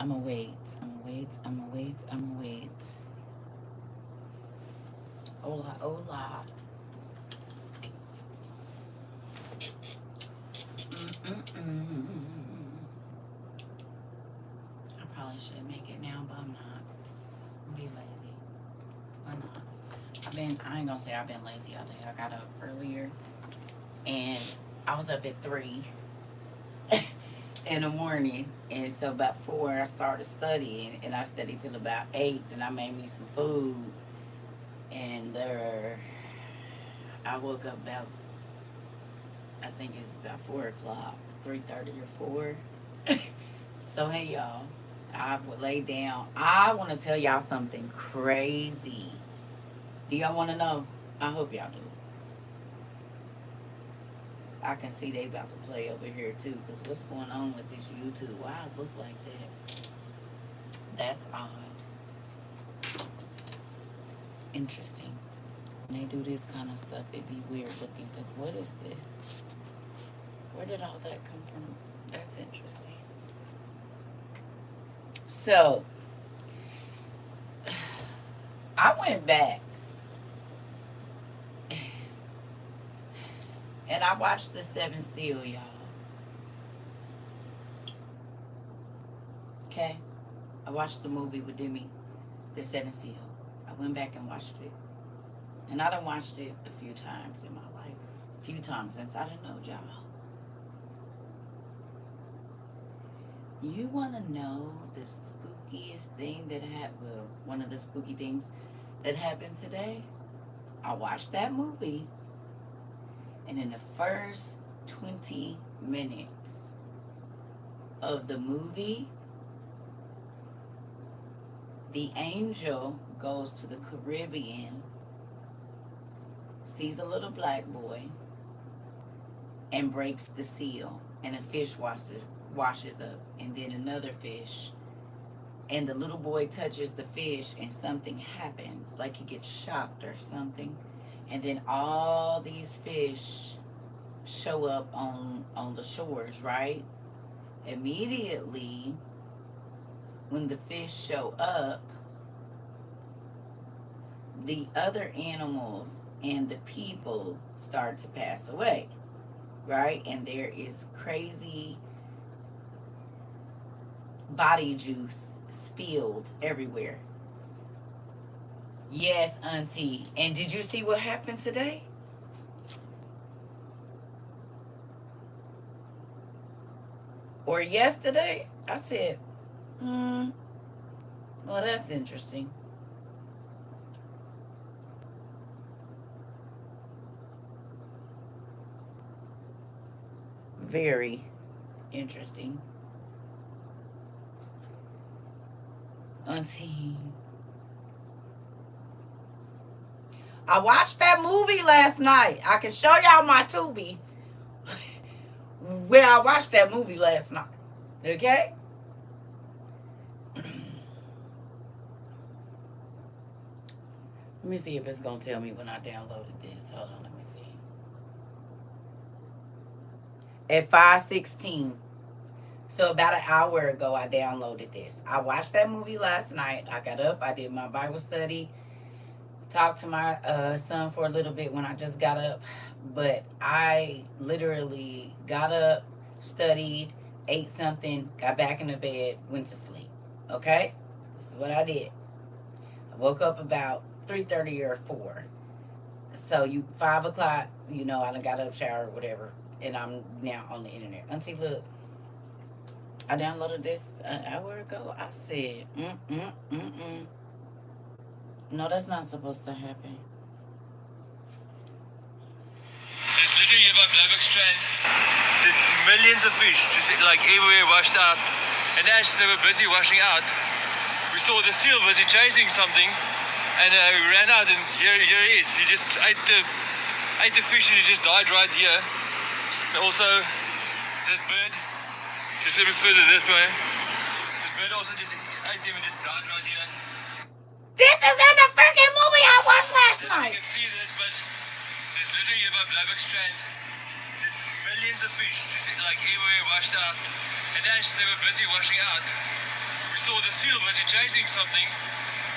I'ma wait. I'ma wait. I'ma wait. I'ma wait. Hola, hola. Mm-mm-mm. I probably should make it now, but I'm not. I'm be lazy. Why not? I ain't gonna say I've been lazy all day. I got up earlier and I was up at 3 in the morning. And so about 4, I started studying and I studied till about 8. Then I made me some food. And I woke up about, I think it's about 4 o'clock, 3:30 or 4. So, hey, y'all. I would lay down. I want to tell y'all something crazy. Do y'all want to know? I hope y'all do. I can see they about to play over here too. Cause what's going on with this YouTube? Why I look like that? That's odd. Interesting. When they do this kind of stuff, it be weird looking. Cause what is this? Where did all that come from? That's interesting. So I went back and I watched the Seven Seal, y'all. Okay? I watched the movie with Demi, the Seven Seal. I went back and watched it. And I done watched it a few times in my life. A few times since I didn't know y'all. You want to know the spookiest thing that happened? Well, one of the spooky things that happened today? I watched that movie, and in the first 20 minutes of the movie, the angel goes to the Caribbean, sees a little black boy, and breaks the seal, and a fish washes up, and then another fish, and the little boy touches the fish, and something happens, like he gets shocked or something, and then all these fish show up on the shores, right? Immediately, when the fish show up, the other animals and the people start to pass away, right? And there is crazy body juice spilled everywhere. Yes, Auntie. And did you see what happened today? Or yesterday? I said, well, that's interesting. Very interesting. Auntie. I watched that movie last night. I can show y'all my Tubi where I watched that movie last night. Okay? Let me see if it's going to tell me when I downloaded this. Hold on, let me see. At 5:16. So about an hour ago, I downloaded this. I watched that movie last night. I got up. I did my Bible study. Talked to my son for a little bit when I just got up. But I literally got up, studied, ate something, got back in the bed, went to sleep. Okay? This is what I did. I woke up about 3:30 or 4. So 5 o'clock, I done got up, showered, whatever. And I'm now on the internet. Auntie, look. I downloaded this an hour ago. I said, no, that's not supposed to happen. There's literally about Bleiberg Strand. There's millions of fish just like everywhere washed out. And as they were busy washing out, we saw the seal busy chasing something, and we ran out, and here he is. He just ate the fish, and he just died right here. And also, this bird, just a bit further this way. This bird also just ate him and just died right here. This is in the freaking movie I watched last night. You can see this, but there's literally about Bleiberg Strand. There's millions of fish just like everywhere washed out. And as they were busy washing out, we saw the seal busy chasing something,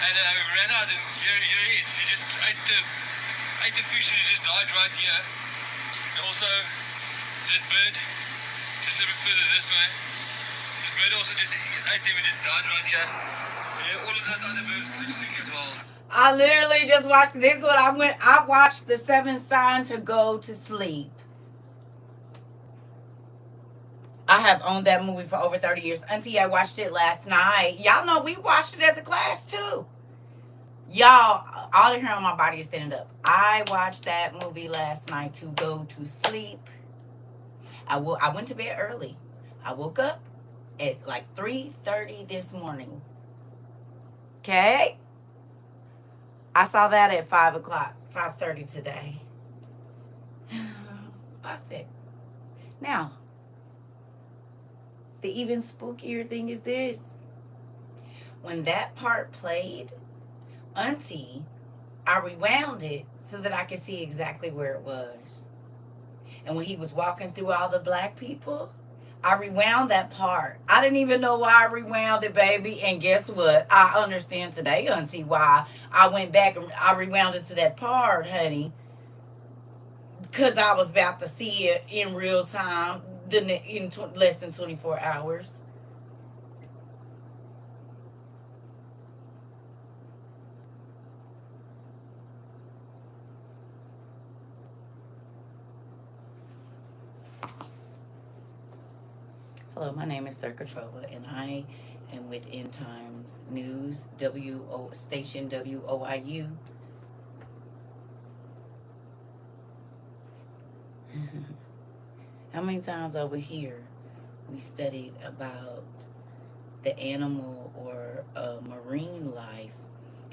and we ran out, and here he is. He just ate the fish, and he just died right here. And also, this bird, just a bit further this way, this bird also just ate him and just died right here. And all of those other birds are sick as well. I literally just watched this. What I watched The Seventh Sign to go to sleep. I have owned that movie for over 30 years. Auntie, I watched it last night. Y'all know we watched it as a class too. Y'all, all the hair on my body is standing up. I watched that movie last night to go to sleep. I went to bed early. I woke up at like 3:30 this morning. Okay? I saw that at 5 o'clock, 5:30 today. I said, now, the even spookier thing is this. When that part played, Auntie, I rewound it so that I could see exactly where it was. And when he was walking through all the black people, I rewound that part. I didn't even know why I rewound it, baby. And guess what? I understand today, Auntie, why I went back and I rewound it to that part, honey. Because I was about to see it in real time in less than 24 hours. Hello, my name is CERCA TROVA, and I am with End Times News, station WOIU. How many times over here we studied about the animal or marine life,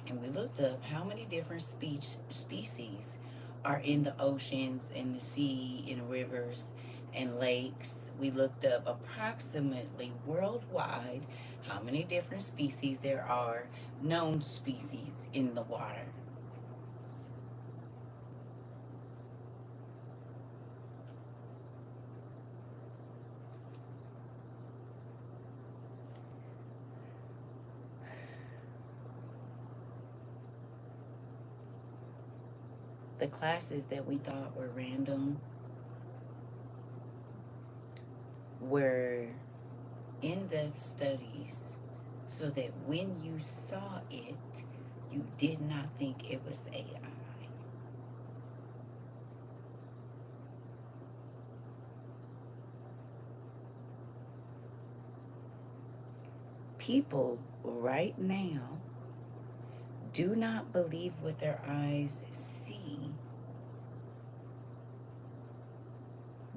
and we looked up how many different species are in the oceans, in the sea, in rivers, and lakes. We looked up approximately worldwide how many different species there are, known species in the water. The classes that we thought were random were in-depth studies, so that when you saw it, you did not think it was AI. People right now do not believe what their eyes see.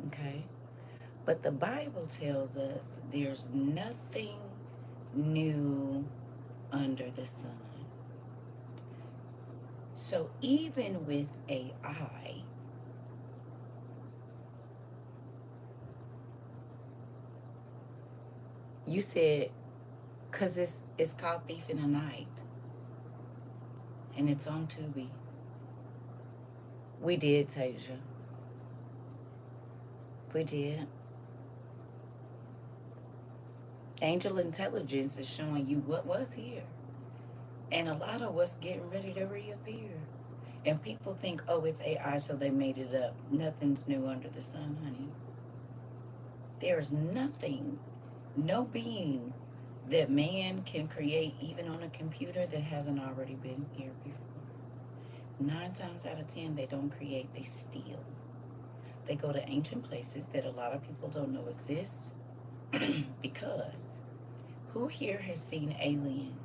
Okay? But the Bible tells us there's nothing new under the sun. So even with AI, you said, because it's called Thief in the Night. And it's on Tubi. We did, Tasia. We did. Angel Intelligence is showing you what was here. And a lot of what's getting ready to reappear. And people think, oh, it's AI, so they made it up. Nothing's new under the sun, honey. There's nothing, no being that man can create, even on a computer, that hasn't already been here before. 9 times out of 10, they don't create, they steal. They go to ancient places that a lot of people don't know exist. Because who here has seen Alien?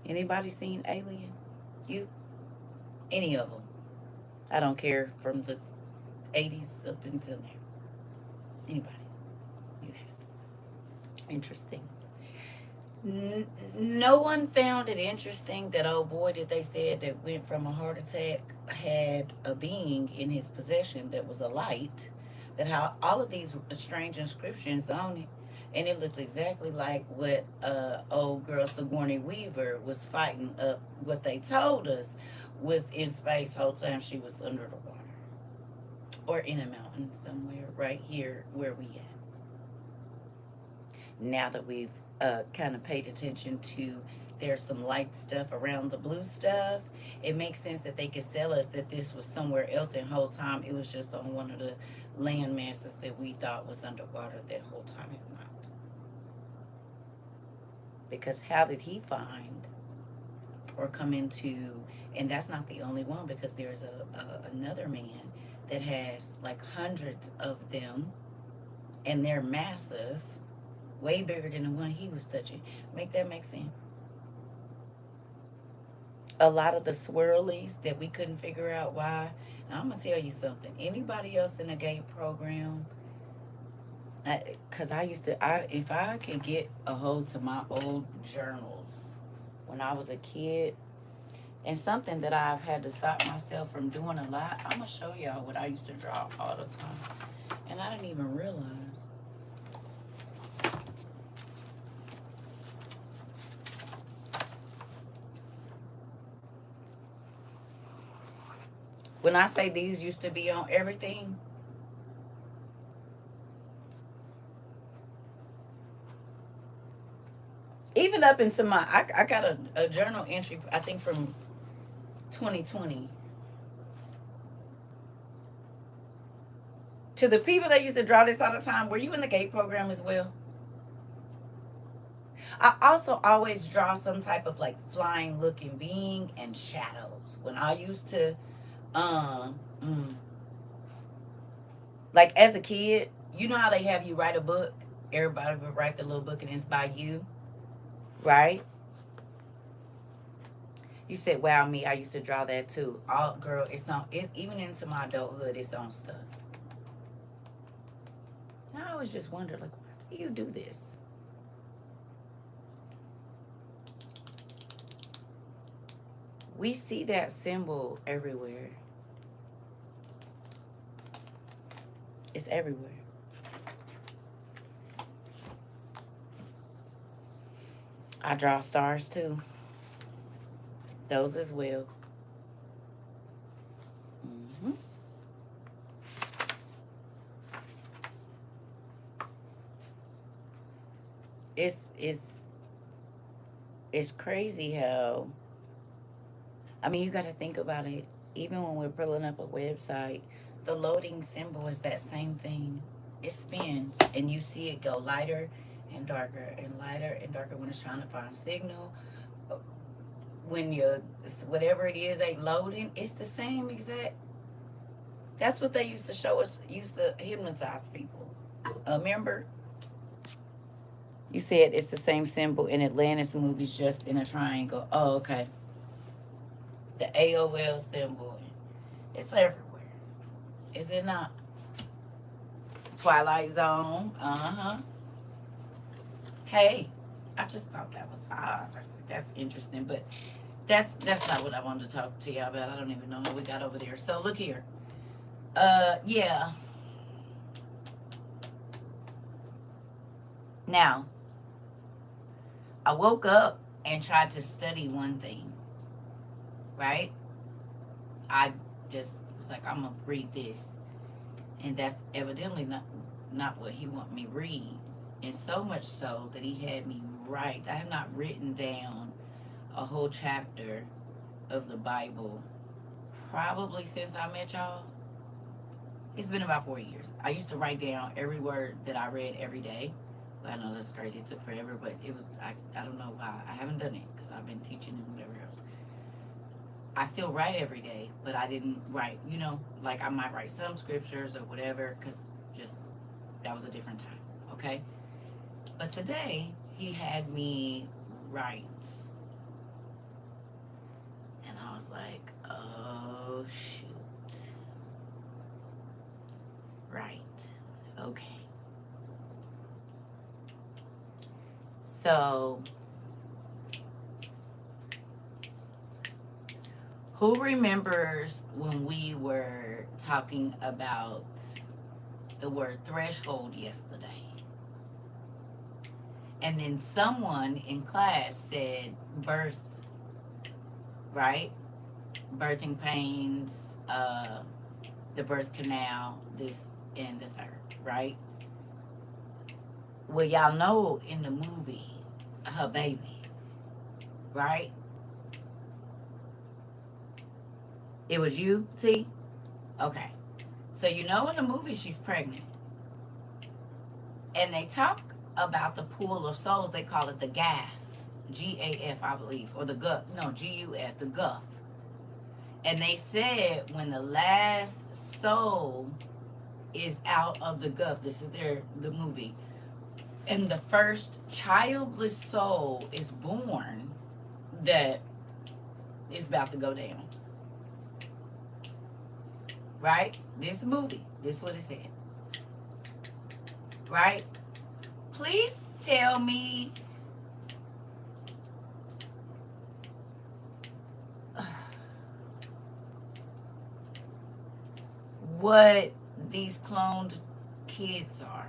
Anybody seen Alien? You? Any of them? I don't care, from the 80s up until now. Anybody? You have. Interesting. No one found it interesting that old boy that they said that went from a heart attack had a being in his possession that was a light, that how all of these strange inscriptions on it, and it looked exactly like what old girl Sigourney Weaver was fighting up. What they told us was in space whole time she was under the water, or in a mountain somewhere right here where we at. now that we've kind of paid attention to there's some light stuff around the blue stuff, it makes sense that they could sell us that this was somewhere else, and whole time it was just on one of the land masses that we thought was underwater. That whole time it's not. Because how did he find or come into, and that's not the only one, because there's another man that has like hundreds of them, and they're massive, way bigger than the one he was touching. Make that make sense? A lot of the swirlies that we couldn't figure out why. And I'm gonna tell you something. Anybody else in the gate program? Cause I used to, if I could get a hold to my old journals when I was a kid, and something that I've had to stop myself from doing a lot, I'm gonna show y'all what I used to draw all the time, and I didn't even realize. When I say these used to be on everything, even up into my, I got a journal entry, I think from 2020. To the people that used to draw this all the time, were you in the gate program as well? I also always draw some type of like flying looking being and shadows. When I used to, um, mm, like as a kid, you know how they have you write a book? Everybody would write the little book and it's by you, right? You said, wow, me, I used to draw that too. All girl, it's on, it, even into my adulthood, it's on stuff. I always just wonder, like, why do you do this? We see that symbol everywhere. It's everywhere. I draw stars too. Those as well. hmm It's it's crazy how, I mean, you got to think about it. Even when we're pulling up a website, the loading symbol is that same thing. It spins, and you see it go lighter and darker and lighter and darker when it's trying to find signal. When you're, whatever it is ain't loading, it's the same exact. That's what they used to show us. Used to hypnotize people. Remember, you said it's the same symbol in Atlantis movies, just in a triangle. Oh, okay. The AOL symbol. It's everywhere. Is it not? Twilight Zone. Uh-huh. Hey, I just thought that was odd. That's interesting, but that's not what I wanted to talk to y'all about. I don't even know how we got over there. So look here. Yeah. Now, I woke up and tried to study one thing, right? I just was like, I'm gonna read this, and that's evidently not what he want me read, and so much so that he had me write. I have not written down a whole chapter of the Bible probably since I met y'all. It's been about 4 years. I used to write down every word that I read every day. I know that's crazy. It took forever, but it was, I don't know why. I haven't done it because I've been teaching and whatever else. I still write every day, but I didn't write, like I might write some scriptures or whatever, because just that was a different time, okay? But today, he had me write. And I was like, oh, shoot. Right. Okay. So, who remembers when we were talking about the word threshold yesterday? And then someone in class said birth, right? Birthing pains, the birth canal, this and the third, right? Well, y'all know in the movie, her baby, right? It was you, T? Okay. So you know in the movie she's pregnant. And they talk about the pool of souls. They call it the GAF. GAF, I believe. Or the GUF. No, GUF, the GUF. And they said when the last soul is out of the GUF, this is the movie, and the first childless soul is born, that is about to go down. Right? This movie. This is what it said. Right? Please tell me what these cloned kids are.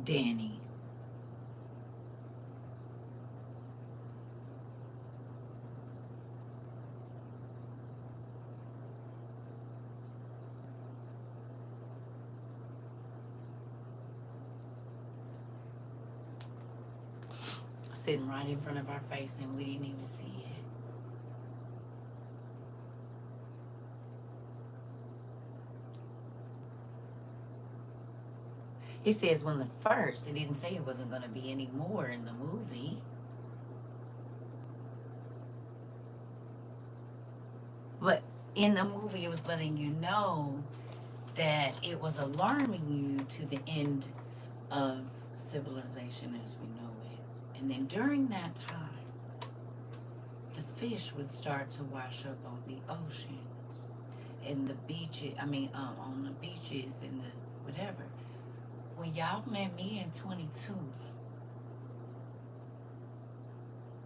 Danny. Sitting right in front of our face and we didn't even see it. It says when the first, it didn't say it wasn't going to be any more in the movie. But in the movie, it was letting you know that it was alarming you to the end of civilization as we know it. And then during that time, the fish would start to wash up on the oceans and the beaches, on the beaches and the whatever. When y'all met me in 22,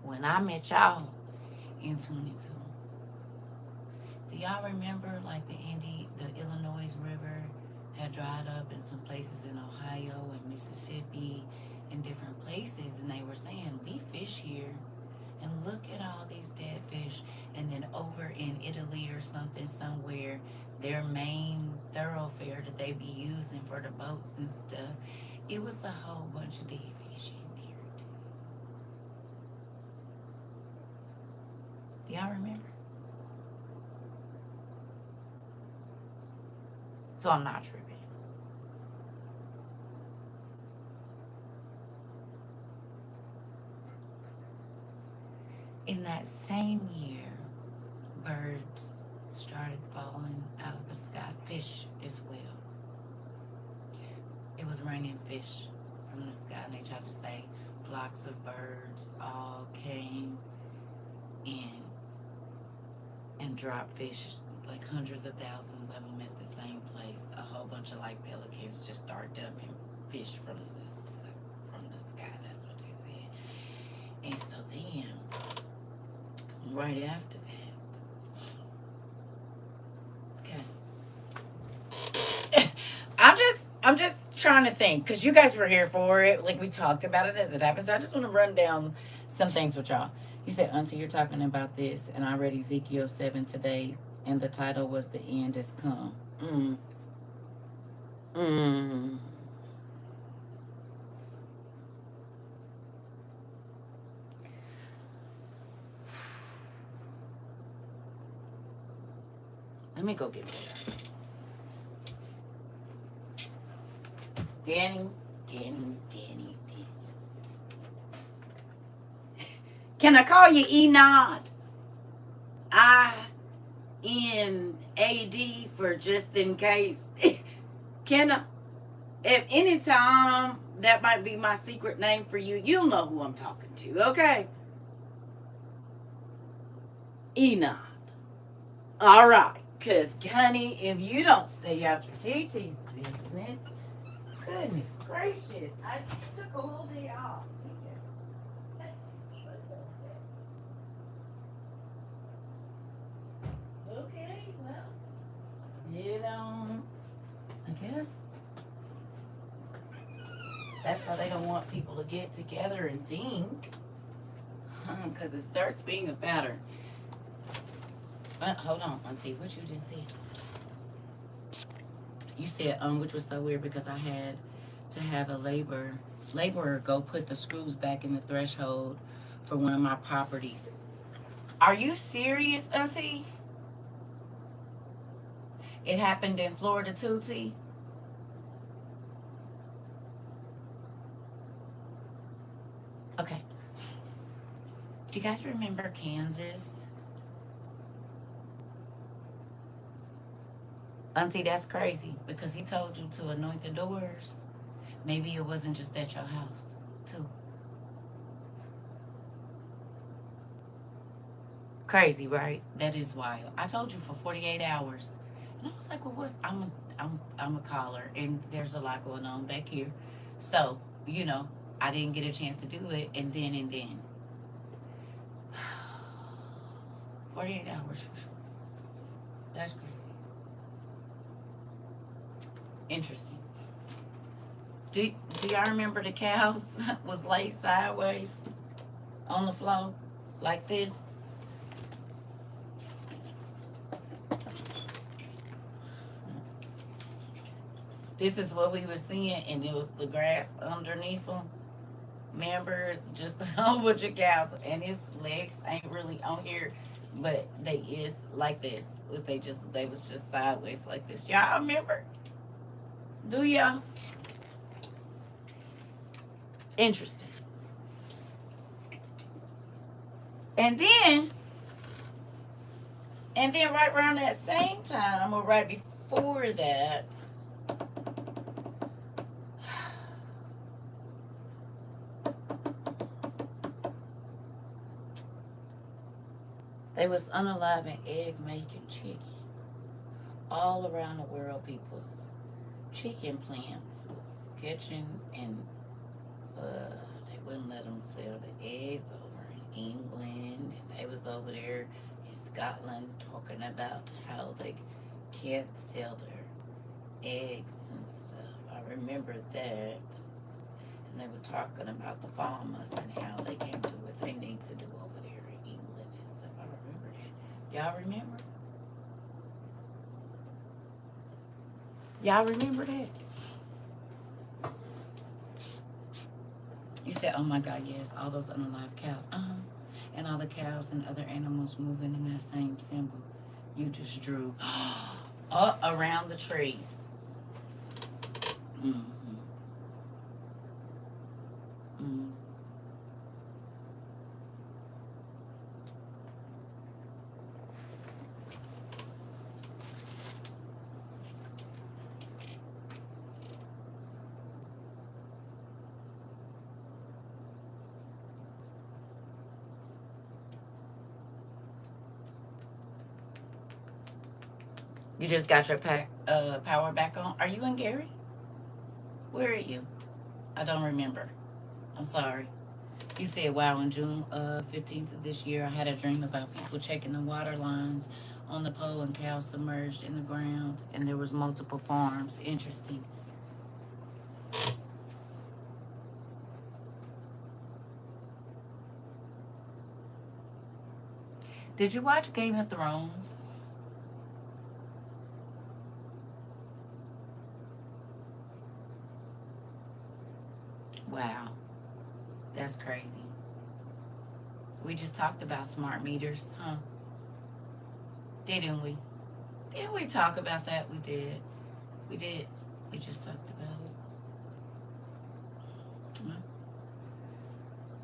when I met y'all in 22, do y'all remember like the Illinois River had dried up in some places in Ohio and Mississippi and different places, and they were saying, we fish here and look at all these dead fish. And then over in Italy or something somewhere, their main thoroughfare that they be using for the boats and stuff, it was a whole bunch of dead fish in there. Do y'all remember? So I'm not tripping. In that same year, birds started falling out of the sky, fish as well. It was raining fish from the sky, and they tried to say flocks of birds all came in and dropped fish, like hundreds of thousands of them at the same place. A whole bunch of like pelicans just start dumping fish from the sky. That's what they said. And so then, right after that, okay. I'm just trying to think, because you guys were here for it. Like, we talked about it as it happens. I just want to run down some things with y'all. You said, Auntie, you're talking about this, and I read Ezekiel 7 today, and the title was The End Is Come. Let me go get it. Danny. Can I call you Enad? INAD for just in case. Can I? At any time, that might be my secret name for you. You'll know who I'm talking to, okay? Enad. All right. Because, honey, if you don't stay out your TT's business, goodness gracious. I took a whole day off. Okay, well, you know, I guess that's why they don't want people to get together and think. Because it starts being a pattern. Hold on, Auntie, what you just said? You said, which was so weird because I had to have a laborer go put the screws back in the threshold for one of my properties. Are you serious, Auntie? It happened in Florida too, T? Okay. Do you guys remember Kansas? Auntie, that's crazy because he told you to anoint the doors. Maybe it wasn't just at your house, too. Crazy, right? That is wild. I told you for 48 hours. And I was like, well, what's I'm a caller and there's a lot going on back here. So, you know, I didn't get a chance to do it and then 48 hours for sure. That's great. Interesting. Do y'all remember the cows was laid sideways on the floor like this? This is what we were seeing, and it was the grass underneath them. Members, just a whole bunch of cows, and his legs ain't really on here, but they is like this. They was just sideways like this. Y'all remember? Do y'all? Interesting. And then right around that same time, or right before that, they was unaliving egg making chickens all around the world. People's chicken plants was catching, and they wouldn't let them sell the eggs over in England, and they was over there in Scotland talking about how they can't sell their eggs and stuff. I remember that. And they were talking about the farmers and how they can't do what they need to do over there in England and stuff. I remember that. Y'all remember? Y'all remember that? You said, oh my God, yes, all those unalive cows. And all the cows and other animals moving in that same symbol you just drew up around the trees. Mm-hmm. Mm-hmm. You just got your power back on. Are you in Gary? Where are you? I don't remember. I'm sorry. You said, wow, in June 15th of this year, I had a dream about people checking the water lines on the pole and cows submerged in the ground, and there was multiple farms. Interesting. Did you watch Game of Thrones? Wow, that's crazy. We just talked about smart meters, huh? Didn't we? Didn't we talk about that? We did. We did. We just talked about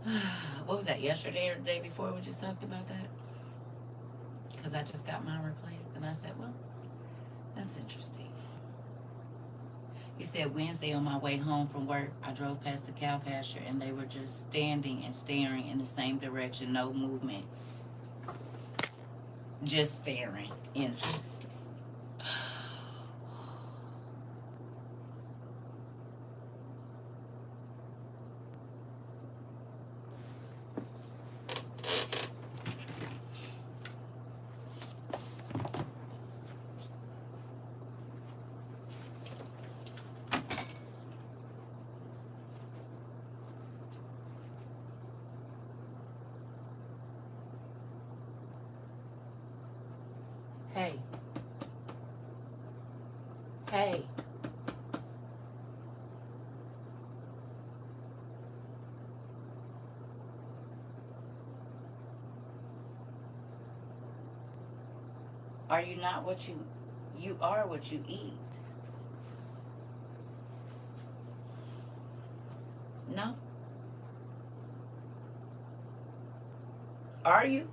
it. What was that, yesterday or the day before? We just talked about that? Because I just got mine replaced. And I said, well, that's interesting. You said Wednesday on my way home from work, I drove past the cow pasture and they were just standing and staring in the same direction, no movement. Just staring. Interesting. Hey. Hey. Are you not what you are what you eat? No? Are you?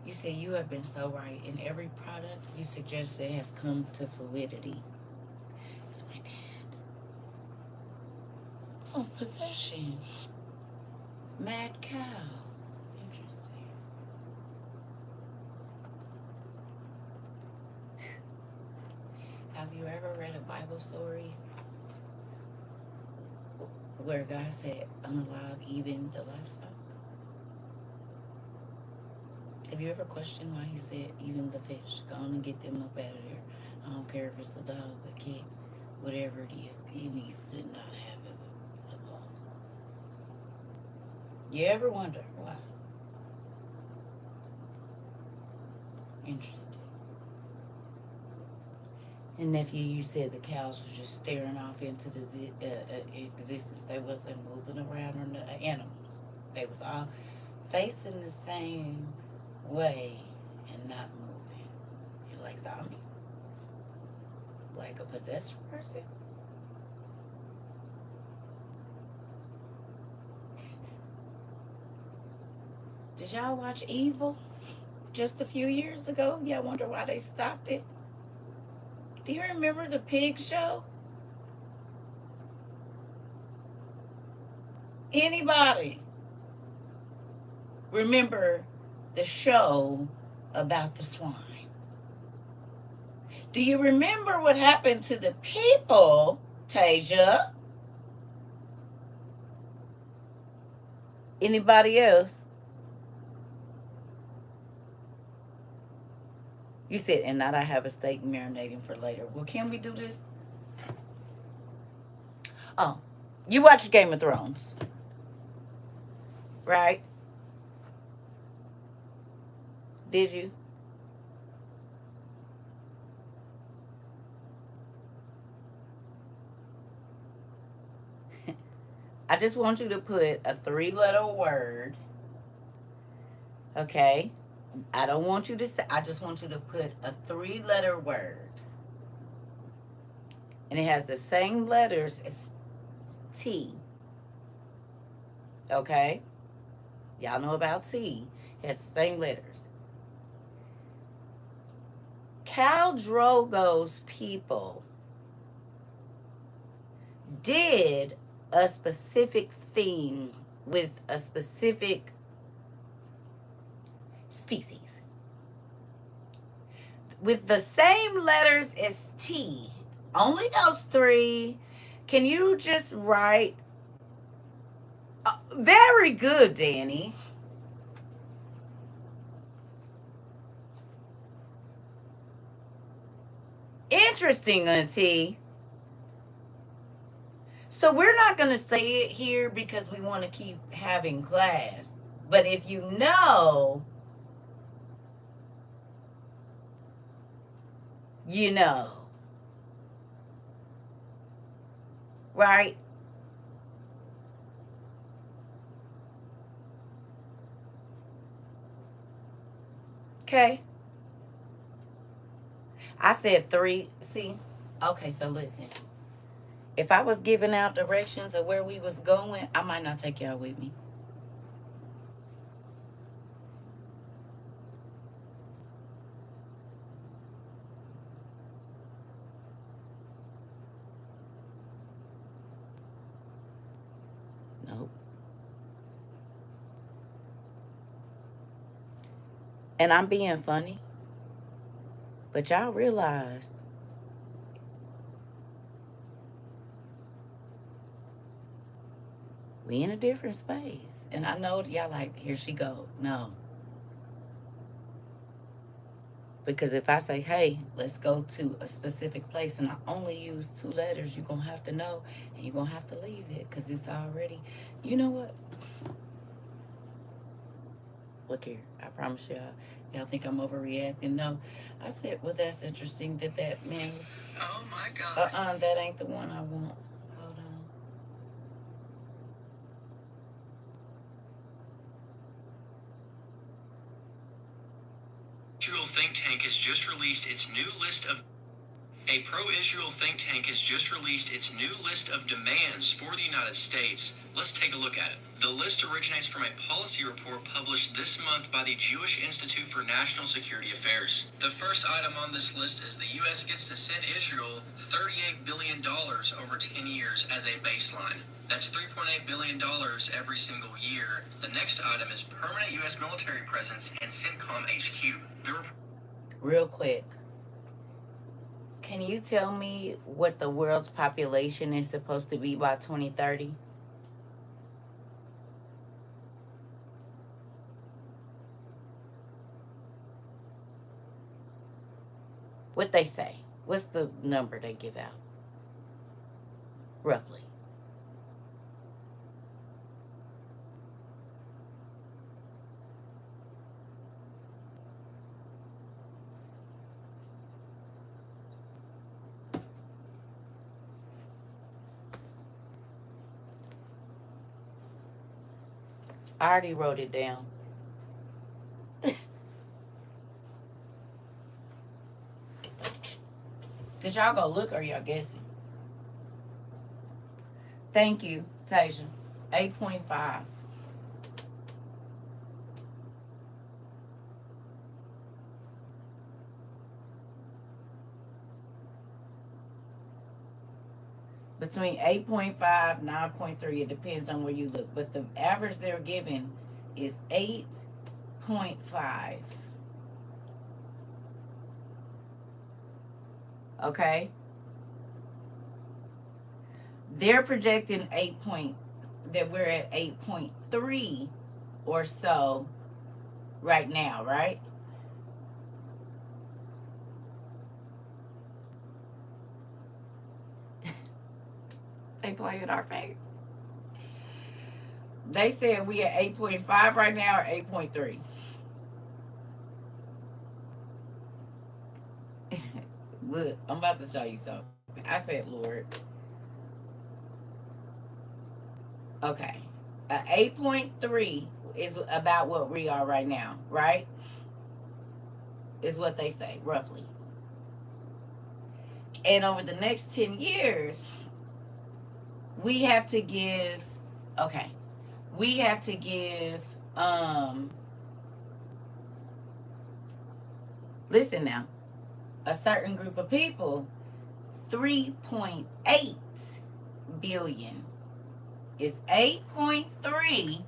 You say you have been so right. In every product you suggested has come to fluidity. It's my dad. Oh, possession. Mad cow. Interesting. Have you ever read a Bible story where God said, unalive even the livestock? Have you ever questioned why he said even the fish? Go on and get them up out of there. I don't care if it's the dog, the cat, whatever it is, it needs to not have it at all. You ever wonder why? Interesting. And nephew, you said the cows was just staring off into the existence. They wasn't moving around, or the animals. They was all facing the same way and not moving. You're like zombies. Like a possessed person. Did y'all watch Evil just a few years ago? Y'all wonder why they stopped it? Do you remember the pig show? Anybody remember the show about the swine? Do you remember what happened to the people, Tasia? Anybody else? You said, and not I have a steak marinating for later. Well, can we do this? Oh, you watch Game of Thrones, right? Did you? I just want you to put a 3-letter word, okay? I don't want you to say, I just want you to put a 3-letter word. And it has the same letters as T. Okay? Y'all know about T. It has the same letters. Khal Drogo's people did a specific thing with a specific species. With the same letters as T, only those 3. Can you just write? Very good, Danny. Interesting, Auntie. So we're not going to say it here because we want to keep having class. But if you know, you know. Right? Okay. I said 3. See? Okay, so listen. If I was giving out directions of where we was going, I might not take y'all with me. Nope. And I'm being funny. But y'all realize we in a different space. And I know y'all like, here she go. No. Because if I say, hey, let's go to a specific place and I only use 2 letters, you're going to have to know and you're going to have to leave it because it's already, you know what? Look here. I promise y'all think I'm overreacting. No. I said, well, that's interesting that man was. Oh my God. That ain't the one I want. Hold on. Israel think tank has just released its new list of A pro-Israel think tank has just released its new list of demands for the United States. Let's take a look at it. The list originates from a policy report published this month by the Jewish Institute for National Security Affairs. The first item on this list is the U.S. gets to send Israel $38 billion over 10 years as a baseline. That's $3.8 billion every single year. The next item is permanent U.S. military presence in CENTCOM HQ. Real quick. Can you tell me what the world's population is supposed to be by 2030? What they say? What's the number they give out? Roughly. I already wrote it down. Did y'all go look or y'all guessing? Thank you, Tasia. 8.5. Between 8.5, 9.3, it depends on where you look. But the average they're giving is 8.5. Okay? They're projecting that we're at 8.3 or so right now, right? They play in our face. They said we at 8.5 right now or 8.3. Look, I'm about to show you something. I said, Lord. Okay. 8.3 is about what we are right now, right? Is what they say, roughly. And over the next 10 years, we have to give, listen now, a certain group of people 3.8 billion. It's 8.3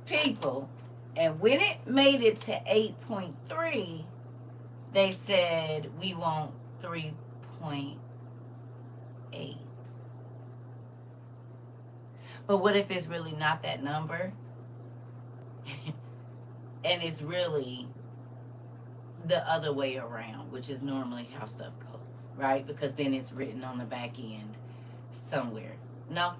people, and when it made it to 8.3, they said we want 3.8. But what if it's really not that number? And it's really the other way around, which is normally how stuff goes, right? Because then it's written on the back end somewhere. No?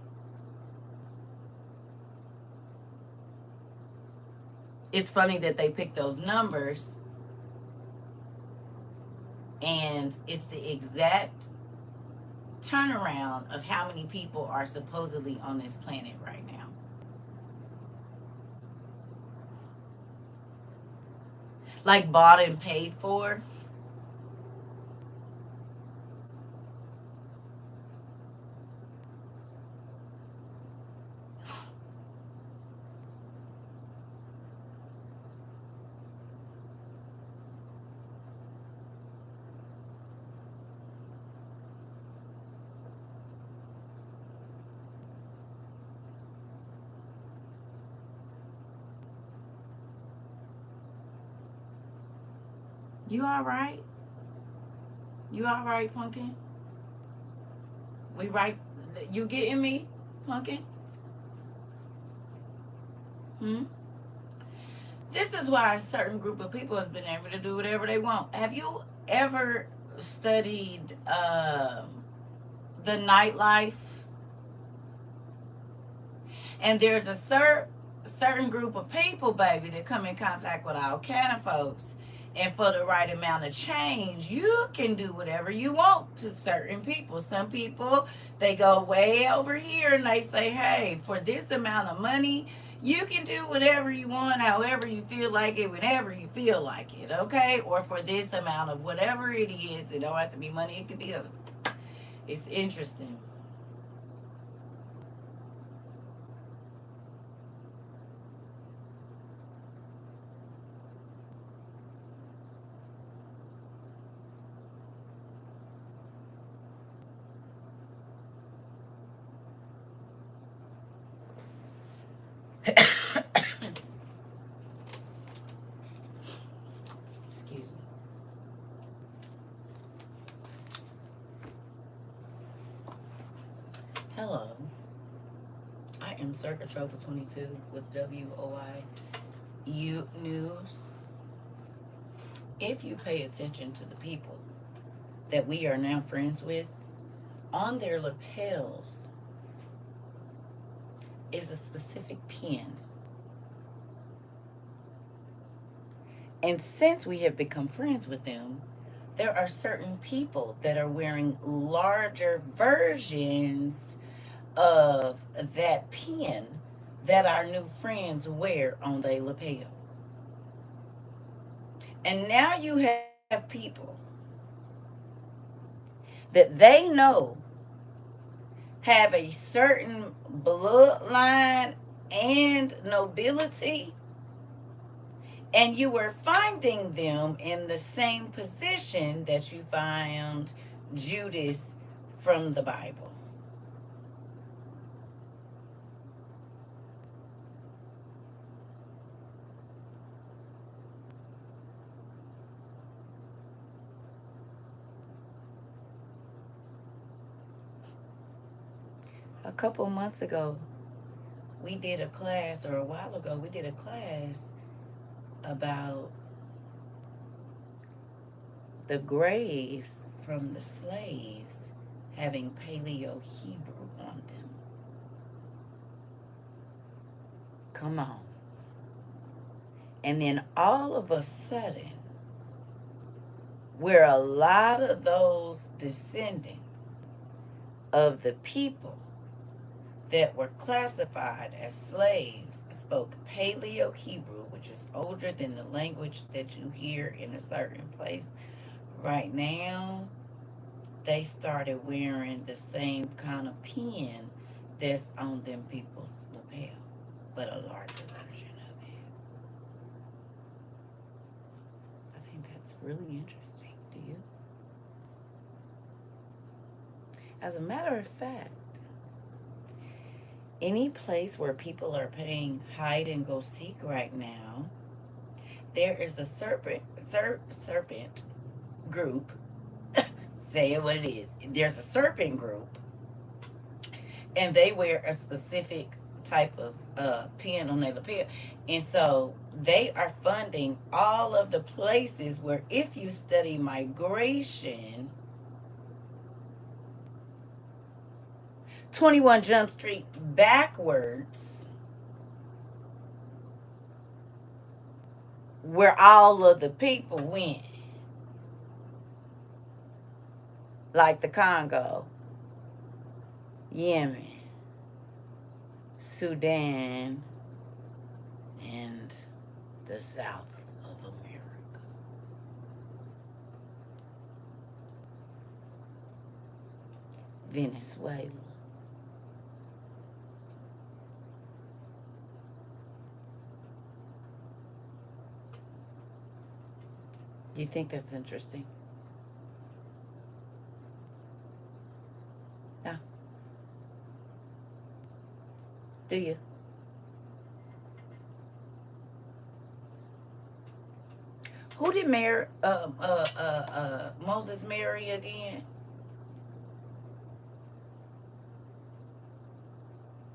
It's funny that they picked those numbers, and it's the exact turnaround of how many people are supposedly on this planet right now. Like bought and paid for. You all right? You all right, Pumpkin? We right? You getting me, Pumpkin? This is why a certain group of people has been able to do whatever they want. Have you ever studied the nightlife? And there's a certain group of people, baby, that come in contact with all kind of folks. And for the right amount of change, you can do whatever you want to certain people. Some people, they go way over here and they say, hey, for this amount of money, you can do whatever you want, however you feel like it, whenever you feel like it, okay? Or for this amount of whatever it is, it don't have to be money, it could be others. It's interesting. Excuse me. Hello. I am CERCA TROVA 22 with WOIU News. If you pay attention to the people that we are now friends with, on their lapels is a specific pin. And since we have become friends with them, there are certain people that are wearing larger versions of that pin that our new friends wear on their lapel. And now you have people that they know have a certain bloodline and nobility, and you were finding them in the same position that you found Judas from the Bible. A couple months ago, we did a class, or a while ago, we did a class about the graves from the slaves having Paleo Hebrew on them. Come on. And then all of a sudden, where a lot of those descendants of the people that were classified as slaves spoke Paleo Hebrew, which is older than the language that you hear in a certain place right now, they started wearing the same kind of pin that's on them people's lapel, but a larger version of it. I think that's really interesting. Do you? As a matter of fact, any place where people are playing hide and go seek right now, there is a serpent group. Say it what it is. There's a serpent group, and they wear a specific type of pin on their lapel. And so they are funding all of the places where, if you study migration, 21 Jump Street backwards, where all of the people went, like the Congo, Yemen, Sudan, and the South of America. Venezuela. Do you think that's interesting? No. Do you? Who did Moses marry again?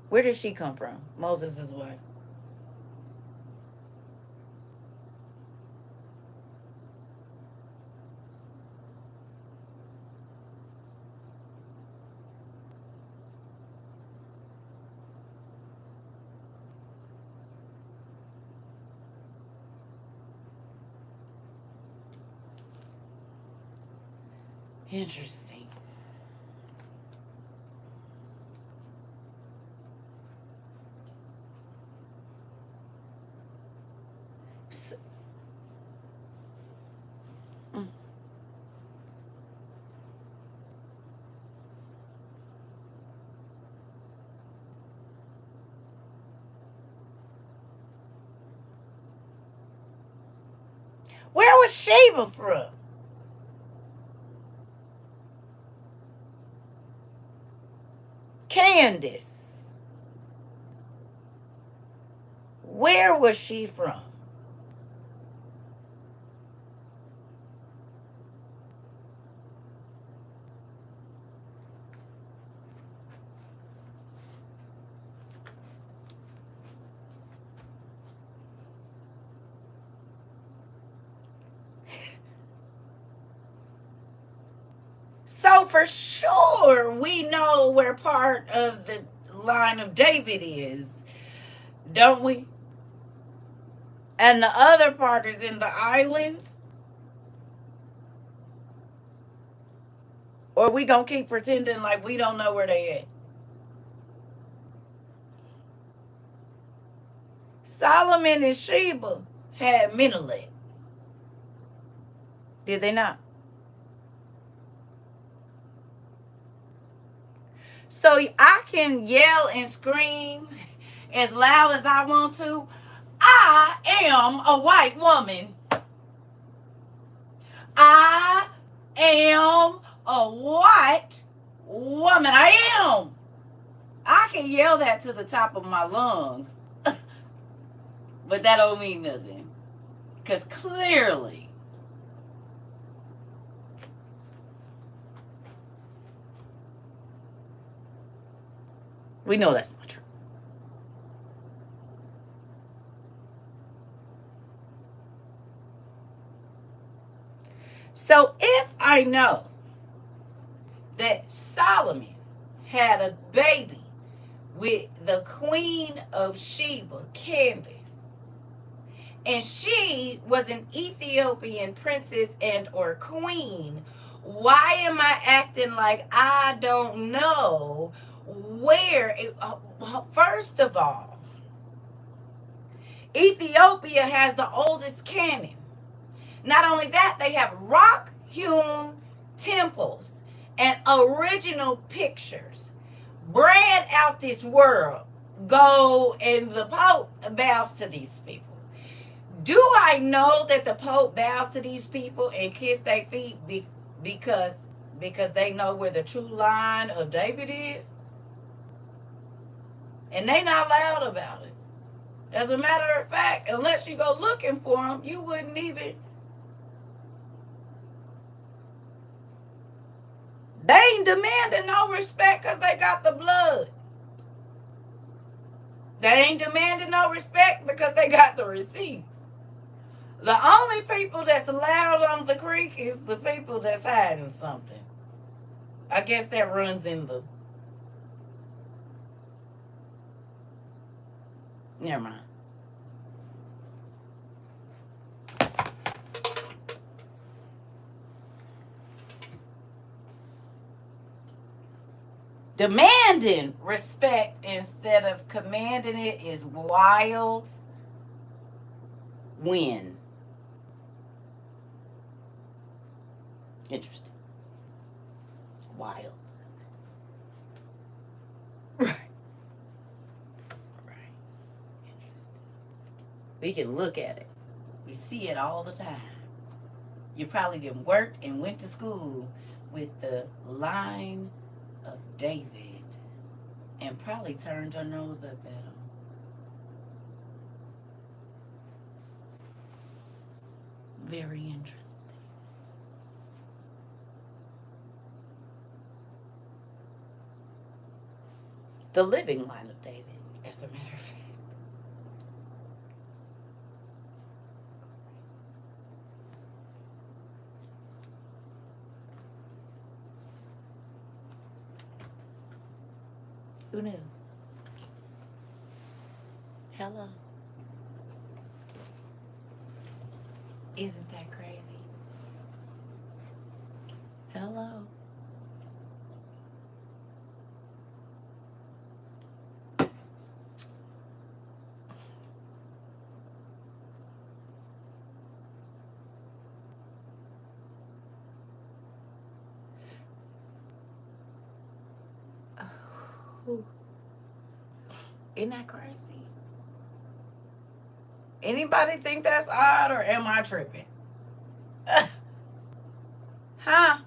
Where did she come from? Moses' wife. Interesting. So, mm. Where was Sheba from? Candace. Where was she from? So for sure, we know where part of the line of David is, don't we? And the other part is in the islands? Or we gonna keep pretending like we don't know where they at? Solomon and Sheba had Menelik. Did they not? So I can yell and scream as loud as I want to. I am a white woman. I am a white woman. I am. I can yell that to the top of my lungs. But that don't mean nothing. Because clearly, we know that's not true. So if I know that Solomon had a baby with the queen of Sheba, Candace, and she was an Ethiopian princess and or queen, why am I acting like I don't know where? First of all, Ethiopia has the oldest canon. Not only that, they have rock-hewn temples and original pictures. Bread out this world. Go and the Pope bows to these people. Do I know that the Pope bows to these people and kiss their feet because they know where the true line of David is? And they not loud about it. As a matter of fact, unless you go looking for them, you wouldn't even. They ain't demanding no respect because they got the blood. They ain't demanding no respect because they got the receipts. The only people that's loud on the creek is the people that's hiding something. I guess that runs in the... Never mind. Demanding respect instead of commanding it is wild. Win. Interesting. Wild. Right. Interesting. We can look at it. We see it all the time. You probably didn't work and went to school with the line of David and probably turned your nose up at him. Very interesting. The living line of David, as a matter of fact. Who knew? Hello. Isn't that crazy? Hello. Ooh. Isn't that crazy? Anybody think that's odd, or am I tripping? Huh?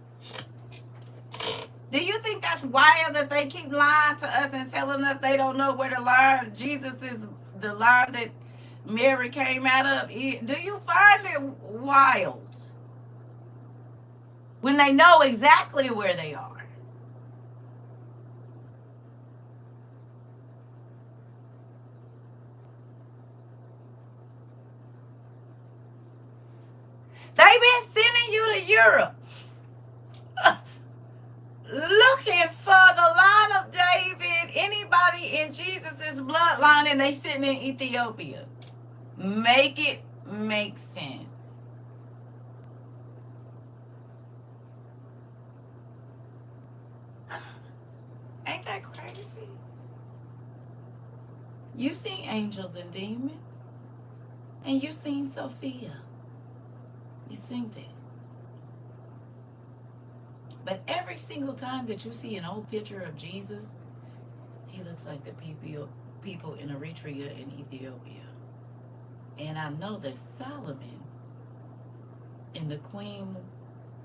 Do you think that's wild that they keep lying to us and telling us they don't know where the line Jesus is, the line that Mary came out of? Do you find it wild when they know exactly where they are? They've been sending you to Europe looking for the line of David, anybody in Jesus's bloodline, and they sitting in Ethiopia. Make it make sense. Ain't that crazy? You've seen angels and demons, and you've seen Sophia. You seen it. But every single time that you see an old picture of Jesus, he looks like the people in Eritrea and Ethiopia. And I know that Solomon and the queen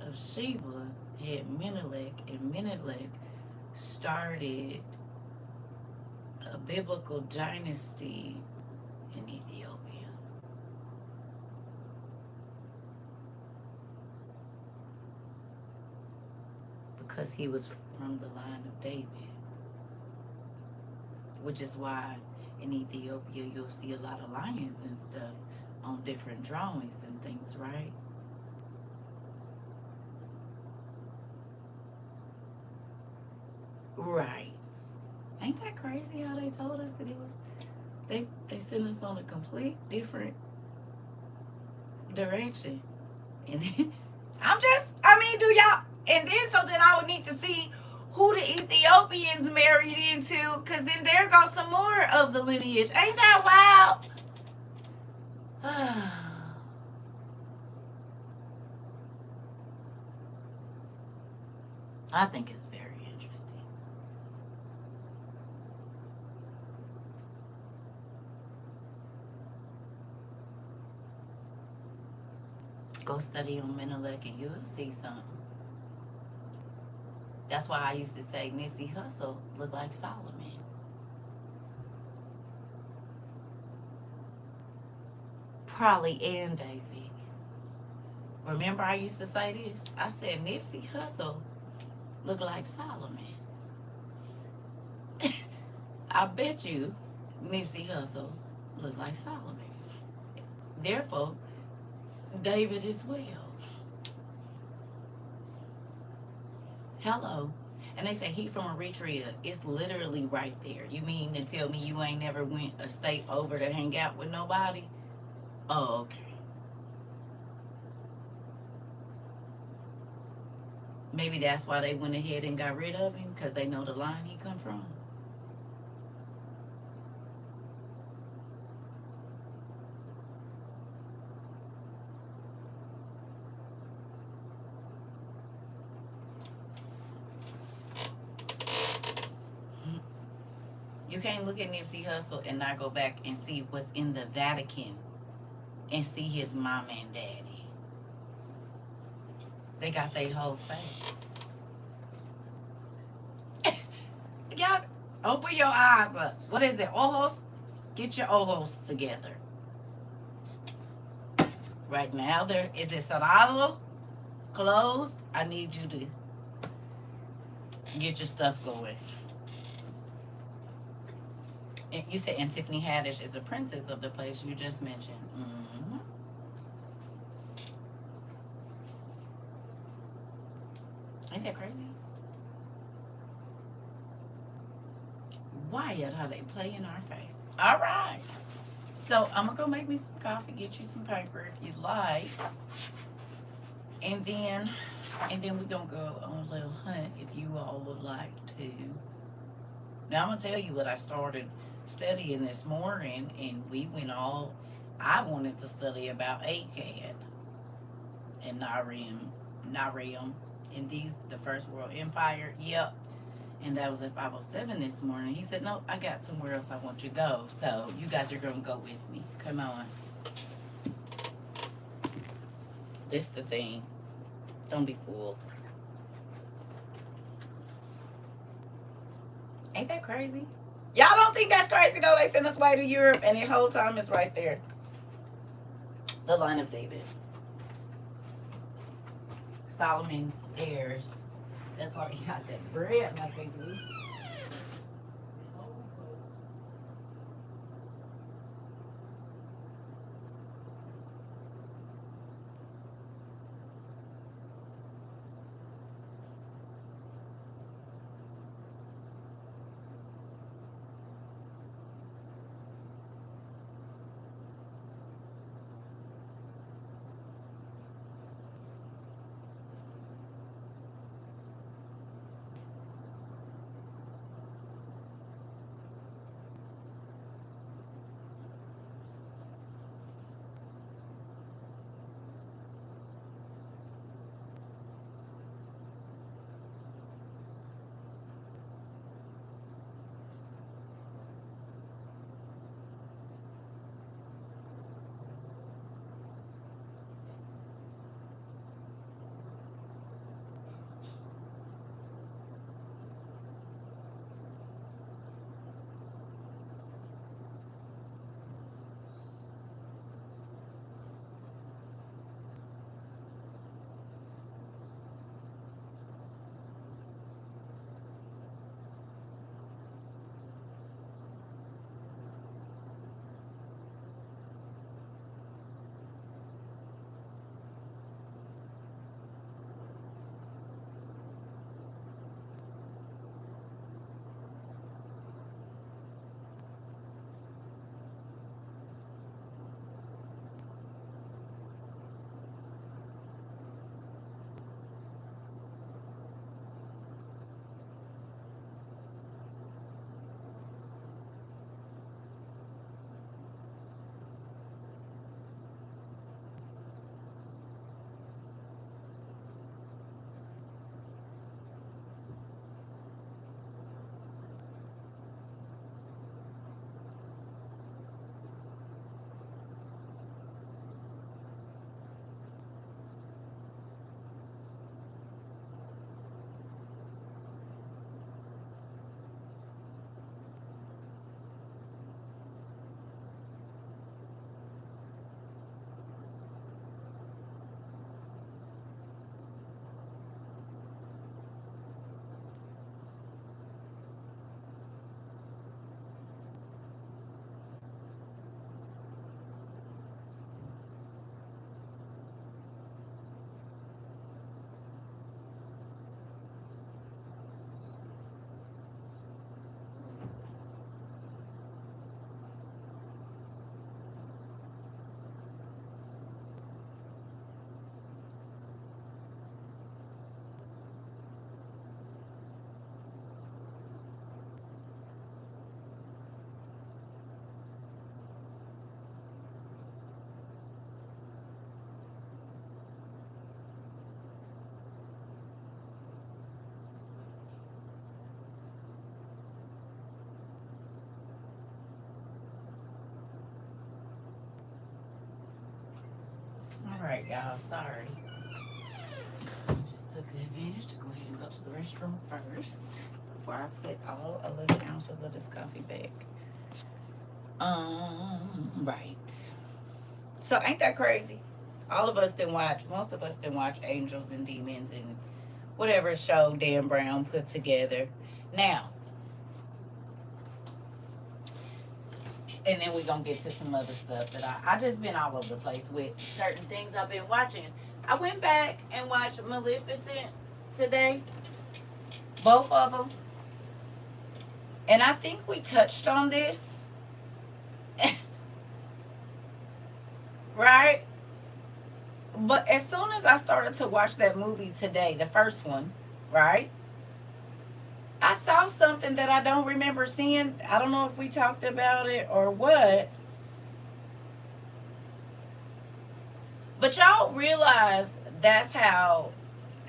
of Sheba had Menelik, and Menelik started a biblical dynasty in Ethiopia. Because he was from the line of David. Which is why in Ethiopia you'll see a lot of lions and stuff on different drawings and things, right? Right. Ain't that crazy how they told us that it was, they sent us on a complete different direction. And do y'all, and then so then I would need to see who the Ethiopians married into, because then there goes some more of the lineage. Ain't that wild? I think it's very interesting. Go study on Menelik and you'll see something. That's why I used to say Nipsey Hussle looked like Solomon. Probably and David. Remember I used to say this? I said Nipsey Hussle looked like Solomon. I bet you Nipsey Hussle looked like Solomon. Therefore, David as well. Hello. And they say he from Eritrea. It's literally right there. You mean to tell me you ain't never went a state over to hang out with nobody? Oh, okay. Maybe that's why they went ahead and got rid of him, because they know the line he come from. You can't look at Nipsey Hussle and not go back and see what's in the Vatican and see his mom and daddy. They got their whole face. Y'all, open your eyes up. What is it? Ojos? Get your ojos together. Right now, is it cerrado? Closed? I need you to get your stuff going. You said, and Tiffany Haddish is a princess of the place you just mentioned. Mm-hmm. Ain't that crazy? Wild how they play in our face. All right. So I'm going to go make me some coffee, get you some paper if you like. And then And then we're going to go on a little hunt if you all would like to. Now, I'm going to tell you what I started studying this morning, and I wanted to study about ACAD and Narium, and the First World Empire. Yep. And that was at 5:07 this morning. He said, "No, I got somewhere else I want you to go. So you guys are going to go with me. Come on." This the thing. Don't be fooled. Ain't that crazy? Y'all don't think that's crazy though? They sent us away to Europe and the whole time it's right there. The line of David. Solomon's heirs. That's why he got that bread like they do. All right, y'all. Sorry. I just took the advantage to go ahead and go to the restroom first before I put all 11 ounces of this coffee back. Right. So ain't that crazy? Most of us didn't watch Angels and Demons and whatever show Dan Brown put together. Now, and then we're going to get to some other stuff that I just been all over the place with certain things I've been watching. I went back and watched Maleficent today. Both of them. And I think we touched on this. Right? But as soon as I started to watch that movie today, the first one, right? I saw something that I don't remember seeing. I don't know if we talked about it or what. But y'all realize that's how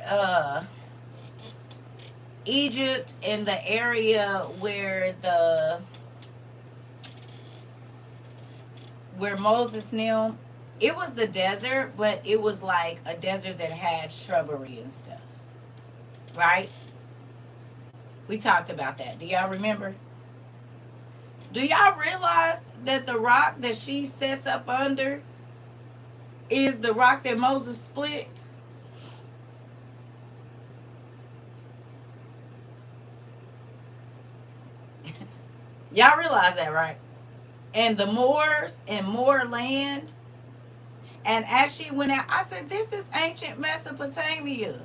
uh Egypt in the area where Moses knew, it was the desert, but it was like a desert that had shrubbery and stuff, right? We talked about that. Do y'all remember? Do y'all realize that the rock that she sets up under is the rock that Moses split? Y'all realize that, right? And the Moors and Moor land. And as she went out, I said, this is ancient Mesopotamia.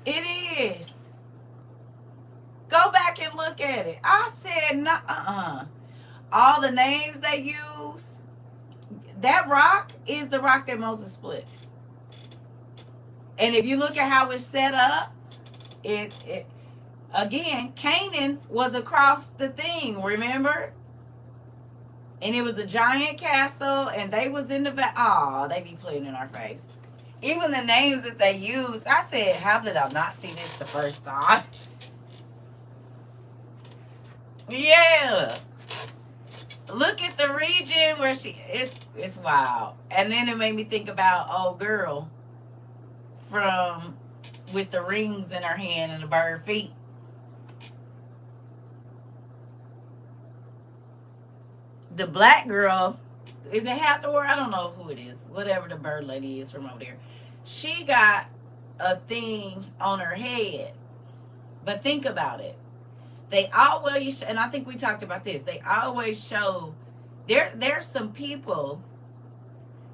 It is. Go back and look at it. I said, no, all the names they use, that rock is the rock that Moses split. And if you look at how it's set up, it again, Canaan was across the thing, remember? And it was a giant castle, and they was in the oh, they be playing in our face. Even the names that they use, I said, how did I not see this the first time? Yeah. Look at the region where it's wild. And then it made me think about old girl from with the rings in her hand and the bird feet. The black girl, is it Hathor? I don't know who it is. Whatever the bird lady is from over there. She got a thing on her head. But think about it. They always, and I think we talked about this, they always show, there's some people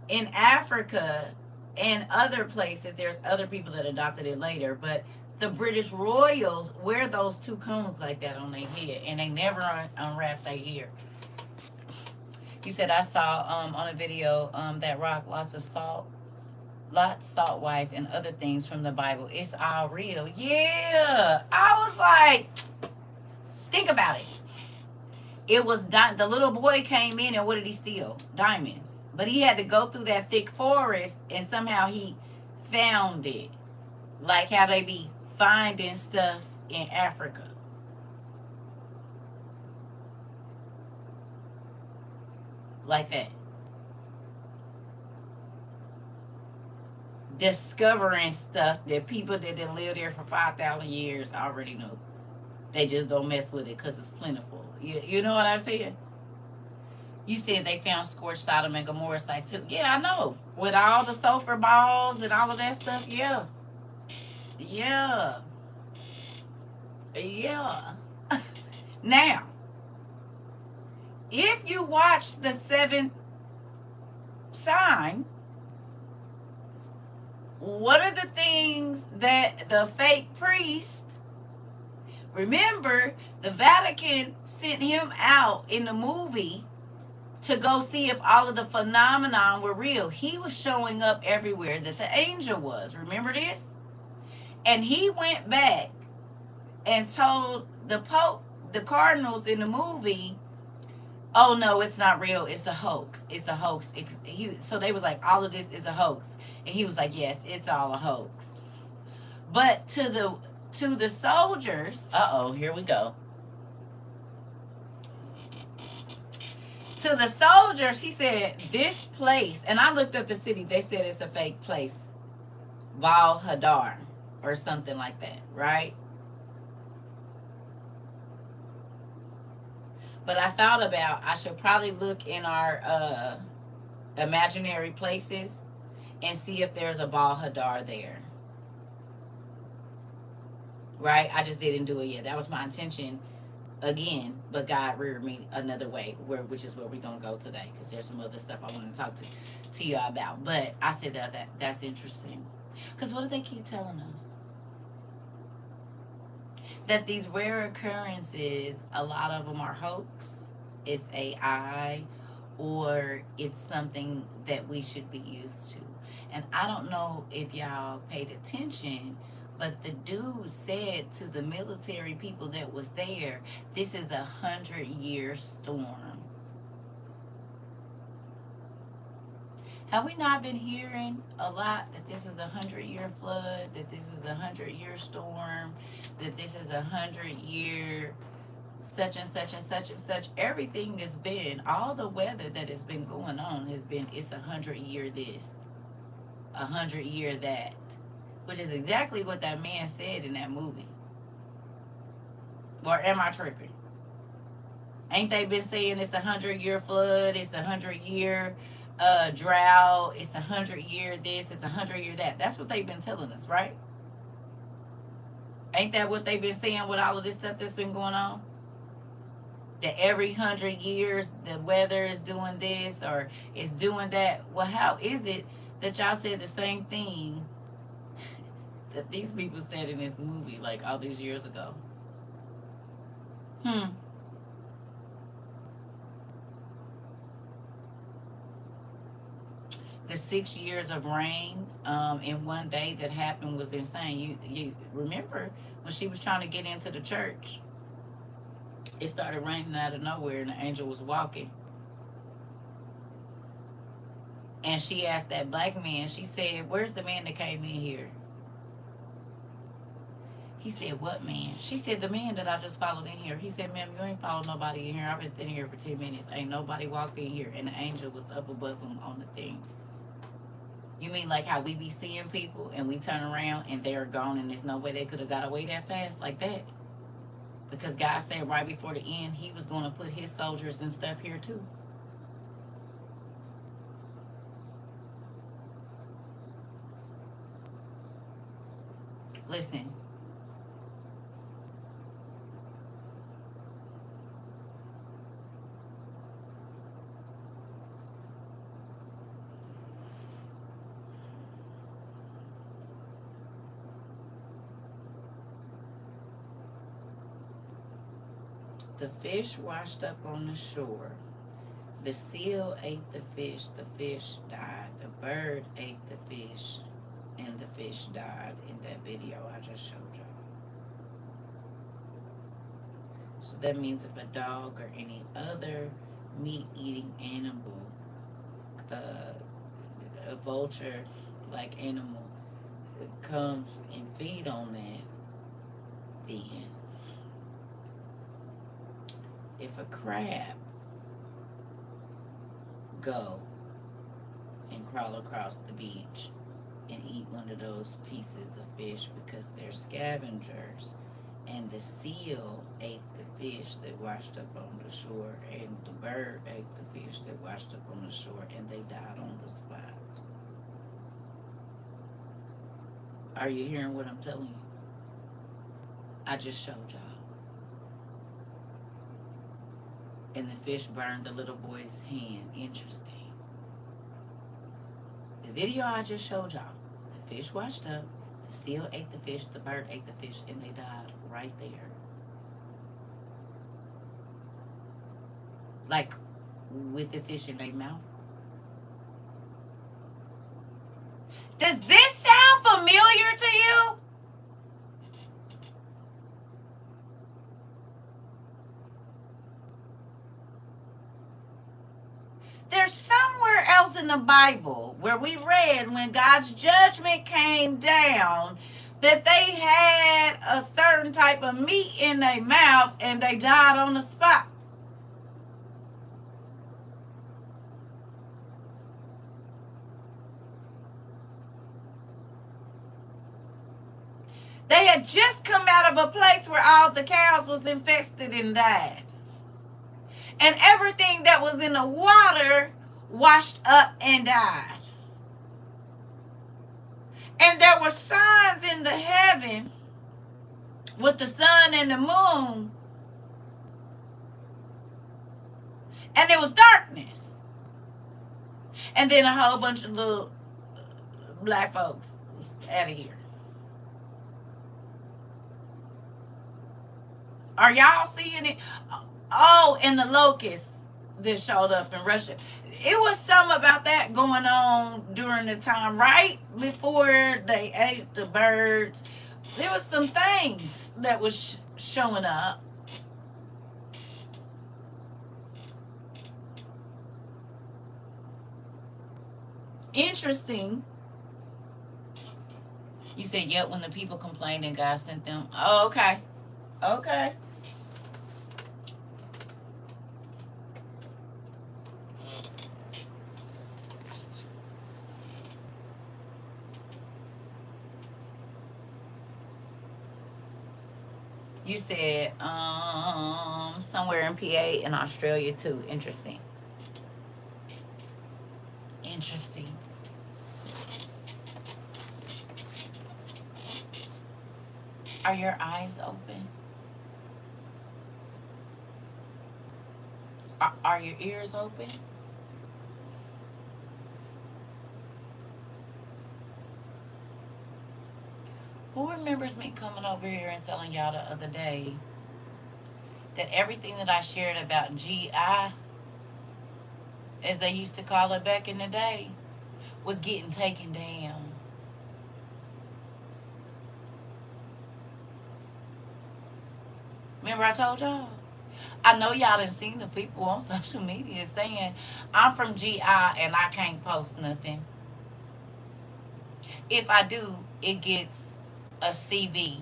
in Africa and other places, there's other people that adopted it later, but the British royals wear those two cones like that on their head, and they never unwrap their hair. You said I saw on a video that rock, Lot's salt wife, and other things from the Bible. It's all real. Yeah. I was like, think about it. It was the little boy came in, and what did he steal? Diamonds. But he had to go through that thick forest, and somehow he found it. Like how they be finding stuff in Africa. Like that. Discovering stuff that people that didn't live there for 5,000 years already know. They just don't mess with it because it's plentiful. You know what I'm saying? You said they found scorched Sodom and Gomorrah sites too. Yeah, I know. With all the sulfur balls and all of that stuff. Yeah. Yeah. Yeah. Now, if you watch the seventh sign, what are the things that the fake priest, remember, the Vatican sent him out in the movie to go see if all of the phenomenon were real. He was showing up everywhere that the angel was. Remember this? And he went back and told the Pope, the cardinals in the movie, oh no, it's not real. It's a hoax. It's a hoax. So they was like, all of this is a hoax. And he was like, yes, it's all a hoax. But to the soldiers, here we go. To the soldiers, he said, this place, and I looked up the city, they said it's a fake place. Val Hadar, or something like that, right? But I thought about, I should probably look in our imaginary places and see if there's a Val Hadar there. Right? I just didn't do it yet. That was my intention again, but God reared me another way, which is where we're going to go today, because there's some other stuff I want to talk to you about. But I said that's interesting. Because what do they keep telling us? That these rare occurrences, a lot of them are hoax. It's AI, or it's something that we should be used to. And I don't know if y'all paid attention, but the dude said to the military people that was there, this is 100-year storm. Have we not been hearing a lot that this is 100-year flood, that this is 100-year storm, that this is 100-year such and such and such and such? Everything has been, all the weather that has been going on has been, it's 100-year this, 100-year that, which is exactly what that man said in that movie. Or am I tripping? Ain't they been saying it's 100-year flood, it's 100-year drought, it's 100-year this, it's 100-year that? That's what they've been telling us, right? Ain't that what they've been saying with all of this stuff that's been going on? That every 100 years the weather is doing this or it's doing that. Well, how is it that y'all said the same thing that these people said in this movie like all these years ago? The 6 years of rain in one day that happened was insane. You remember when she was trying to get into the church? It started raining out of nowhere and the angel was walking. And she asked that black man, she said, where's the man that came in here? He said, what man? She said, the man that I just followed in here. He said, ma'am, you ain't followed nobody in here. I've been standing here for 10 minutes. Ain't nobody walked in here. And the angel was up above him on the thing. You mean like how we be seeing people and we turn around and they're gone and there's no way they could have got away that fast like that? Because God said right before the end, he was going to put his soldiers and stuff here too. Listen. The fish washed up on the shore. The seal ate the fish died. The bird ate the fish, and the fish died in that video I just showed y'all. So that means if a dog or any other meat-eating animal, a vulture-like animal, comes and feed on that, then if a crab go and crawl across the beach and eat one of those pieces of fish because they're scavengers, and the seal ate the fish that washed up on the shore, and the bird ate the fish that washed up on the shore, and they died on the spot. Are you hearing what I'm telling you? I just showed y'all. And the fish burned the little boy's hand. Interesting. The video I just showed y'all, the fish washed up, the seal ate the fish, the bird ate the fish, and they died right there. Like with the fish in their mouth. Does this sound familiar to you? There's somewhere else in the Bible where we read when God's judgment came down that they had a certain type of meat in their mouth and they died on the spot. They had just come out of a place where all the cows was infested and died. And everything that was in the water washed up and died. And there were signs in the heaven with the sun and the moon. And there was darkness. And then a whole bunch of little black folks was out of here. Are y'all seeing it? Oh, and the locusts that showed up in Russia. It was something about that going on during the time right before they ate the birds. There was some things that was showing up. Interesting. You said, yep, when the people complained and God sent them. Oh, okay. Okay. You said somewhere in PA and Australia too. Interesting. Interesting. Are your eyes open? Are your ears open? Who remembers me coming over here and telling y'all the other day that everything that I shared about GI, as they used to call it back in the day, was getting taken down? Remember I told y'all? I know y'all done seen the people on social media saying, I'm from GI and I can't post nothing. If I do, it gets a CV.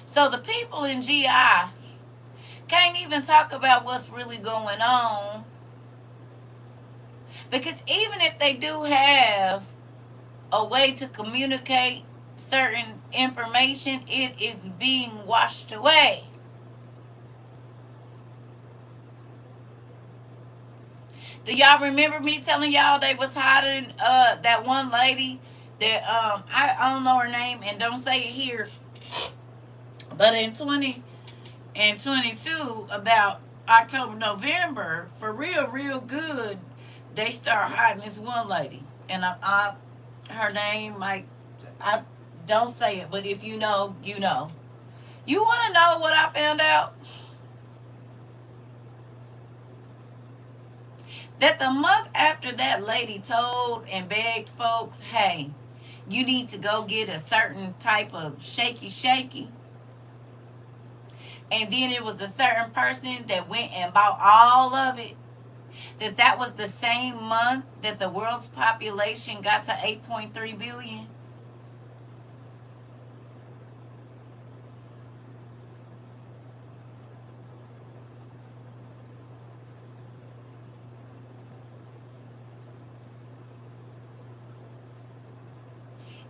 So the people in GI can't even talk about what's really going on, because even if they do have a way to communicate certain information, it is being washed away. Do y'all remember me telling y'all they was hiding that one lady that I don't know her name and don't say it here, but in 2022, about October, November, for real good, they start hiding this one lady, and her name, like, I don't say it, but if you know, you know. You want to know what I found out? That the month after that lady told and begged folks, hey, you need to go get a certain type of shaky, and then it was a certain person that went and bought all of it, that was the same month that the world's population got to 8.3 billion.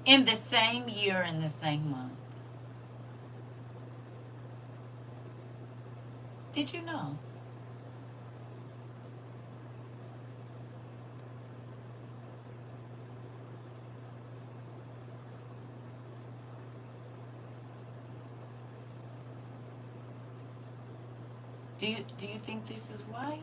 In the same year, in the same month. Did you know? Do you think this is wild?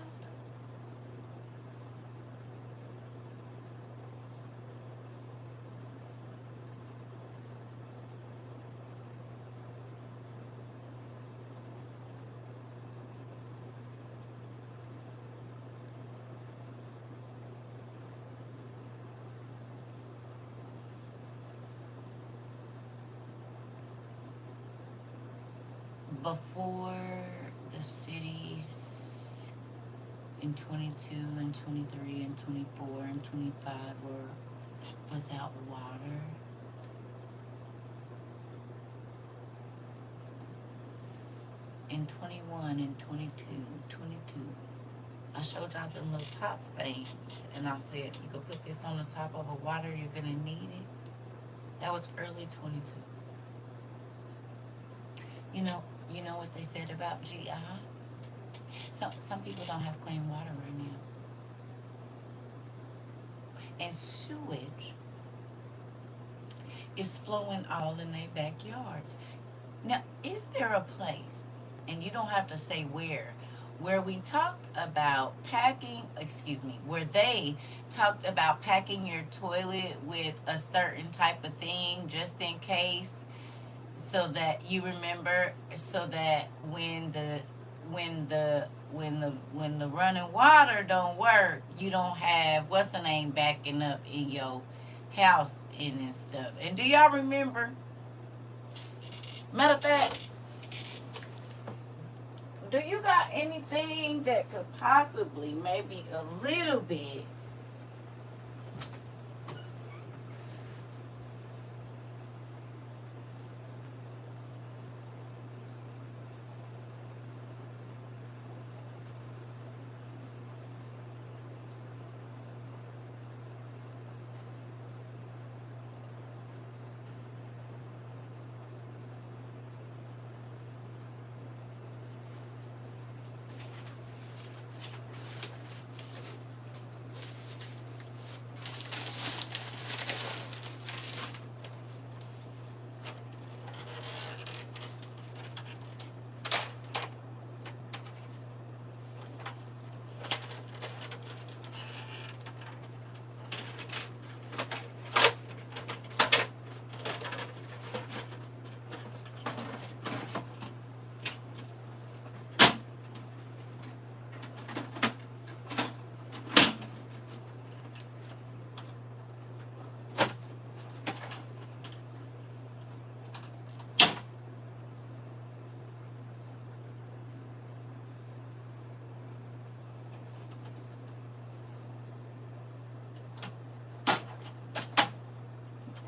Before the cities in 22 and 23 and 24 and 25 were without water, in 21 and 22, I showed y'all them little tops things, and I said you could put this on the top of a water, you're gonna need it. That was early 22. You know what they said about GI? So some people don't have clean water right now. And sewage is flowing all in their backyards. Now, is there a place, and you don't have to say where we talked about packing, excuse me, where they talked about packing your toilet with a certain type of thing just in case, so that you remember, so that when the running water don't work, you don't have what's the name backing up in your house and stuff. And do y'all remember? Matter of fact, do you got anything that could possibly, maybe a little bit,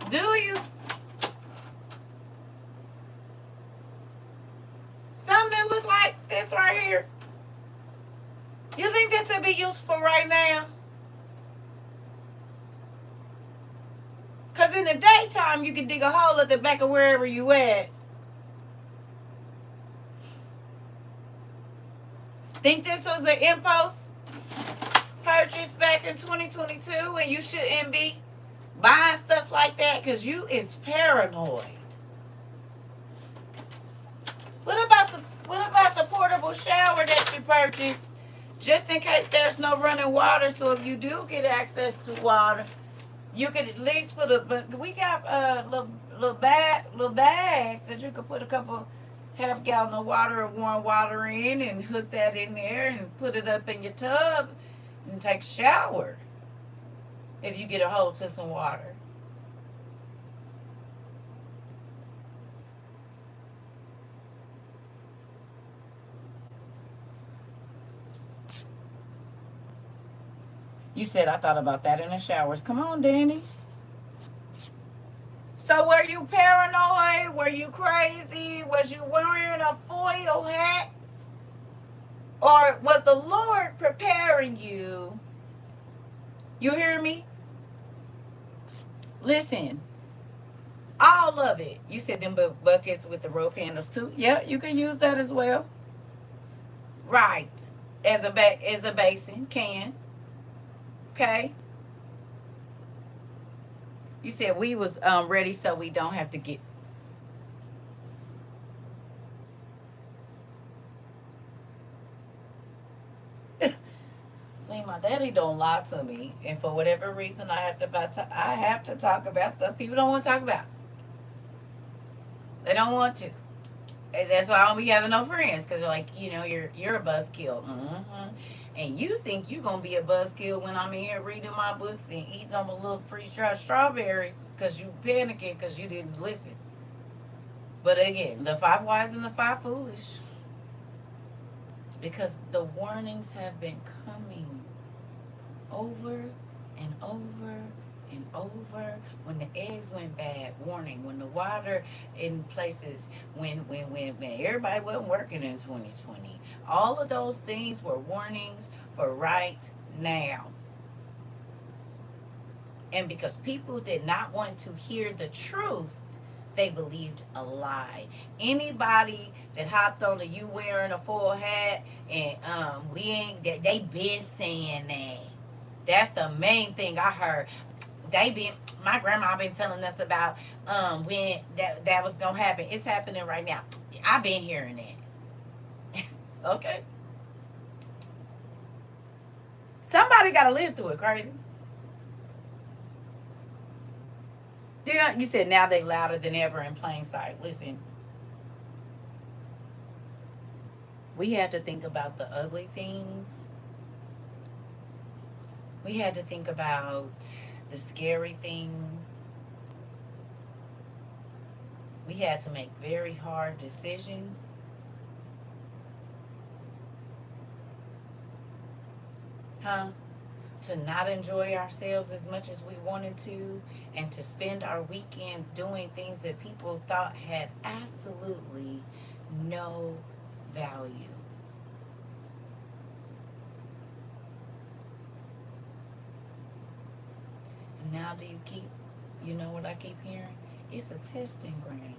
do you? Something that look like this right here? You think this would be useful right now? Because in the daytime, you can dig a hole at the back of wherever you at. Think this was an impulse purchase back in 2022 and you shouldn't be buying stuff like that because you is paranoid. What about the portable shower that you purchased just in case there's no running water? So if you do get access to water, you could at least put a. But we got little bags that you could put a couple half gallon of water or warm water in and hook that in there and put it up in your tub and take a shower if you get a hold to some water. You said I thought about that in the showers. Come on, Danny. So were you paranoid? Were you crazy? Was you wearing a foil hat? Or was the Lord preparing you? You hear me? Listen, all of it. You said them buckets with the rope handles too. Yeah, you can use that as well. Right. As a basin, can. Okay. You said we was ready so we don't have to get. See, my daddy don't lie to me, and for whatever reason, I have to talk about stuff people don't want to talk about. They don't want to. And that's why I don't be having no friends, because they're like, you're a buzzkill. And you think you're going to be a buzzkill when I'm in here reading my books and eating on my little freeze-dried strawberries because you panicking because you didn't listen. But again, the 5 wise and the 5 foolish. Because the warnings have been coming over and over and over. When the eggs went bad, warning. When the water in places, when everybody wasn't working in 2020, all of those things were warnings for right now. And because people did not want to hear the truth, they believed a lie. Anybody that hopped on you wearing a full hat and they been saying that. That's the main thing I heard. My grandma been telling us about when that was gonna happen. It's happening right now. I've been hearing that. Okay. Somebody got to live through it, crazy. You said now they louder than ever in plain sight. Listen, we have to think about the ugly things. We had to think about the scary things. We had to make very hard decisions. To not enjoy ourselves as much as we wanted to, and to spend our weekends doing things that people thought had absolutely no value. And now you know what I keep hearing? It's a testing ground.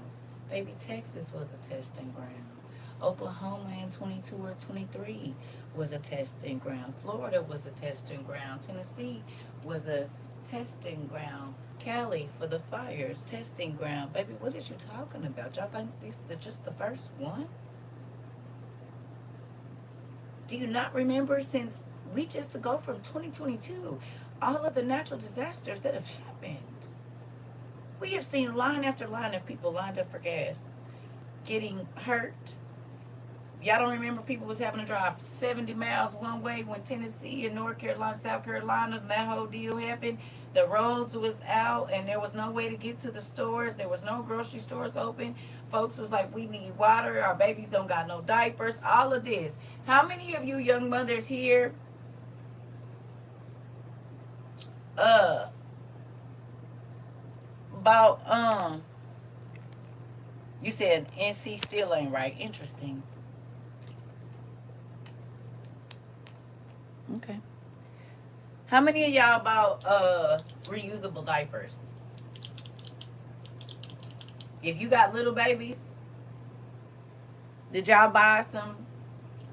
Baby, Texas was a testing ground. Oklahoma in 22 or 23 was a testing ground. Florida was a testing ground. Tennessee was a testing ground. Cali for the fires, testing ground. Baby, what is you talking about? Y'all think this is just the first one? Do you not remember, since we just go from 2022, all of the natural disasters that have happened? We have seen line after line of people lined up for gas, getting hurt. Y'all don't remember people was having to drive 70 miles one way when Tennessee and North Carolina, South Carolina, and that whole deal happened. The roads was out and there was no way to get to the stores. There was no grocery stores open. Folks was like, we need water. Our babies don't got no diapers. All of this. How many of you young mothers here about you said NC still ain't right. Interesting. Okay. How many of y'all bought reusable diapers? If you got little babies, did y'all buy some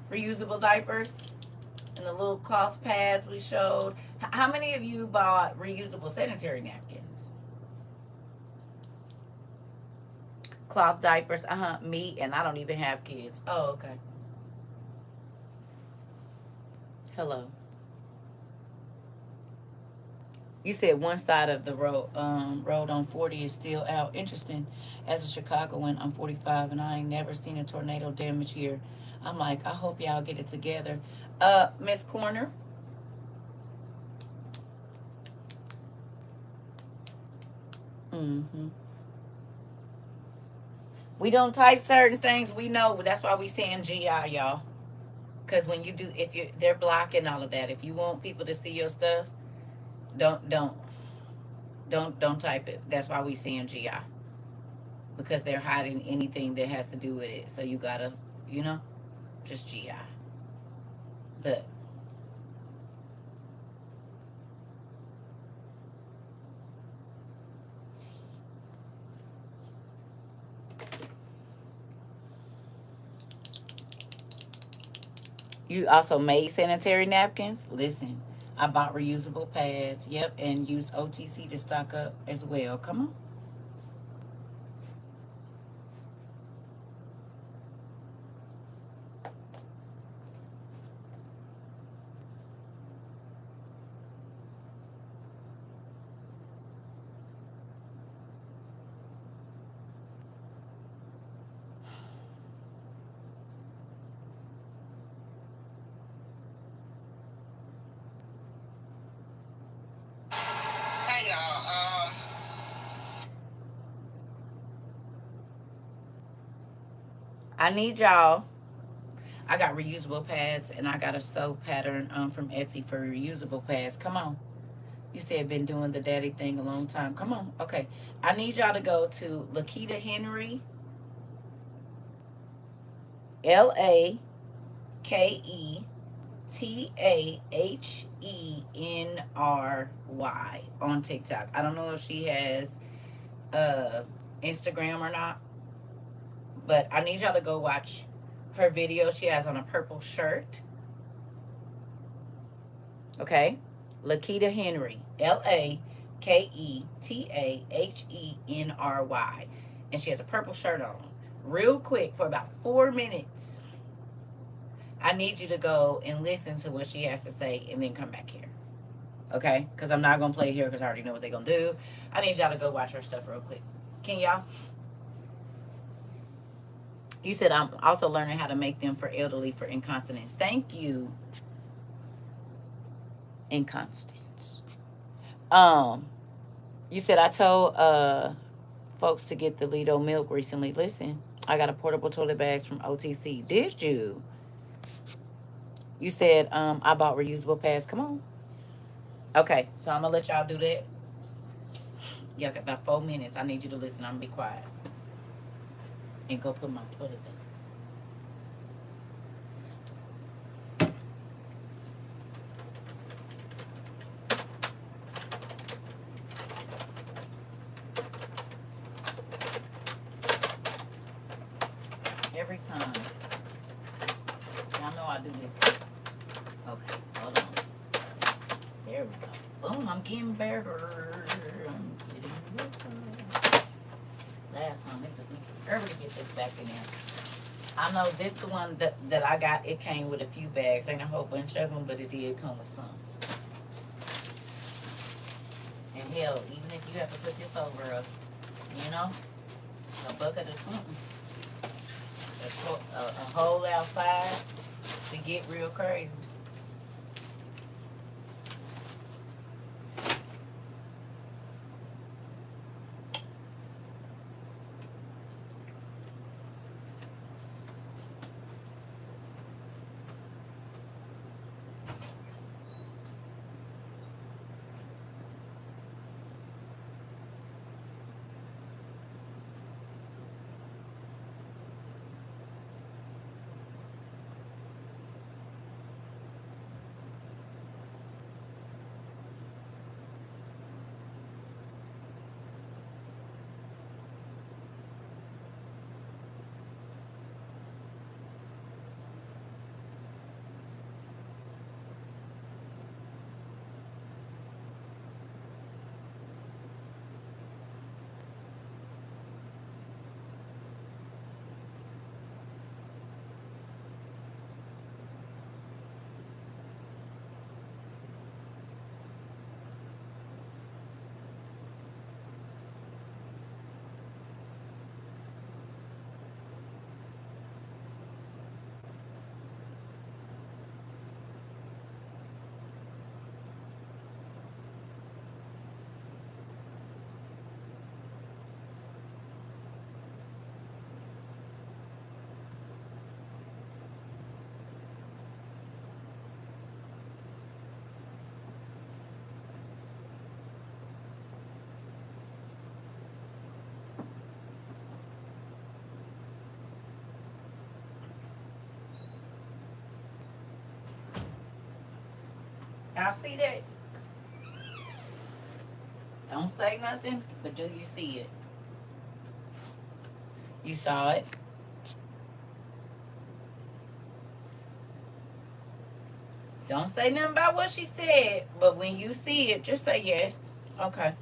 reusable diapers and the little cloth pads we showed? How many of you bought reusable sanitary napkins? Cloth diapers, me, and I don't even have kids. Oh, okay. Hello. You said one side of the road on 40 is still out. Interesting. As a Chicagoan, I'm 45 and I ain't never seen a tornado damage here. I'm like, I hope y'all get it together. Miss Corner. We don't type certain things. We know. That's why we saying GI, y'all. Because when you do, they're blocking all of that. If you want people to see your stuff, don't type it. That's why we saying GI. Because they're hiding anything that has to do with it. So you gotta, just GI. But you also made sanitary napkins. Listen, I bought reusable pads. Yep, and used OTC to stock up as well. Come on. Hey y'all, I need y'all. I got reusable pads and I got a soap pattern from Etsy for reusable pads. Come on. You said been doing the daddy thing a long time. Come on. Okay. I need y'all to go to Lakita Henry. LAKETAHENRY on TikTok. I don't know if she has Instagram or not, but I need y'all to go watch her video. She has on a purple shirt. Okay. Lakita Henry. LAKETAHENRY. And she has a purple shirt on. Real quick, for about 4 minutes, I need you to go and listen to what she has to say and then come back here. Okay? Because I'm not going to play here because I already know what they're going to do. I need y'all to go watch her stuff real quick. Can y'all? You said I'm also learning how to make them for elderly for incontinence. Thank you, incontinence. You said I told folks to get the Lido milk recently. Listen, I got a portable toilet bags from OTC. Did you? You said I bought reusable pads. Come on. Okay, so I'm gonna let y'all do that. Y'all got about 4 minutes. I need you to listen. I'm gonna be quiet and go put my toilet back. Every time. Y'all know I do this. Okay, hold on. There we go. Boom, I'm getting better. I'm getting better. Last time it took me forever to get this back in there. I know this the one that I got. It came with a few bags. Ain't a whole bunch of them, but it did come with some. And hell, even if you have to put this over a bucket or something, a hole outside to get real crazy. Y'all see that? Don't say nothing, but do you see it? You saw it? Don't say nothing about what she said, but when you see it, just say yes. Okay.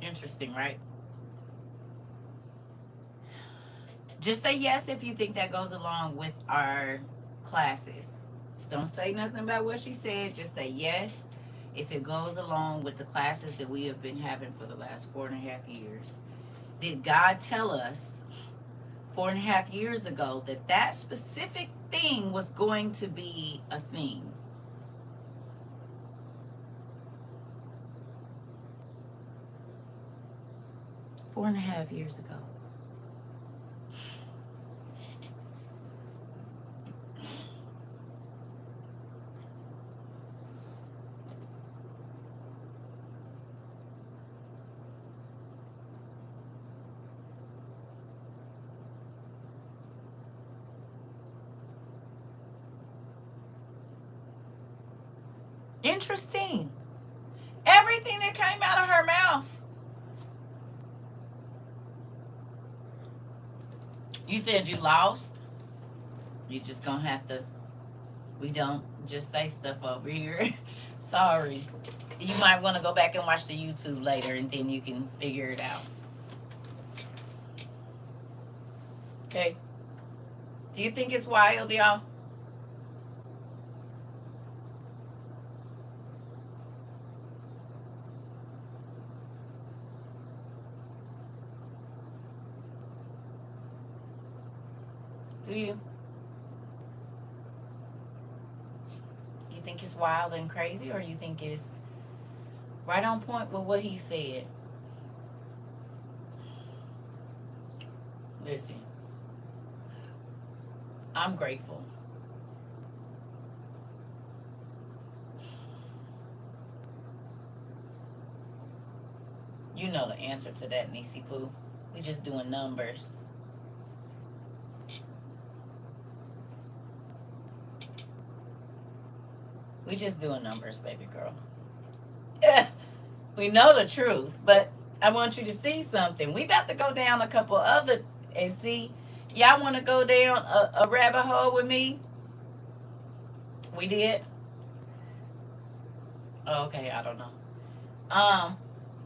Interesting, right? Just say yes if you think that goes along with our classes. Don't say nothing about what she said. Just say yes if it goes along with the classes that we have been having for the last 4.5 years. Did God tell us 4.5 years ago that that specific thing was going to be a thing? 4.5 years ago. Interesting. Everything that came out of her mouth. You said you lost? You just gonna have to. We don't just say stuff over here. Sorry. You might want to go back and watch the YouTube later, and then you can figure it out. Okay. Do you think it's wild, y'all? Do you? You think it's wild and crazy, or you think it's right on point with what he said? Listen, I'm grateful. You know the answer to that, Nisi Poo. We just doing numbers. We just doing numbers, baby girl. We know the truth, but I want you to see something. We about to go down a couple other and see. Y'all want to go down a rabbit hole with me? We did. Oh, okay, I don't know.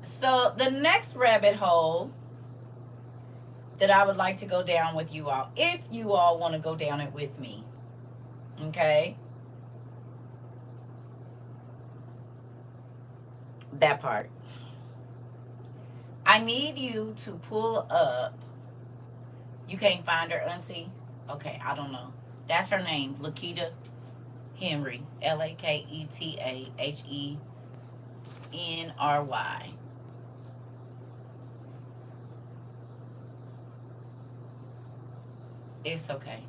So the next rabbit hole that I would like to go down with you all, if you all want to go down it with me, okay? That part. I need you to pull up. You can't find her, Auntie? Okay, I don't know. That's her name, Laketa Henry. LaKetaHenry. It's okay.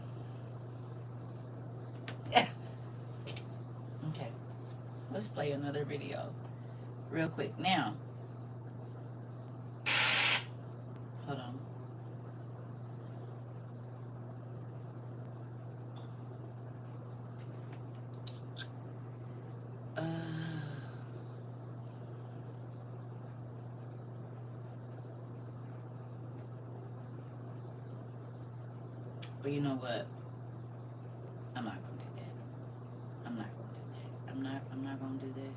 Okay. Let's play another video real quick. Now, hold on. But you know what? I'm not gonna do that. I'm not gonna do that. I'm not gonna do that.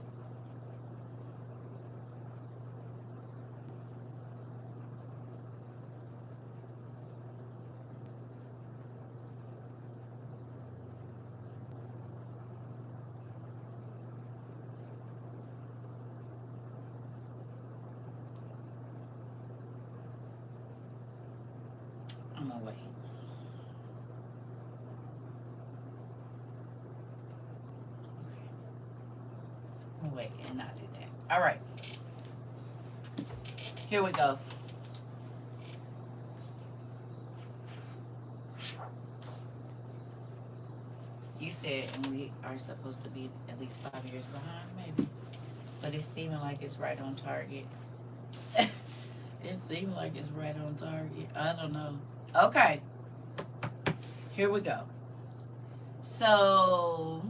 I'm gonna wait. Okay. I'm gonna wait and not do that. All right. Here we go. You said, and we are supposed to be at least 5 years behind, maybe. But it's seeming like it's right on target. It seems like it's right on target. I don't know. Okay. Here we go. So,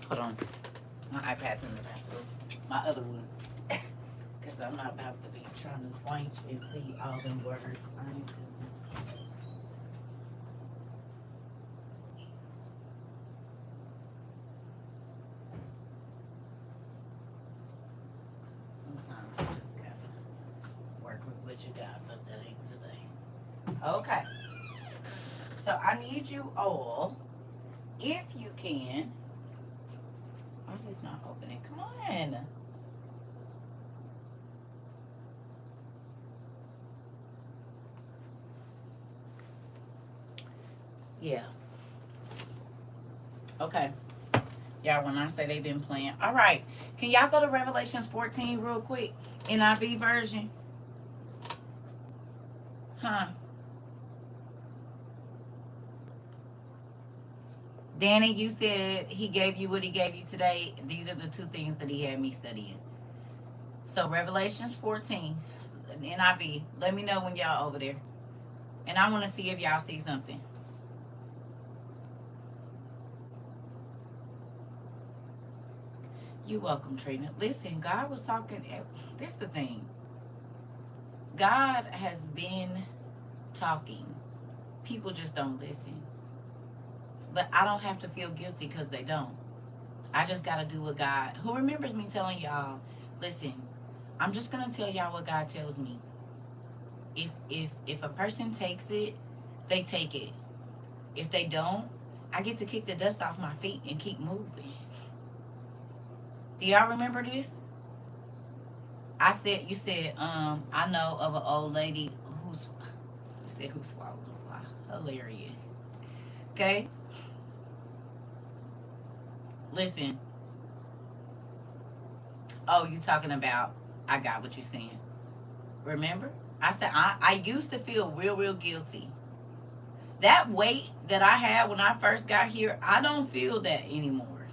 hold on. My iPad's in the bathroom. My other one. Because I'm not about to be trying to squinch and see all them words. I ain't sometimes you just gotta work with what you got, but that ain't today. Okay. So I need you all, if you can. Why is this not opening? Come on. Yeah. Okay. Yeah, when I say they've been playing. All right. Can y'all go to Revelations 14 real quick? NIV version. Huh. Danny, you said he gave you what he gave you today. These are the two things that he had me studying. So Revelations 14, NIV. Let me know when y'all over there. And I want to see if y'all see something. You're welcome, Trina. Listen, God was talking. This the thing. God has been talking. People just don't listen. But I don't have to feel guilty because they don't. I just got to do what God, who remembers me telling y'all, listen, I'm just going to tell y'all what God tells me. If a person takes it, they take it. If they don't, I get to kick the dust off my feet and keep moving. Do y'all remember this? You said, I know of an old lady who swallowed a fly. Hilarious. Okay? Listen. Oh, you talking about, I got what you're saying. Remember? I said, I used to feel real guilty. That weight that I had when I first got here, I don't feel that anymore.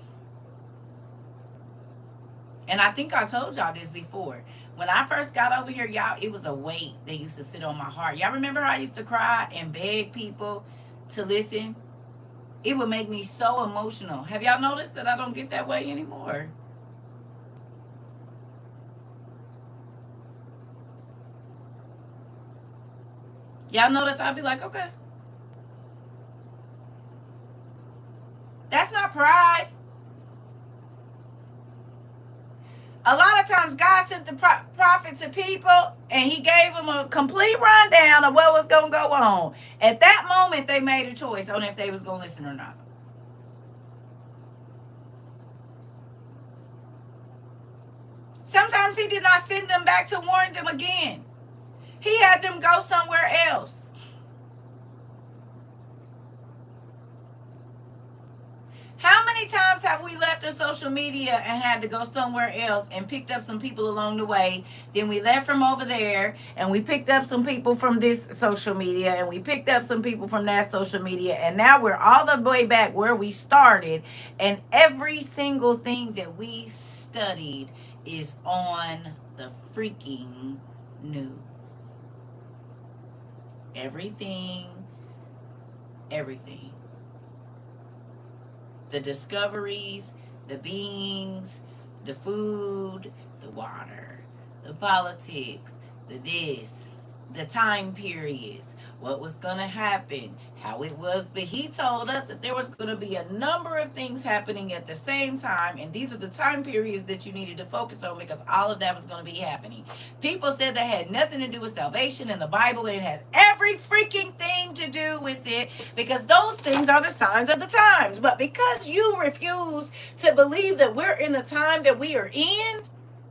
And I think I told y'all this before. When I first got over here, y'all, it was a weight that used to sit on my heart. Y'all remember how I used to cry and beg people to listen? It would make me so emotional. Have y'all noticed that I don't get that way anymore? Y'all notice I'll be like, okay. That's not pride. A lot of times God sent the prophet to people and he gave them a complete rundown of what was going to go on. At that moment, they made a choice on if they was going to listen or not. Sometimes he did not send them back to warn them again. He had them go somewhere else. How many times have we left the social media and had to go somewhere else and picked up some people along the way? Then we left from over there and we picked up some people from this social media and we picked up some people from that social media. And now we're all the way back where we started. And every single thing that we studied is on the freaking news. Everything. The discoveries, the beings, the food, the water, the politics, the this, the time periods, what was going to happen, how it was. But he told us that there was going to be a number of things happening at the same time. And these are the time periods that you needed to focus on because all of that was going to be happening. People said that had nothing to do with salvation in the Bible. And it has every freaking thing to do with it because those things are the signs of the times. But because you refuse to believe that we're in the time that we are in,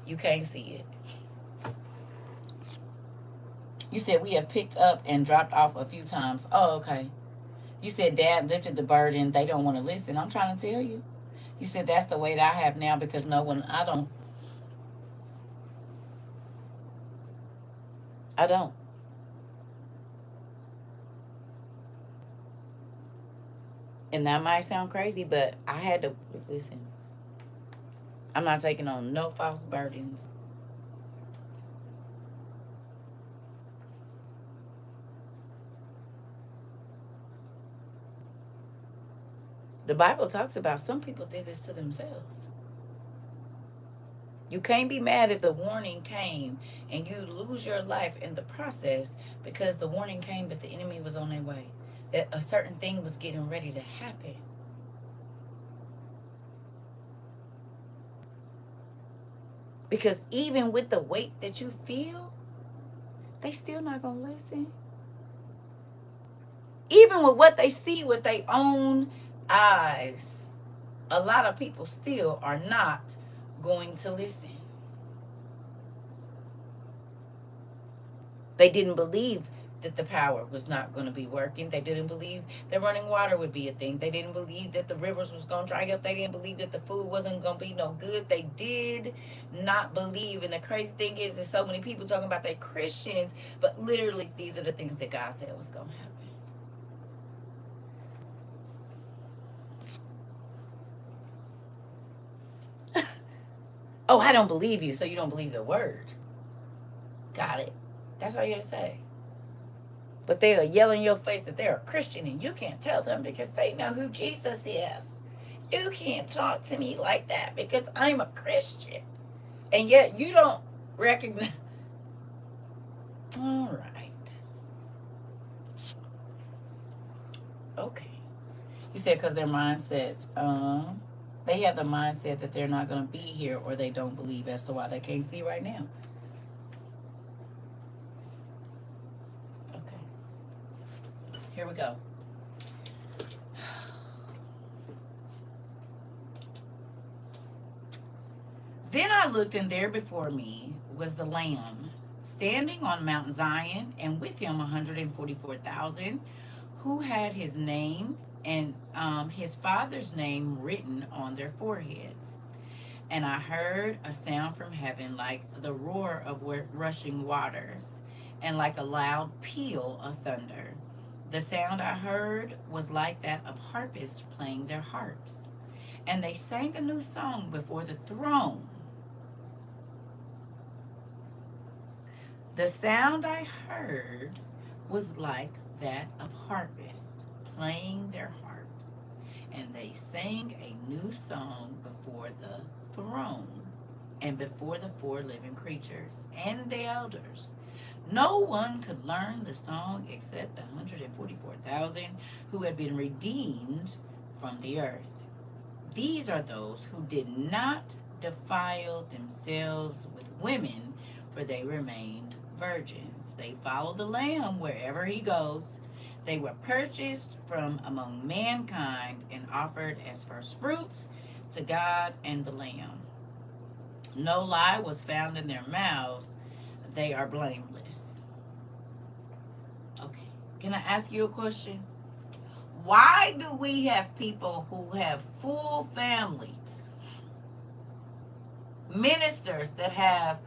you can't see it. You said we have picked up and dropped off a few times. Oh, okay. You said Dad lifted the burden. They don't want to listen. I'm trying to tell you. You said that's the weight I have now because I don't. And that might sound crazy, but I had to listen. I'm not taking on no false burdens. The Bible talks about some people did this to themselves. You can't be mad if the warning came and you lose your life in the process because the warning came but the enemy was on their way. That a certain thing was getting ready to happen. Because even with the weight that you feel, they still not going to listen. Even with what they see with their own eyes, a lot of people still are not going to listen. They didn't believe that the power was not going to be working. They didn't believe that running water would be a thing. They didn't believe that the rivers was going to dry up. They didn't believe that the food wasn't going to be no good. They did not believe. And the crazy thing is that so many people talking about they're Christians, but literally these are the things that God said was going to happen. Oh, I don't believe you, so you don't believe the word. Got it. That's all you have to say. But they'll yell in your face that they're a Christian and you can't tell them because they know who Jesus is. You can't talk to me like that because I'm a Christian. And yet you don't recognize. All right. Okay. You said because their mindsets, they have the mindset that they're not going to be here, or they don't believe as to why they can't see right now. Okay. Here we go. Then I looked, and there before me was the Lamb, standing on Mount Zion, and with him 144,000, who had his name and his father's name written on their foreheads. And I heard a sound from heaven like the roar of rushing waters, and like a loud peal of thunder. The sound I heard was like that of harpists playing their harps. And they sang a new song before the throne. The sound I heard was like that of harpists playing their harps, and they sang a new song before the throne and before the four living creatures and the elders. No one could learn the song except the 144,000 who had been redeemed from the earth. These are those who did not defile themselves with women, for they remained virgins. They followed the Lamb wherever he goes. They were purchased from among mankind and offered as first fruits to God and the Lamb. No lie was found in their mouths. They are blameless. Okay, can I ask you a question? Why do we have people who have full families, ministers that have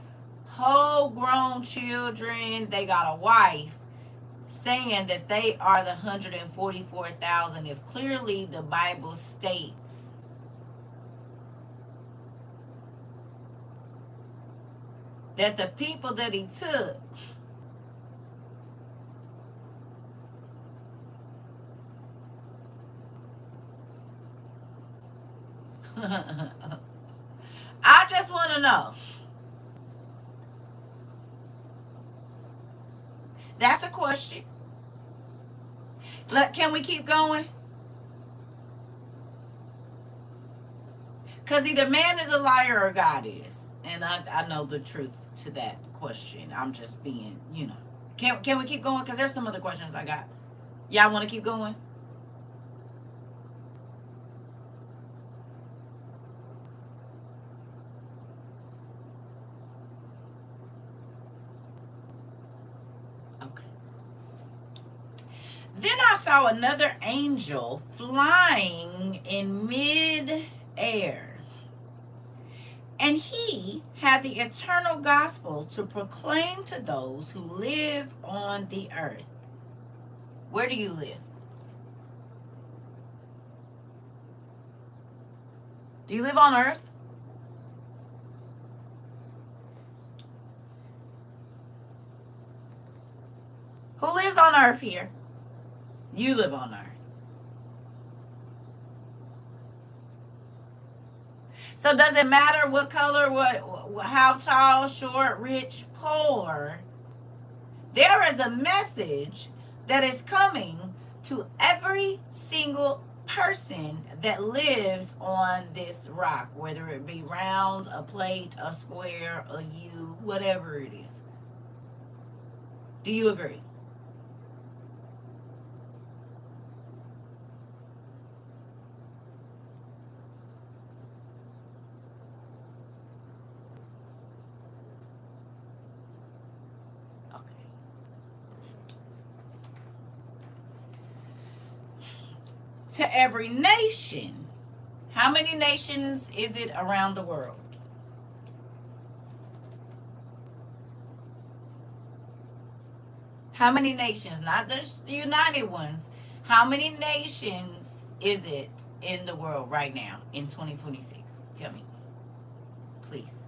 whole grown children, they got a wife, saying that they are the 144,000 if clearly the Bible states that the people that he took I just want to know. That's a question. Look, can we keep going? Because either man is a liar or God is. And I know the truth to that question. I'm just being, Can we keep going? Because there's some other questions I got. Y'all want to keep going? Okay. Then I saw another angel flying in mid-air. And he had the eternal gospel to proclaim to those who live on the earth. Where do you live? Do you live on earth? Who lives on earth here? You live on earth. So does it matter what color, how tall, short, rich, poor? There is a message that is coming to every single person that lives on this rock, whether it be round, a plate, a square, a U, whatever it is. Do you agree? To every nation. How many nations is it around the world? How many nations? Not just the United ones. How many nations is it in the world right now in 2026? Tell me. Please.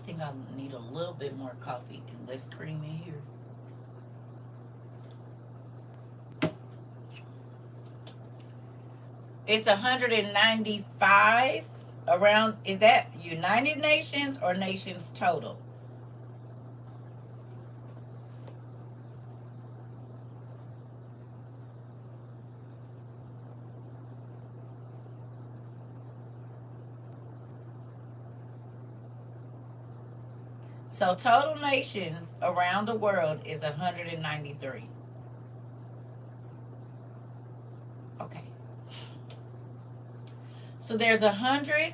think I need a little bit more coffee and less cream in here. It's 195 around. Is that United Nations or nations total? So total nations around the world is 193. Okay. So there's 100.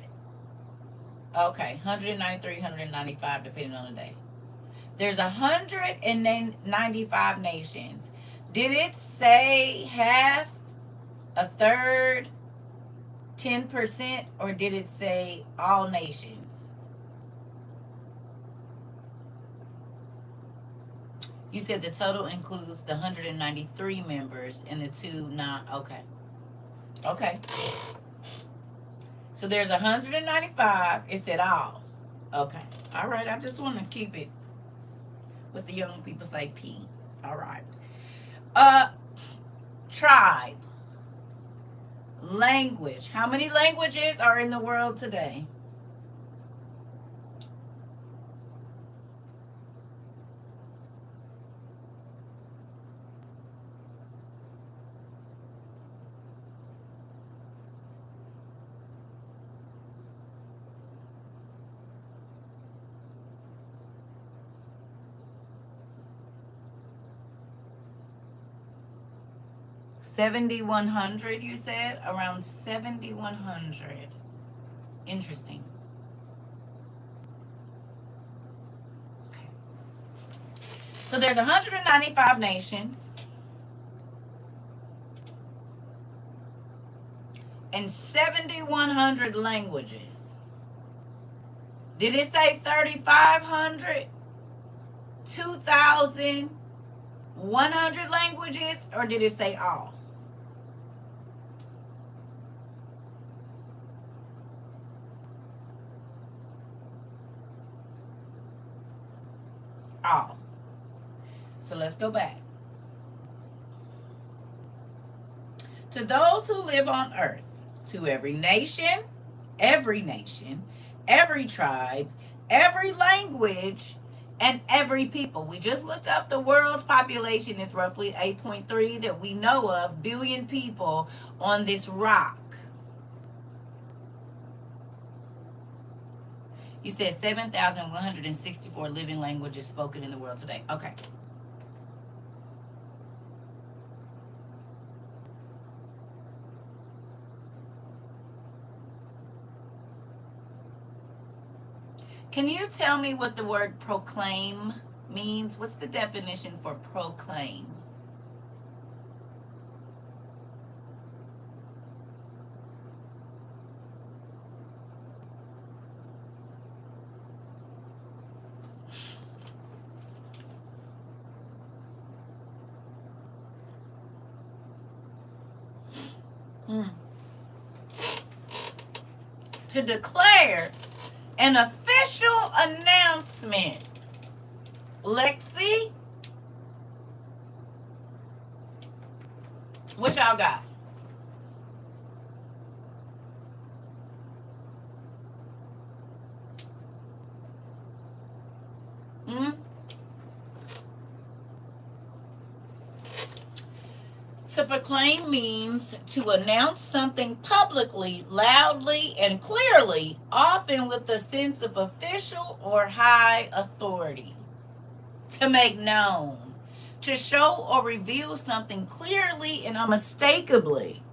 Okay, 193, 195, depending on the day. There's 195 nations. Did it say half, a third, 10%, or did it say all nations? You said the total includes the 193 members and the two non. Okay. Okay. So there's 195. It said all. Okay. All right. I just want to keep it what the young people say P. All right. Tribe. Language. How many languages are in the world today? $7,100, you said? Around 7,100. Interesting. Okay. So there's 195 nations and 7,100 languages. Did it say 3,500? 2,100 languages? Or did it say all? All. So let's go back. To those who live on earth, to every nation, every tribe, every language, and every people. We just looked up the world's population is roughly 8.3 that we know of billion people on this rock. You said 7,164 living languages spoken in the world today. Okay. Can you tell me what the word proclaim means? What's the definition for proclaim? To declare an official announcement. Lexi, what y'all got? To proclaim means to announce something publicly, loudly, and clearly, often with a sense of official or high authority. To make known, to show or reveal something clearly and unmistakably.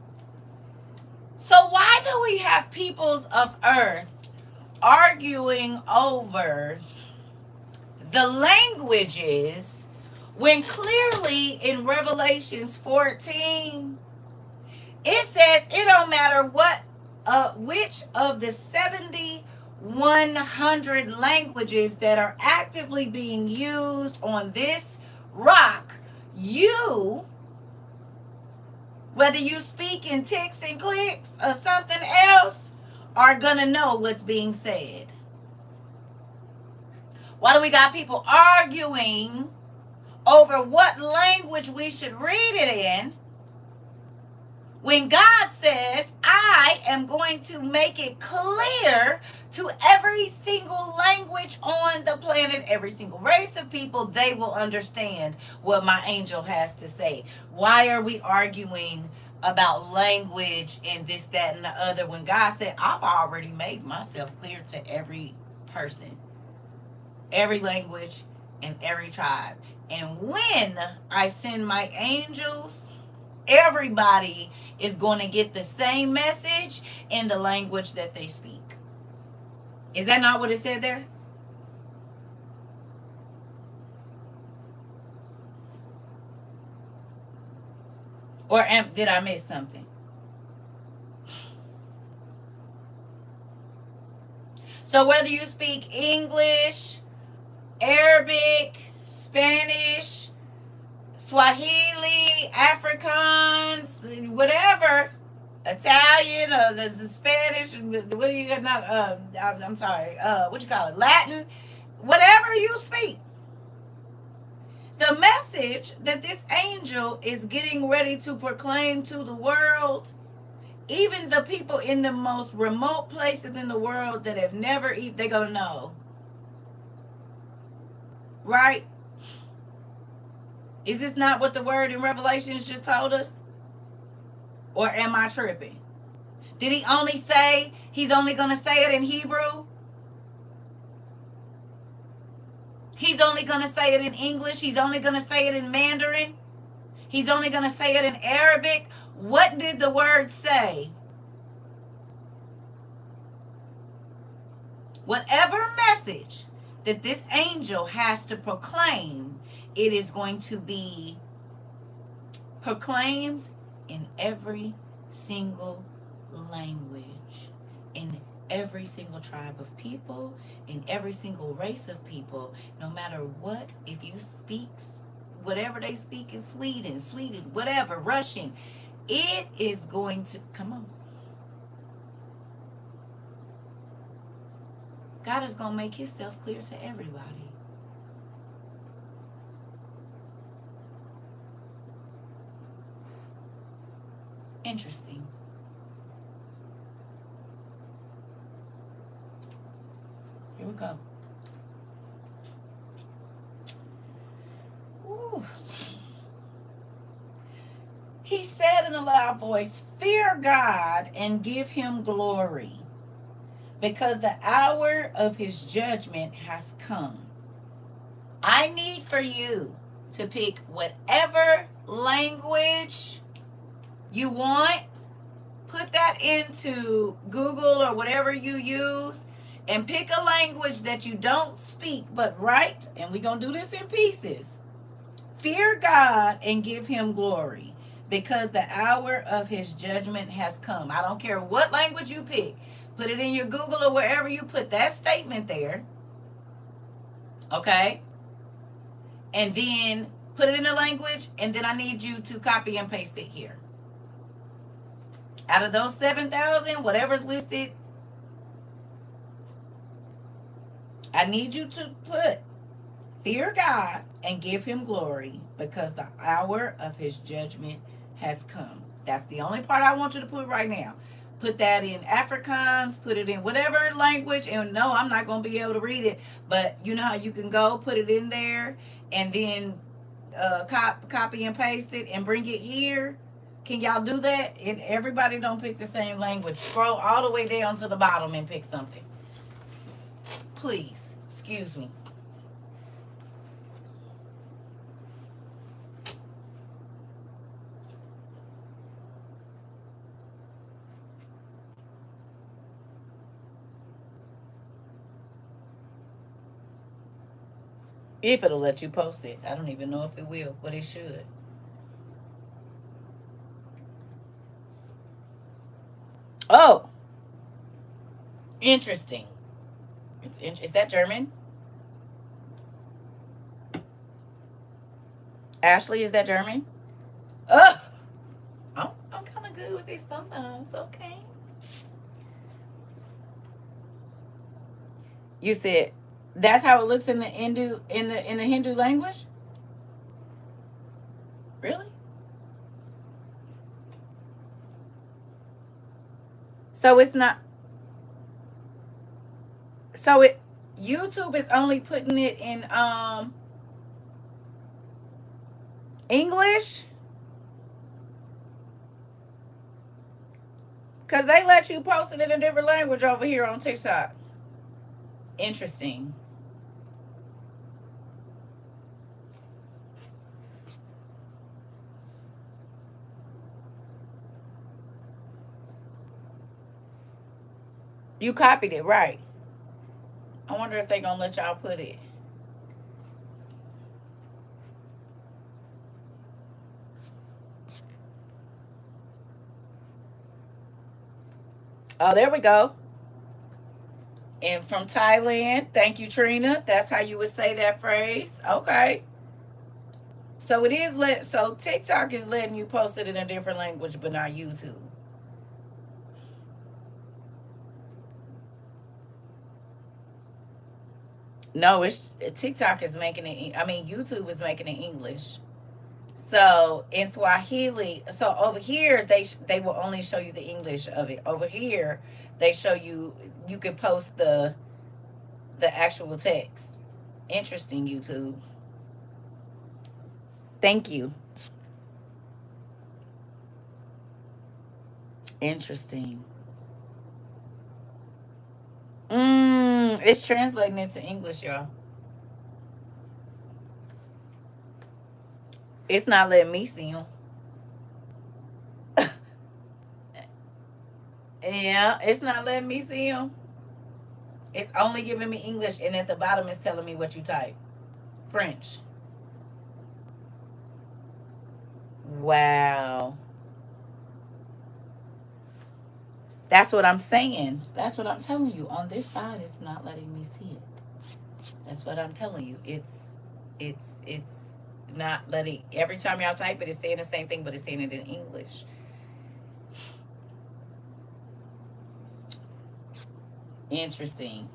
So why do we have peoples of earth arguing over the languages when clearly in Revelations 14 it says it don't matter what which of the 7,100 languages that are actively being used on this rock, you, whether you speak in ticks and clicks or something else, are gonna know what's being said. Why do we got people arguing over what language we should read it in when God says, I am going to make it clear to every single language on the planet, every single race of people, they will understand what my angel has to say. Why are we arguing about language and this, that, and the other when God said, I've already made myself clear to every person, every language, and every tribe. And when I send my angels, everybody is going to get the same message in the language that they speak. Is that not what it said there? Or did I miss something? So whether you speak English, Arabic, Spanish, Swahili, Afrikaans, whatever, Italian, the Spanish, what do you not? I'm sorry. What you call it? Latin, whatever you speak. The message that this angel is getting ready to proclaim to the world, even the people in the most remote places in the world that have never eaten, they're gonna know, right? Is this not what the word in Revelations just told us? Or am I tripping? Did he only say he's only going to say it in Hebrew? He's only going to say it in English? He's only going to say it in Mandarin? He's only going to say it in Arabic? What did the word say? Whatever message that this angel has to proclaim, it is going to be proclaimed in every single language, in every single tribe of people, in every single race of people, no matter what. If you speak whatever they speak in Sweden, Swedish, whatever, Russian, it is going to, come on. God is going to make himself clear to everybody. Interesting. Here we go. Ooh. He said in a loud voice, fear God and give him glory, because the hour of his judgment has come. I need for you to pick whatever language you want, put that into Google or whatever you use, and pick a language that you don't speak but write, and we're going to do this in pieces. Fear God and give him glory, because the hour of his judgment has come. I don't care what language you pick. Put it in your Google or wherever you put that statement there. Okay? And then put it in a language, and then I need you to copy and paste it here. Out of those 7,000, whatever's listed, I need you to put fear God and give him glory, because the hour of his judgment has come. That's the only part I want you to put right now. Put that in Afrikaans, put it in whatever language, and no, I'm not going to be able to read it, but you know how you can go put it in there and then copy and paste it and bring it here. Can y'all do that? And everybody don't pick the same language. Scroll all the way down to the bottom and pick something. Please, excuse me. If it'll let you post it. I don't even know if it will, but it should. Oh, interesting. Is that German? Ashley, is that German? Oh, I'm kind of good with it sometimes. Okay. You said That's how it looks in the Hindu language? Really? So it's not so it YouTube is only putting it in English? Cause they let you post it in a different language over here on TikTok. Interesting. You copied it, right? I wonder if they gonna let y'all put it. Oh, there we go. And from Thailand, thank you, Trina. That's how you would say that phrase. Okay. So it is so TikTok is letting you post it in a different language, but not YouTube. No, it's TikTok is making it. I mean, YouTube is making it English. So in Swahili, so over here they will only show you the English of it. Over here, they show you you can post the actual text. Interesting, YouTube. Thank you. Interesting. It's translating into English, y'all. It's not letting me see them. Yeah, it's not letting me see them. It's only giving me English, and at the bottom it's telling me what you type. French. Wow. That's what I'm saying. That's what I'm telling you. On this side, it's not letting me see it. That's what I'm telling you. It's not letting. Every time y'all type it, it's saying the same thing, but it's saying it in English. Interesting.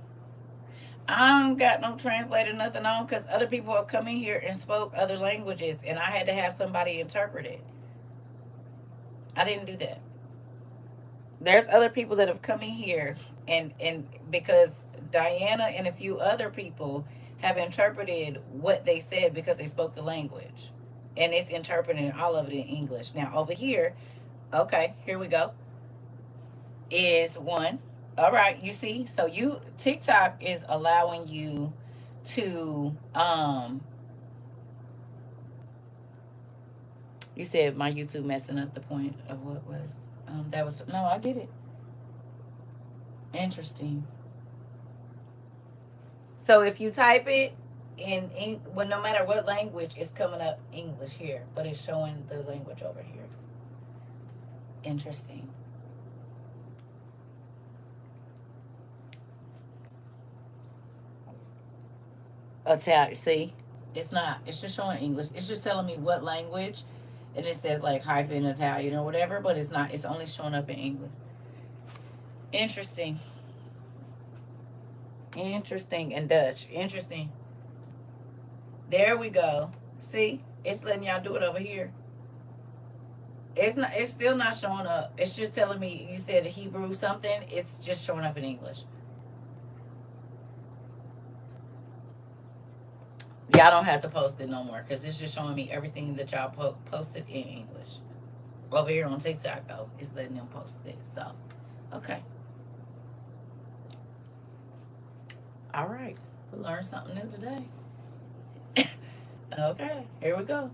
I don't got no translator, nothing on, because other people have come in here and spoke other languages, and I had to have somebody interpret it. I didn't do that. There's other people that have come in here, and because Diana and a few other people have interpreted what they said because they spoke the language, and it's interpreting all of it in English. Now over here, okay, here we go. Is one. All right, you see, so you TikTok is allowing you to you said my YouTube messing up the point of what was that was no, I get it. Interesting. So if you type it well, no matter what language, it's coming up English here, but it's showing the language over here. Interesting. Italian. See, it's not. It's just showing English. It's just telling me what language, and it says like hyphen Italian or whatever, but it's not. It's only showing up in English. Interesting. Interesting. And Dutch. Interesting. There we go. See, it's letting y'all do it over here. It's not. It's still not showing up. It's just telling me you said Hebrew something. It's just showing up in English. Y'all don't have to post it no more because it's just showing me everything that y'all posted in English. Over here on TikTok though, it's letting them post it. So, okay, all right, we learned something new today. Okay, here we go.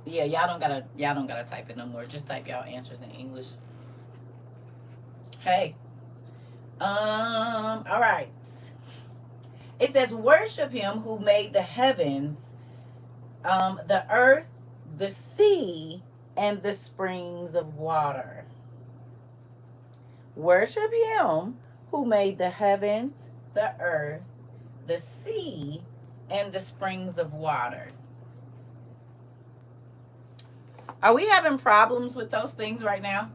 Yeah, y'all don't gotta type it no more. Just type y'all answers in English. Hey, all right. It says, "Worship Him who made the heavens, the earth, the sea, and the springs of water." Worship Him who made the heavens, the earth, the sea, and the springs of water. Are we having problems with those things right now?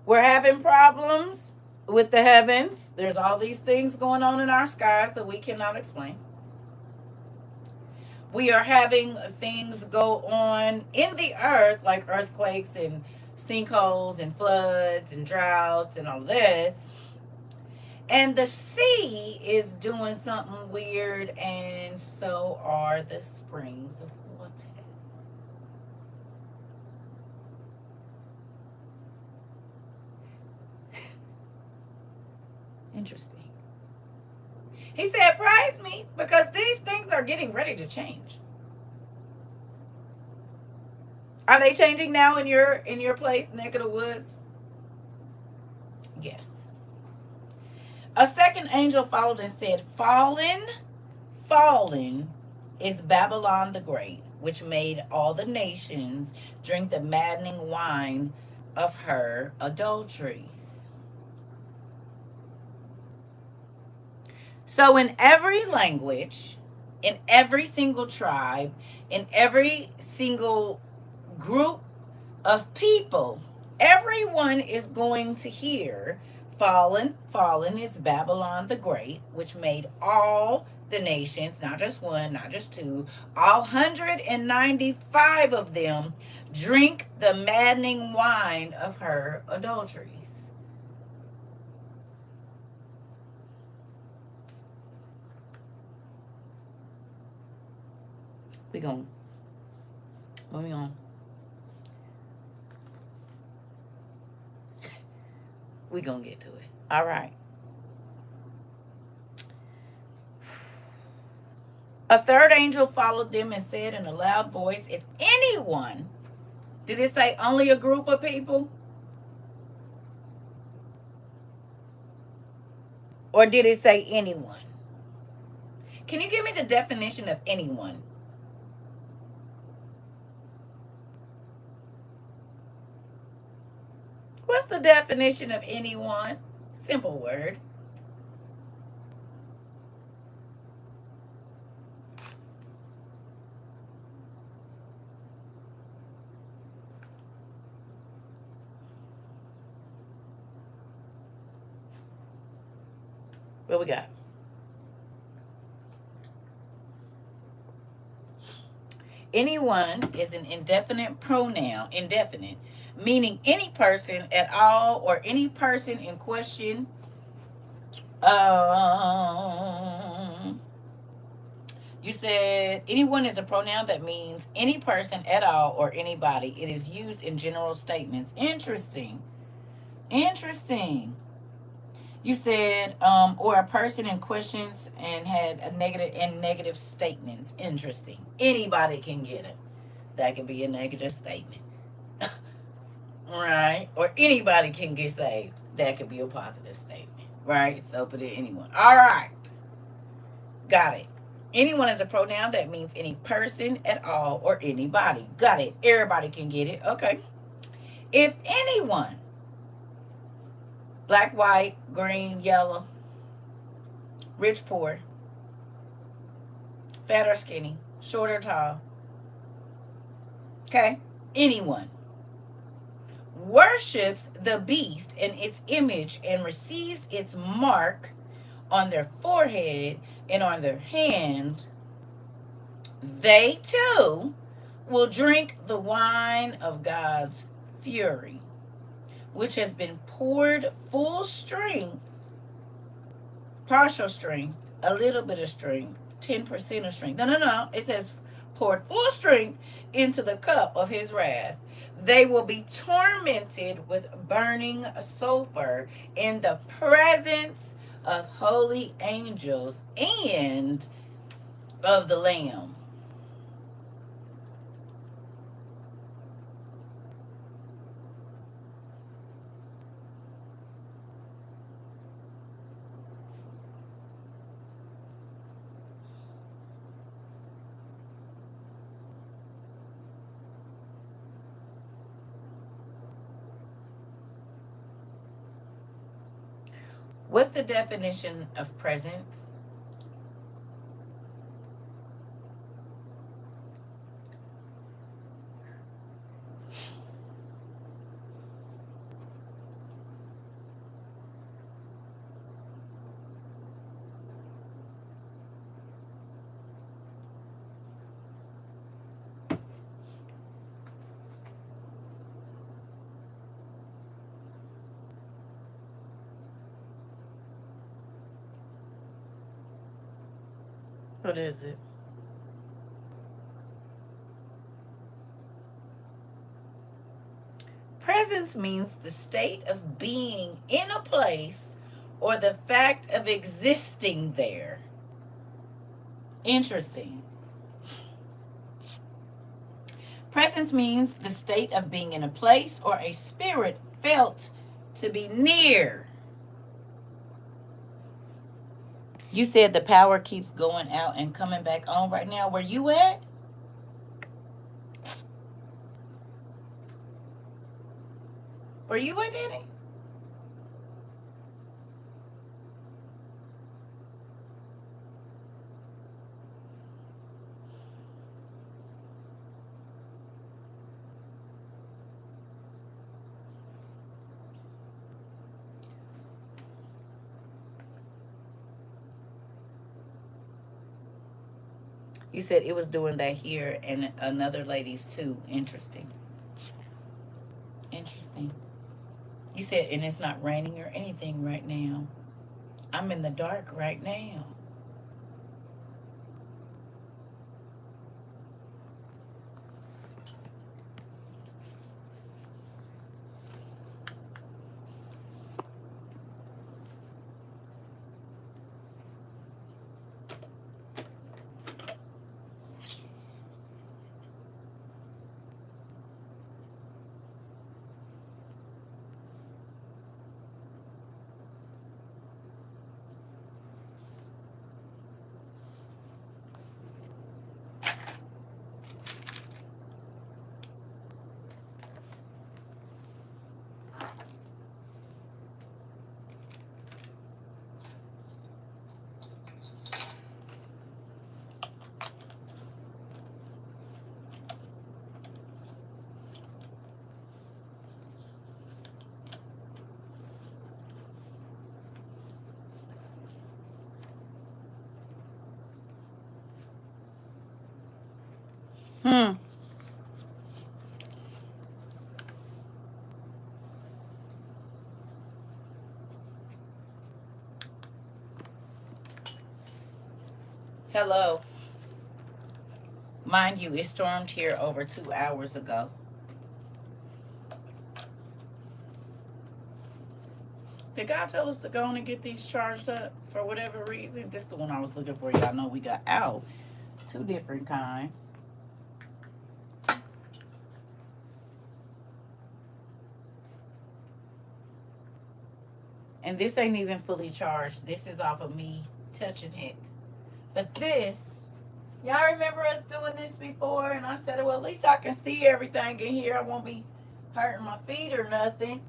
We're having problems with the heavens. There's all these things going on in our skies that we cannot explain. We are having things go on in the earth, like earthquakes and sinkholes and floods and droughts and all this. And the sea is doing something weird, and so are the springs of water. Interesting. He said, praise me, because these things are getting ready to change. Are they changing now in your place, neck of the woods? Yes. A second angel followed and said, fallen is Babylon the Great, which made all the nations drink the maddening wine of her adulteries. So in every language, in every single tribe, in every single group of people, everyone is going to hear fallen is Babylon the Great, which made all the nations, not just one, not just two, all 195 of them drink the maddening wine of her adulteries. We going moving on. We gonna get to it. All right. A third angel followed them and said in a loud voice, if anyone, did it say only a group of people? Or did it say anyone? Can you give me the definition of anyone? What's the definition of anyone? Simple word. What we got? Anyone is an indefinite pronoun, indefinite, meaning any person at all or any person in question. You said anyone is a pronoun that means any person at all or anybody. It is used in general statements. Interesting. Interesting. You said, or a person in questions and had a negative statements. Interesting. Anybody can get it. That could be a negative statement. Right? Or anybody can get saved. That could be a positive statement. Right? So put it anyone. All right. Got it. Anyone is a pronoun that means any person at all or anybody. Got it. Everybody can get it. Okay. If anyone, black, white, green, yellow, rich, poor, fat or skinny, short or tall. Okay? Anyone worships the beast and its image and receives its mark on their forehead and on their hand, they too will drink the wine of God's fury, which has been poured full strength, partial strength, a little bit of strength, 10% of strength. No. It says poured full strength into the cup of his wrath. They will be tormented with burning sulfur in the presence of holy angels and of the Lamb. What's the definition of presence? What is it? Presence means the state of being in a place or the fact of existing there. Interesting. Presence means the state of being in a place or a spirit felt to be near. You said the power keeps going out and coming back on right now. Where you at? Where you at, Danny? You said it was doing that here and another lady's too. Interesting. Interesting. You said, and it's not raining or anything right now. I'm in the dark right now. Hmm. Hello. Mind you, it stormed here over 2 hours ago. Did God tell us to go on and get these charged up for whatever reason? This is the one I was looking for. Y'all know we got out 2 different kinds. And this ain't even fully charged. This is off of me touching it. But this, y'all remember us doing this before? And I said, well, at least I can see everything in here. I won't be hurting my feet or nothing.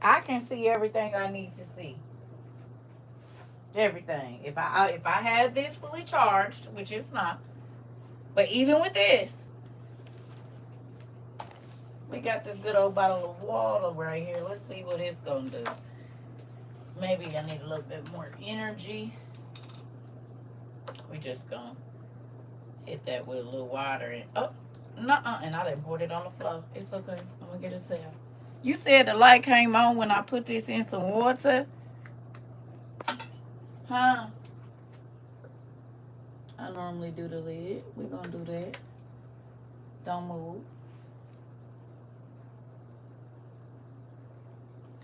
I can see everything I need to see. Everything. If I had this fully charged, which it's not, but even with this, we got this good old bottle of water right here. Let's see what it's gonna do. Maybe I need a little bit more energy. We just gonna hit that with a little water and and I didn't pour it on the floor. It's okay. I'm gonna get a towel. You said the light came on when I put this in some water. Huh? I normally do the lid. We're gonna do that. Don't move.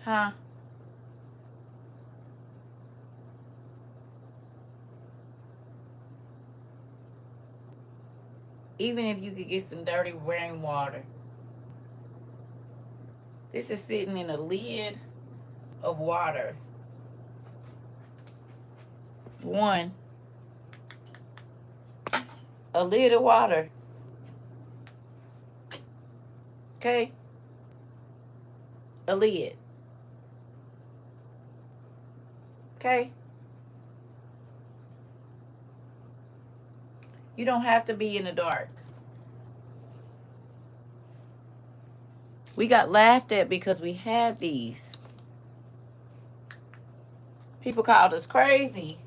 Huh? Even if you could get some dirty rainwater. This is sitting in a lid of water. 1. A lid of water. Okay? A lid. Okay? You don't have to be in the dark. We got laughed at because we had these. People called us crazy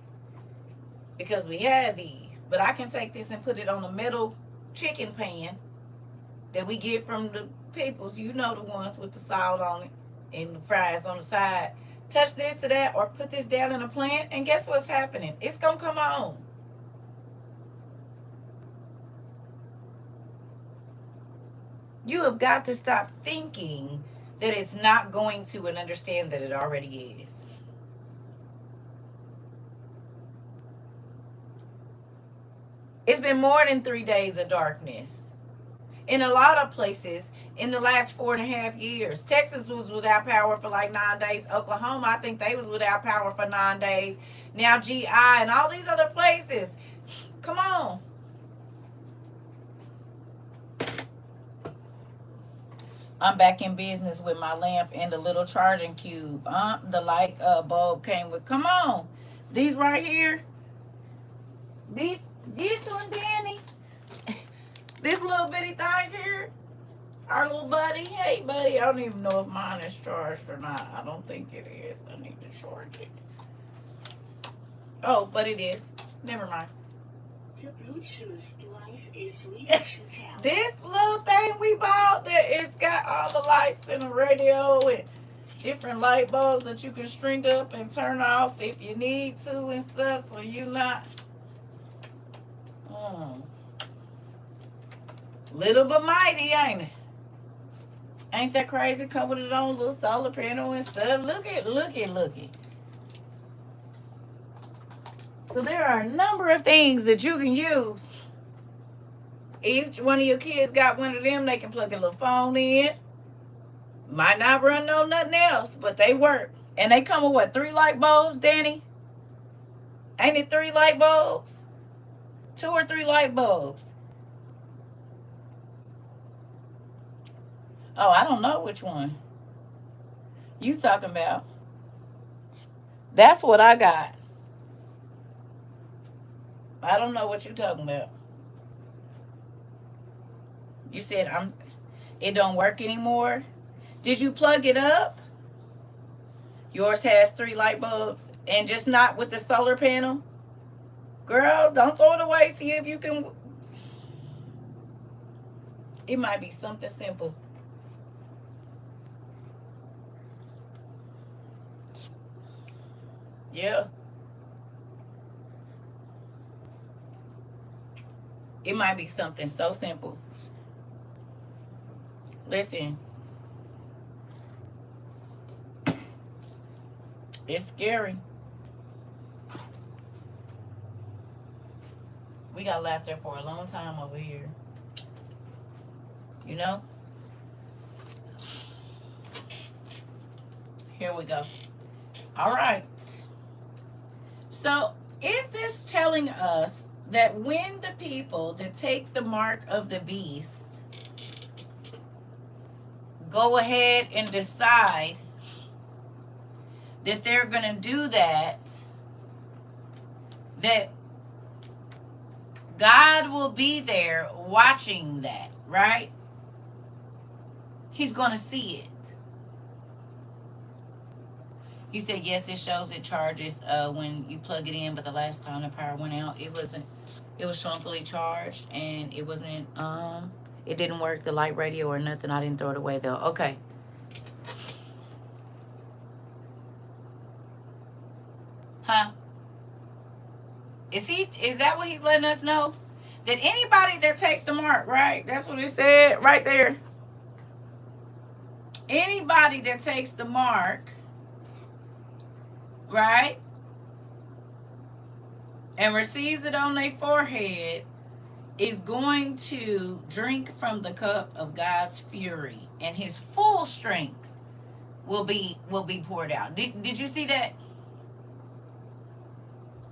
because we had these. But I can take this and put it on the middle chicken pan that we get from the peoples, you know, the ones with the salt on it and the fries on the side. Touch this to that or put this down in a plant, and guess what's happening? It's going to come on. You have got to stop thinking that it's not going to and understand that it already is. It's been more than 3 days of darkness. In a lot of places in the last 4.5 years. Texas was without power for like 9 days. Oklahoma, I think they was without power for 9 days. Now GI and all these other places. Come on. I'm back in business with my lamp and the little charging cube. The light bulb came with. Come on. These right here. This one, Danny. This little bitty thing here. Our little buddy. Hey, buddy. I don't even know if mine is charged or not. I don't think it is. I need to charge it. Oh, but it is. Never mind. The Bluetooth device is ready to pair. This little thing we bought that it's got all the lights and the radio and different light bulbs that you can string up and turn off if you need to and stuff, so you not little but mighty, ain't it? Ain't that crazy? Come with its own little solar panel and stuff. Look it. So there are a number of things that you can use. Each one of your kids got one of them, they can plug a little phone in. Might not run no nothing else, but they work. And they come with what, 3 light bulbs, Danny? Ain't it 3 light bulbs? 2 or 3 light bulbs. Oh, I don't know which one you talking about. That's what I got. I don't know what you talking about. You said it don't work anymore. Did you plug it up? Yours has 3 light bulbs and just not with the solar panel? Girl, don't throw it away. See if you can. It might be something simple. Yeah. It might be something so simple. Listen. It's scary. We got laughed at for a long time over here. You know? Here we go. All right. So, is this telling us that when the people that take the mark of the beast go ahead and decide that they're going to do that God will be there watching that, right? He's going to see it. You said, yes, it shows it charges when you plug it in, but the last time the power went out, it was showing fully charged, and it wasn't, it didn't work, the light radio or nothing. I didn't throw it away, though. Okay. Huh? Is that what he's letting us know? That anybody that takes the mark, right? That's what it said right there. Anybody that takes the mark, right, and receives it on their forehead is going to drink from the cup of God's fury, and his full strength will be poured out. Did you see that?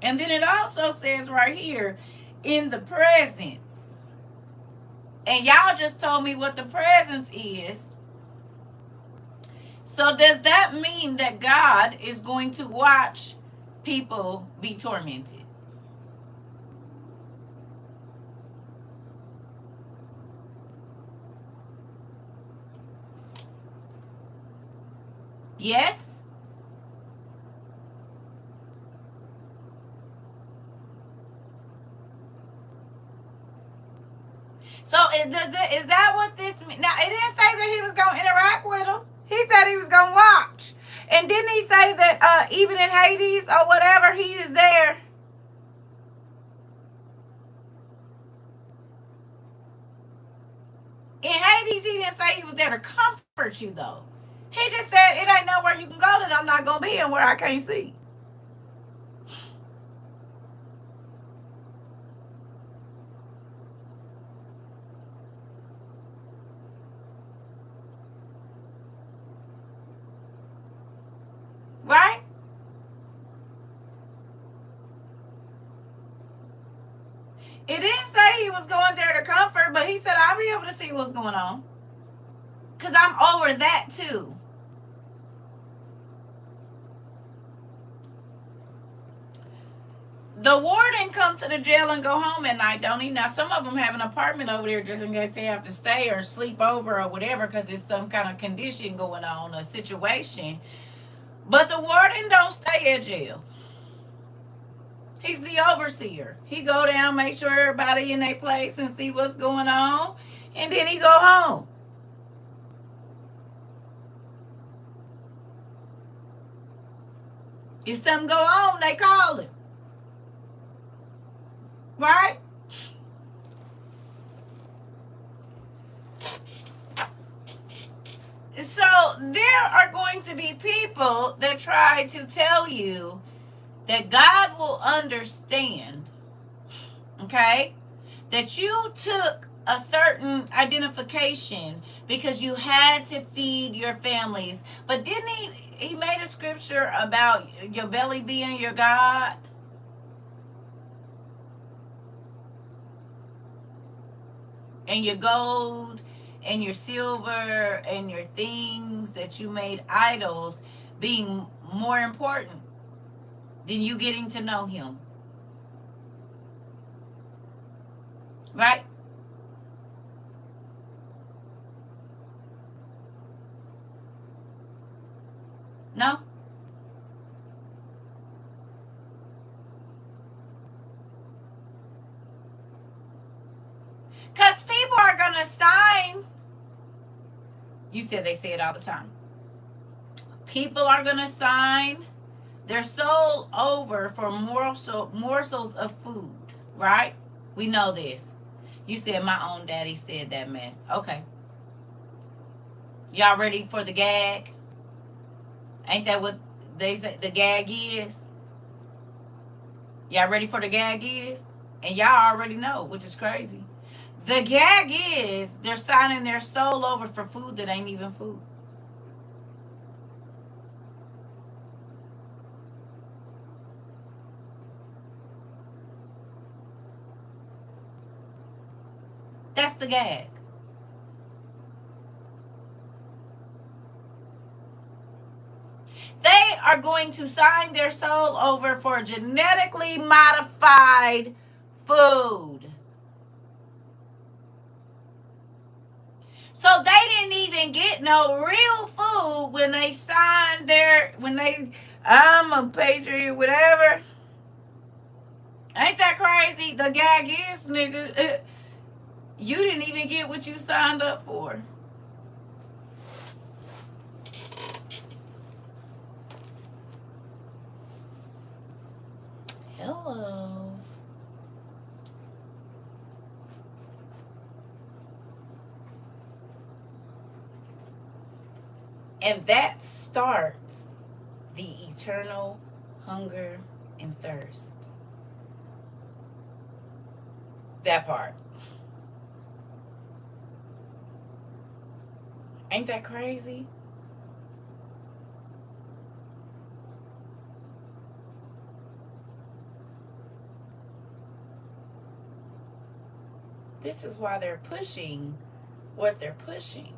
And then it also says right here, in the presence. And y'all just told me what the presence is. So does that mean that God is going to watch people be tormented? Yes? So is that what this means? Now, it didn't say that he was going to interact with him. He said he was going to watch. And didn't he say that even in Hades or whatever, he is there? In Hades, he didn't say he was there to comfort you, though. He just said, it ain't nowhere you can go that I'm not going to be and where I can't see. Right? It didn't say he was going there to comfort, but he said, I'll be able to see what's going on. Because I'm over that, too. The warden come to the jail and go home at night, don't he? Now, some of them have an apartment over there just in case they have to stay or sleep over or whatever because it's some kind of condition going on, a situation. But the warden don't stay at jail. He's the overseer. He go down, make sure everybody in their place and see what's going on, and then he go home. If something go on, they call him. Right? So there are going to be people that try to tell you that God will understand, okay, that you took a certain identification because you had to feed your families. But didn't he made a scripture about your belly being your God? And your gold and your silver and your things that you made idols being more important than you getting to know him. Right? No? Because people are going to sign. You said they say it all the time. People are going to sign their soul over for morsels of food. Right? We know this. You said my own daddy said that mess. Okay. Y'all ready for the gag? Ain't that what they say the gag is? Y'all ready for the gag is? And y'all already know, which is crazy. The gag is they're signing their soul over for food that ain't even food. That's the gag. They are going to sign their soul over for genetically modified food. So they didn't even get no real food when they signed I'm a patriot, whatever. Ain't that crazy? The gag is, nigga, you didn't even get what you signed up for. Hello. And that starts the eternal hunger and thirst. That part. Ain't that crazy? This is why they're pushing what they're pushing.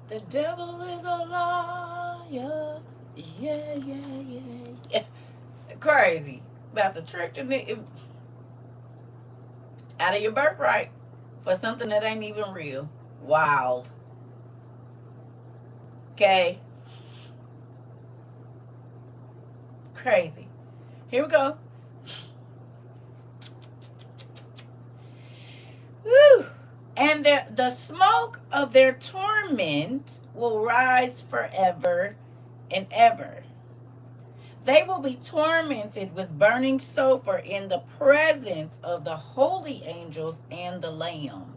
The devil is a liar. Yeah. Crazy. About to trick the nigga out of your birthright for something that ain't even real. Wild. Okay. Crazy. Here we go. And the smoke of their torment will rise forever and ever. They will be tormented with burning sulfur in the presence of the holy angels and the Lamb.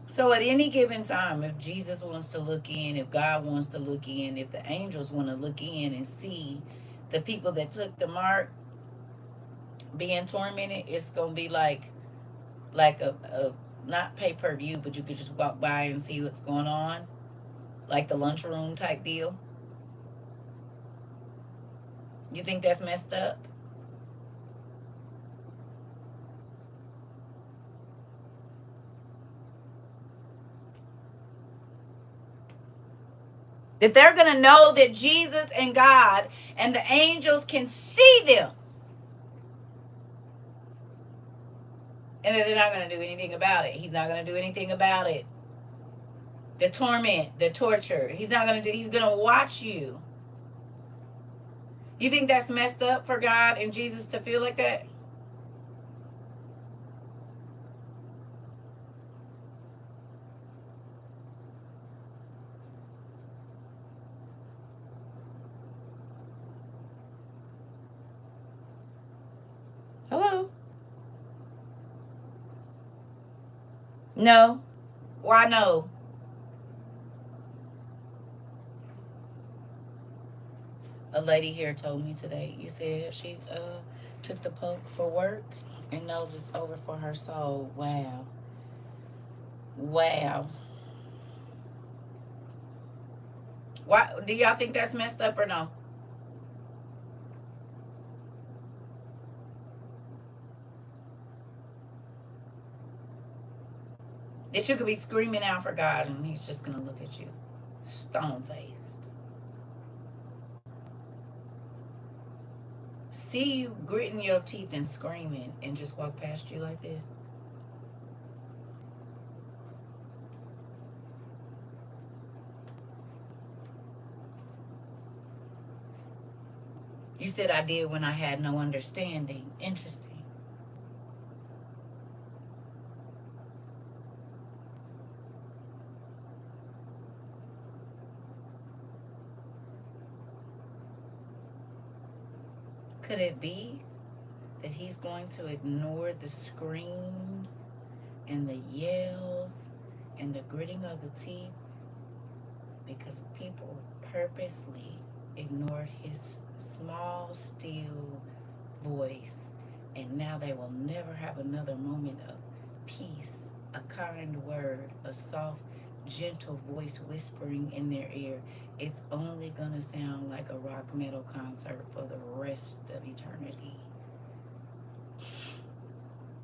So at any given time, if Jesus wants to look in, if God wants to look in, if the angels want to look in and see the people that took the mark being tormented, it's going to be like a not pay-per-view, but you could just walk by and see what's going on, like the lunchroom type deal. You think that's messed up? That they're going to know that Jesus and God and the angels can see them, and that they're not going to do anything about it. He's not going to do anything about it. The torment, the torture, he's not going to do. He's going to watch you. You think that's messed up for God and Jesus to feel like that? Hello? No. Why no? A lady here told me today, you said she took the poke for work and knows it's over for her soul. Wow. Wow. Why do y'all think that's messed up or no? That you could be screaming out for God and he's just gonna look at you stone faced. See you gritting your teeth and screaming and just walk past you like this. You said I did when I had no understanding. Interesting. Could it be that he's going to ignore the screams and the yells and the gritting of the teeth because people purposely ignored his small, still voice, and now they will never have another moment of peace, a kind word, a soft, gentle voice whispering in their ear. It's only gonna sound like a rock metal concert for the rest of eternity.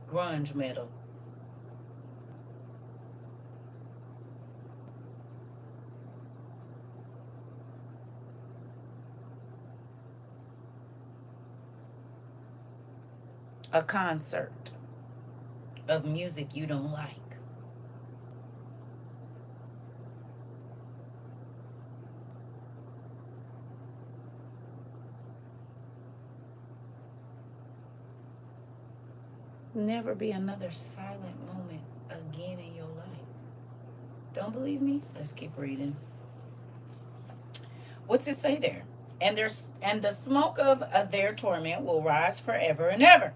Grunge metal. A concert of music you don't like. Never be another silent moment again in your life. Don't believe me? Let's keep reading. What's it say there? And the smoke of their torment will rise forever and ever.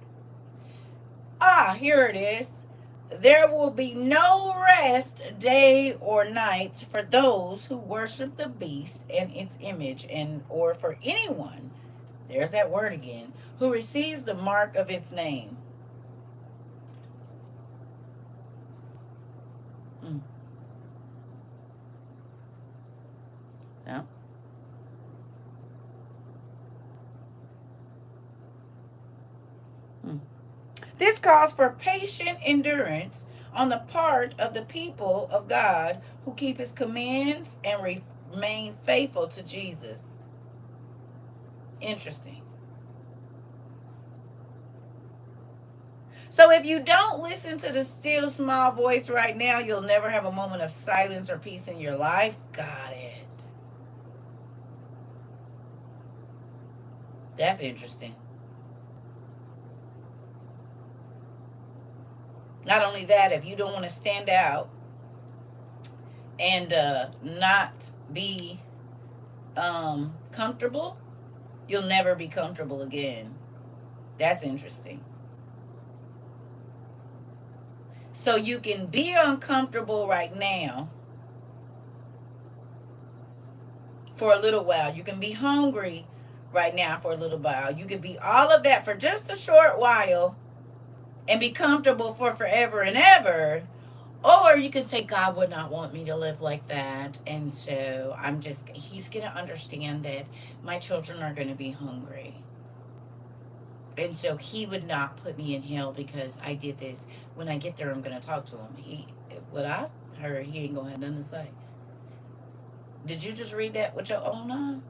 Ah, here it is. There will be no rest day or night for those who worship the beast and its image, and or for anyone, there's that word again, who receives the mark of its name. So, this calls for patient endurance on the part of the people of God who keep his commands and remain faithful to Jesus. Interesting. So if you don't listen to the still small voice right now, you'll never have a moment of silence or peace in your life. Got it. That's interesting. Not only that, if you don't want to stand out and not be comfortable, you'll never be comfortable again. That's interesting. So you can be uncomfortable right now for a little while. You can be hungry right now for a little while. You can be all of that for just a short while and be comfortable for forever and ever. Or you can say, God would not want me to live like that. And so he's going to understand that my children are going to be hungry. And so he would not put me in hell because I did this. When I get there, I'm going to talk to him. What I heard, he ain't going to have nothing to say. Did you just read that with your own eyes?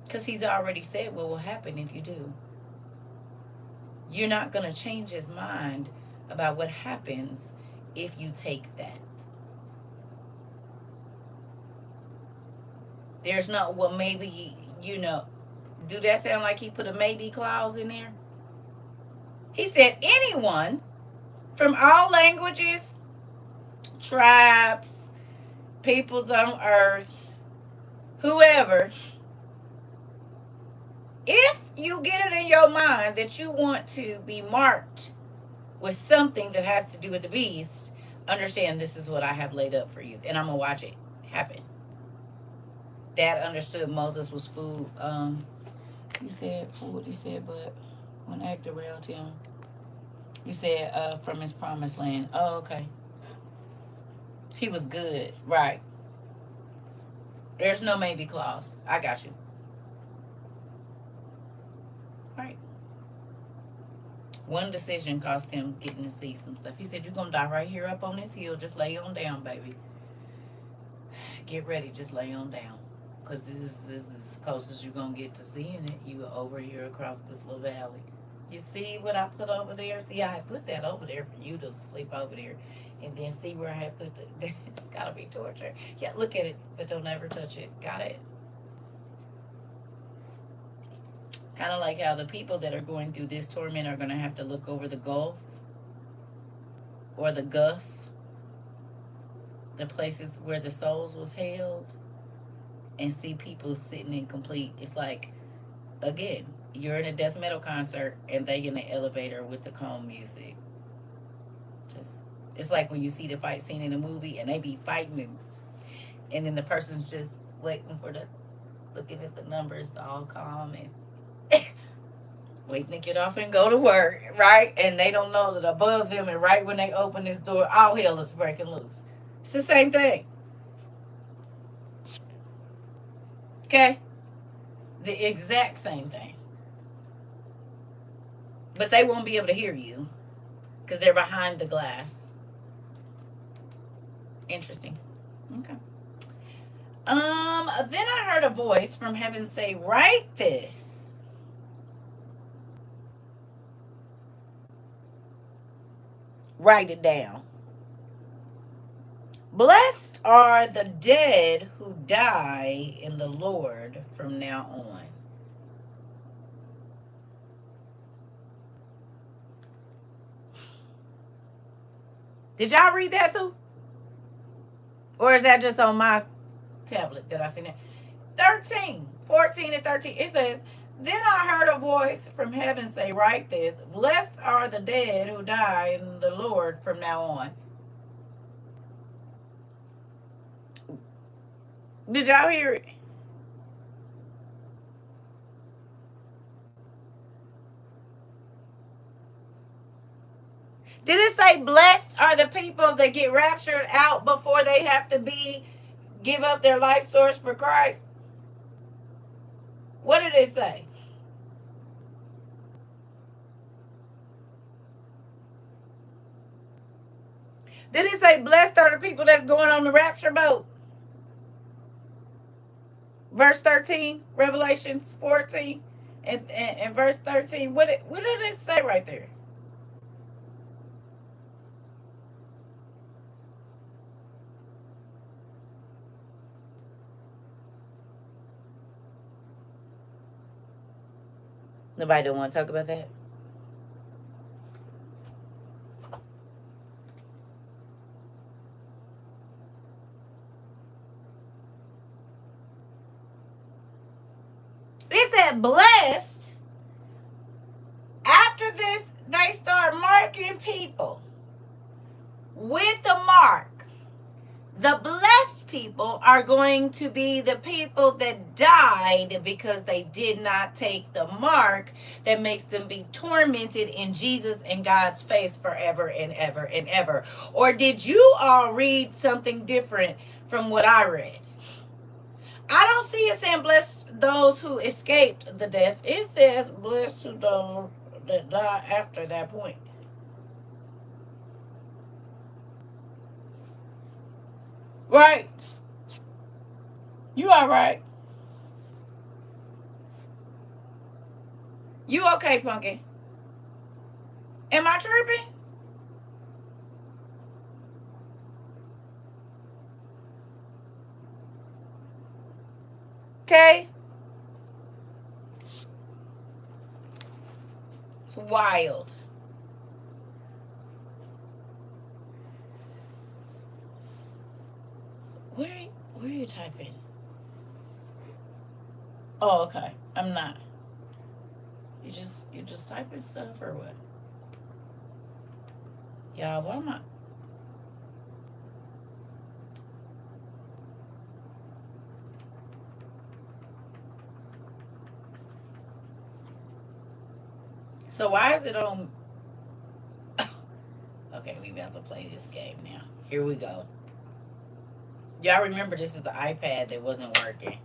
Because he's already said what will happen if you do. You're not going to change his mind about what happens if you take that. There's not, well, maybe, do that sound like he put a maybe clause in there? He said anyone from all languages, tribes, peoples on earth, whoever, if you get it in your mind that you want to be marked with something that has to do with the beast, understand this is what I have laid up for you, and I'm going to watch it happen. Dad understood Moses was food. He said food, but when act around him, he said from his promised land. Oh, okay. He was good, right. There's no maybe clause. I got you. Right. One decision cost him getting to see some stuff. He said, you're going to die right here up on this hill. Just lay on down, baby. Get ready. Just lay on down. Because this is as close as you're going to get to seeing it. You are over here across this little valley. You see what I put over there? See, I put that over there for you to sleep over there. And then see where I had put it. It's got to be torture. Yeah, look at it, but don't ever touch it. Got it? Kind of like how the people that are going through this torment are going to have to look over the gulf or the gulf, the places where the souls was held, and see people sitting in complete, it's like, again, you're in a death metal concert and they in the elevator with the calm music. Just, it's like when you see the fight scene in a movie and they be fighting and then the person's just waiting for looking at the numbers all calm and waiting to get off and go to work, right? And they don't know that above them and right when they open this door, all hell is breaking loose. It's the same thing. Okay? The exact same thing. But they won't be able to hear you because they're behind the glass. Interesting. Okay. Then I heard a voice from heaven say, write this. Write it down. Blessed are the dead who die in the Lord from now on. Did y'all read that too? Or is that just on my tablet that I seen it? 14 and 13. It says, then I heard a voice from heaven say, write this. Blessed are the dead who die in the Lord from now on. Did y'all hear it? Did it say blessed are the people that get raptured out before they have to give up their life source for Christ? What did it say? Did it say blessed are the people that's going on the rapture boat? Verse 13, Revelations 14, and verse 13. What did it say right there? Nobody don't want to talk about that? said blessed. After this, they start marking people with the mark. The blessed people are going to be the people that died because they did not take the mark that makes them be tormented in Jesus and God's face forever and ever and ever. Or did you all read something different from what I read? I don't see it saying blessed those who escaped the death. It says blessed to those that die after that point. Right? You all right? You okay, Pumpkin? Am I tripping? Okay. It's wild. Where are you typing? Oh, okay. I'm not. You just typing stuff or what? Y'all, why am I? So why is it on? Okay, we about to play this game now. Here we go. Y'all remember this is the iPad that wasn't working.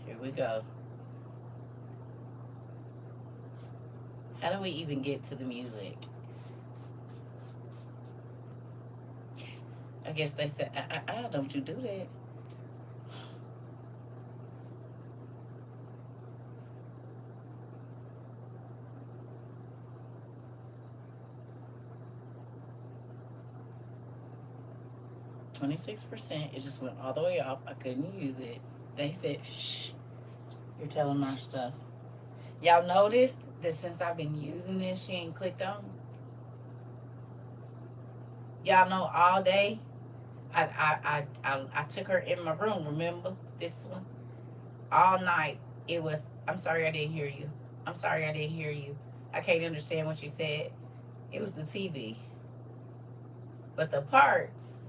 Here we go. How do we even get to the music? I guess they said, don't you do that. %. It just went all the way off. I couldn't use it. They said, shh, you're telling our stuff. Y'all noticed that since I've been using this, she ain't clicked on? Y'all know all day I took her in my room, remember? This one. All night it was, I'm sorry I didn't hear you. I'm sorry I didn't hear you. I can't understand what you said. It was the TV. But the parts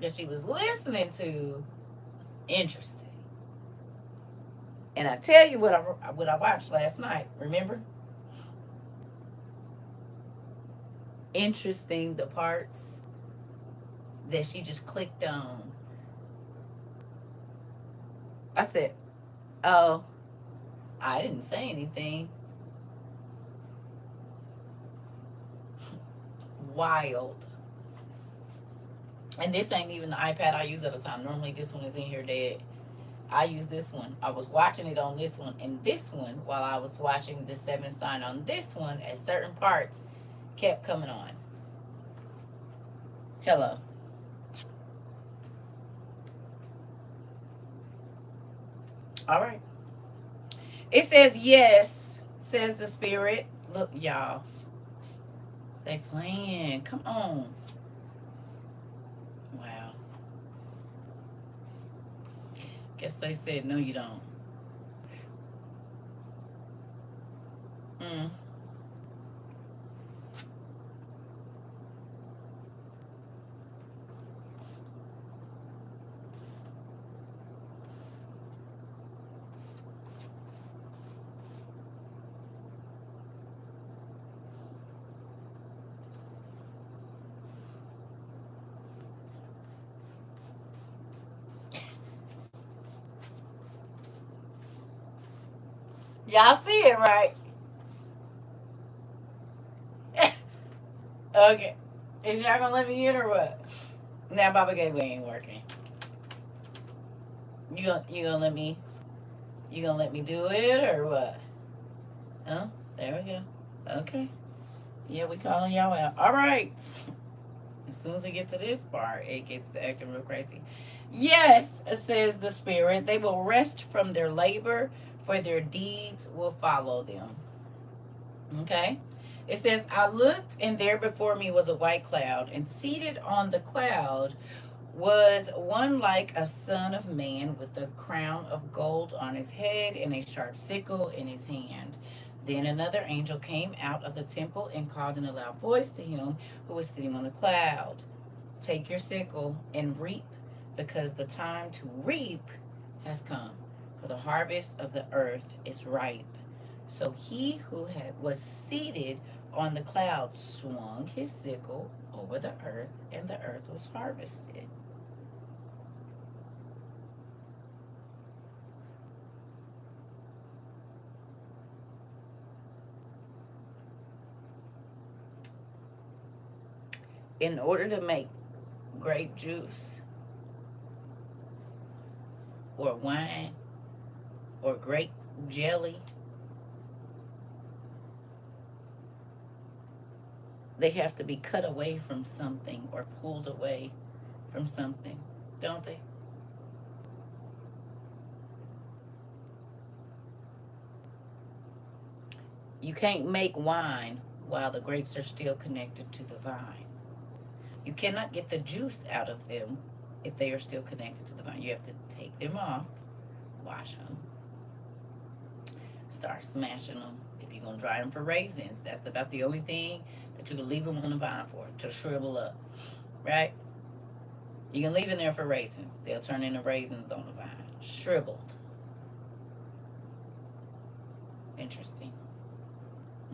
that she was listening to was interesting. And I tell you what I watched last night, remember? Interesting, the parts that she just clicked on. I said, oh, I didn't say anything. Wild. And this ain't even the iPad I use at a time. Normally this one is in here dead. I use this one. I was watching it on this one and this one while I was watching the 7 sign on this one at certain parts kept coming on. Hello. All right. It says yes, says the Spirit. Look, y'all. They playing. Come on. Wow. Guess they said no, you don't. Y'all see it, right? Okay. Is y'all gonna let me in or what? Now Baba Gateway ain't working. You gonna let me do it or what? Oh, there we go. Okay. Yeah, we calling y'all out. All right. As soon as we get to this part, it gets acting real crazy. Yes, says the Spirit, they will rest from their labor, for their deeds will follow them. Okay? It says, I looked, and there before me was a white cloud, and seated on the cloud was one like a son of man with a crown of gold on his head and a sharp sickle in his hand. Then another angel came out of the temple and called in a loud voice to him who was sitting on a cloud, take your sickle and reap, because the time to reap has come, for the harvest of the earth is ripe. So he who was seated on the cloud swung his sickle over the earth, and the earth was harvested. In order to make grape juice or wine or grape jelly, they have to be cut away from something or pulled away from something, don't they? You can't make wine while the grapes are still connected to the vine. You cannot get the juice out of them if they are still connected to the vine. You have to take them off, wash them, start smashing them. If you're going to dry them for raisins, that's about the only thing that you can leave them on the vine for, to shrivel up, right? You can leave them there for raisins. They'll turn into raisins on the vine, shriveled. Interesting.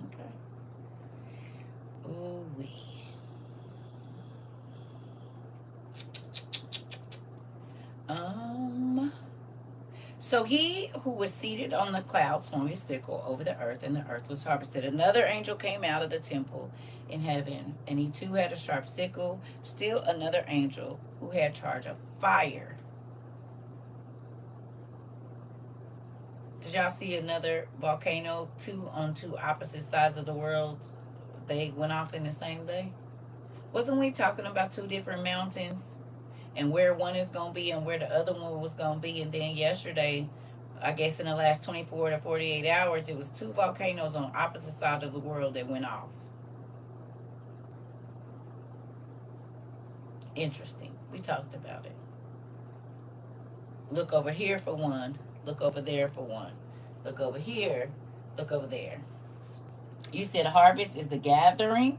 Okay. Ooh-wee. So he who was seated on the cloud swung his sickle over the earth, and the earth was harvested. Another angel came out of the temple in heaven, and he too had a sharp sickle. Still another angel who had charge of fire. Did y'all see another volcano, two on two opposite sides of the world? They went off in the same day. Wasn't we talking about two different mountains and where one is going to be and where the other one was going to be? And then yesterday, I guess in the last 24 to 48 hours, it was two volcanoes on opposite sides of the world that went off. Interesting. We talked about it. Look over here for one. Look over there for one. Look over here. Look over there. You said harvest is the gathering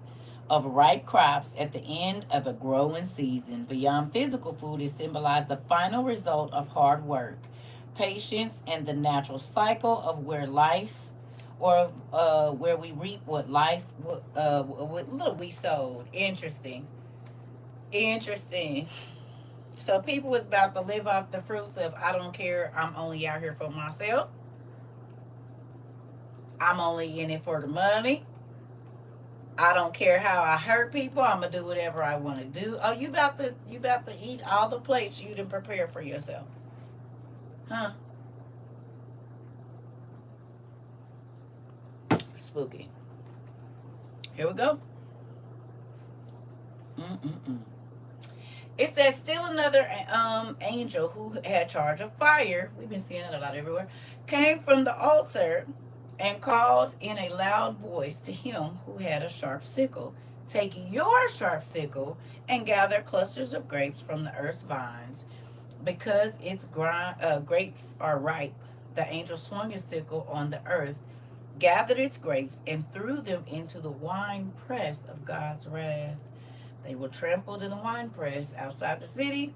of ripe crops at the end of a growing season. Beyond physical food, it symbolized the final result of hard work, patience, and the natural cycle of where life, or where we reap what what we sowed. Interesting. Interesting. So people was about to live off the fruits of, I don't care, I'm only out here for myself. I'm only in it for the money. I don't care how I hurt people. I'm gonna do whatever I want to do. Oh, you about to eat all the plates you didn't prepare for yourself, huh? Spooky. Here we go. It says still another angel who had charge of fire. We've been seeing it a lot everywhere. Came from the altar and called in a loud voice to him who had a sharp sickle. Take your sharp sickle and gather clusters of grapes from the earth's vines, because its grapes are ripe. The angel swung his sickle on the earth, gathered its grapes, and threw them into the wine press of God's wrath. They were trampled in the wine press outside the city,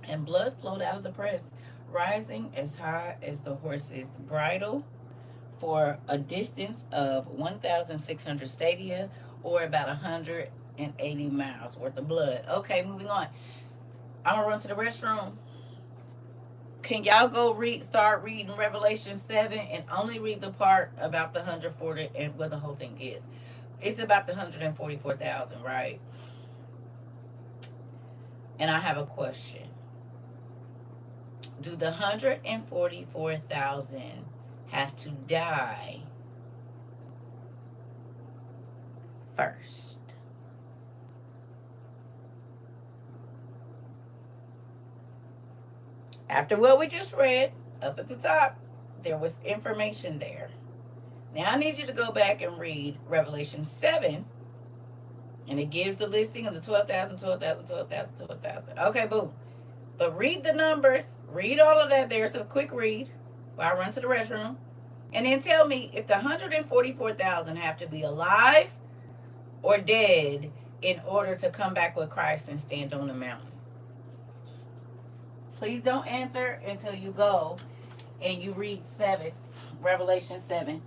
and blood flowed out of the press, rising as high as the horse's bridle, for a distance of 1,600 stadia, or about 180 miles worth of blood. Okay, moving on. I'm gonna run to the restroom. Can y'all go start reading Revelation 7 and only read the part about the 140 and what the whole thing is? It's about the 144,000, right? And I have a question. Do the 144,000 have to die first? After what we just read, up at the top, there was information there. Now I need you to go back and read Revelation 7, And it gives the listing of the 12,000, 12,000, 12,000, 12,000. Okay, boom. But read the numbers. Read all of that. There's a quick read while I run to the restroom. And then tell me if the 144,000 have to be alive or dead in order to come back with Christ and stand on the mountain. Please don't answer until you go and you read 7, Revelation 7.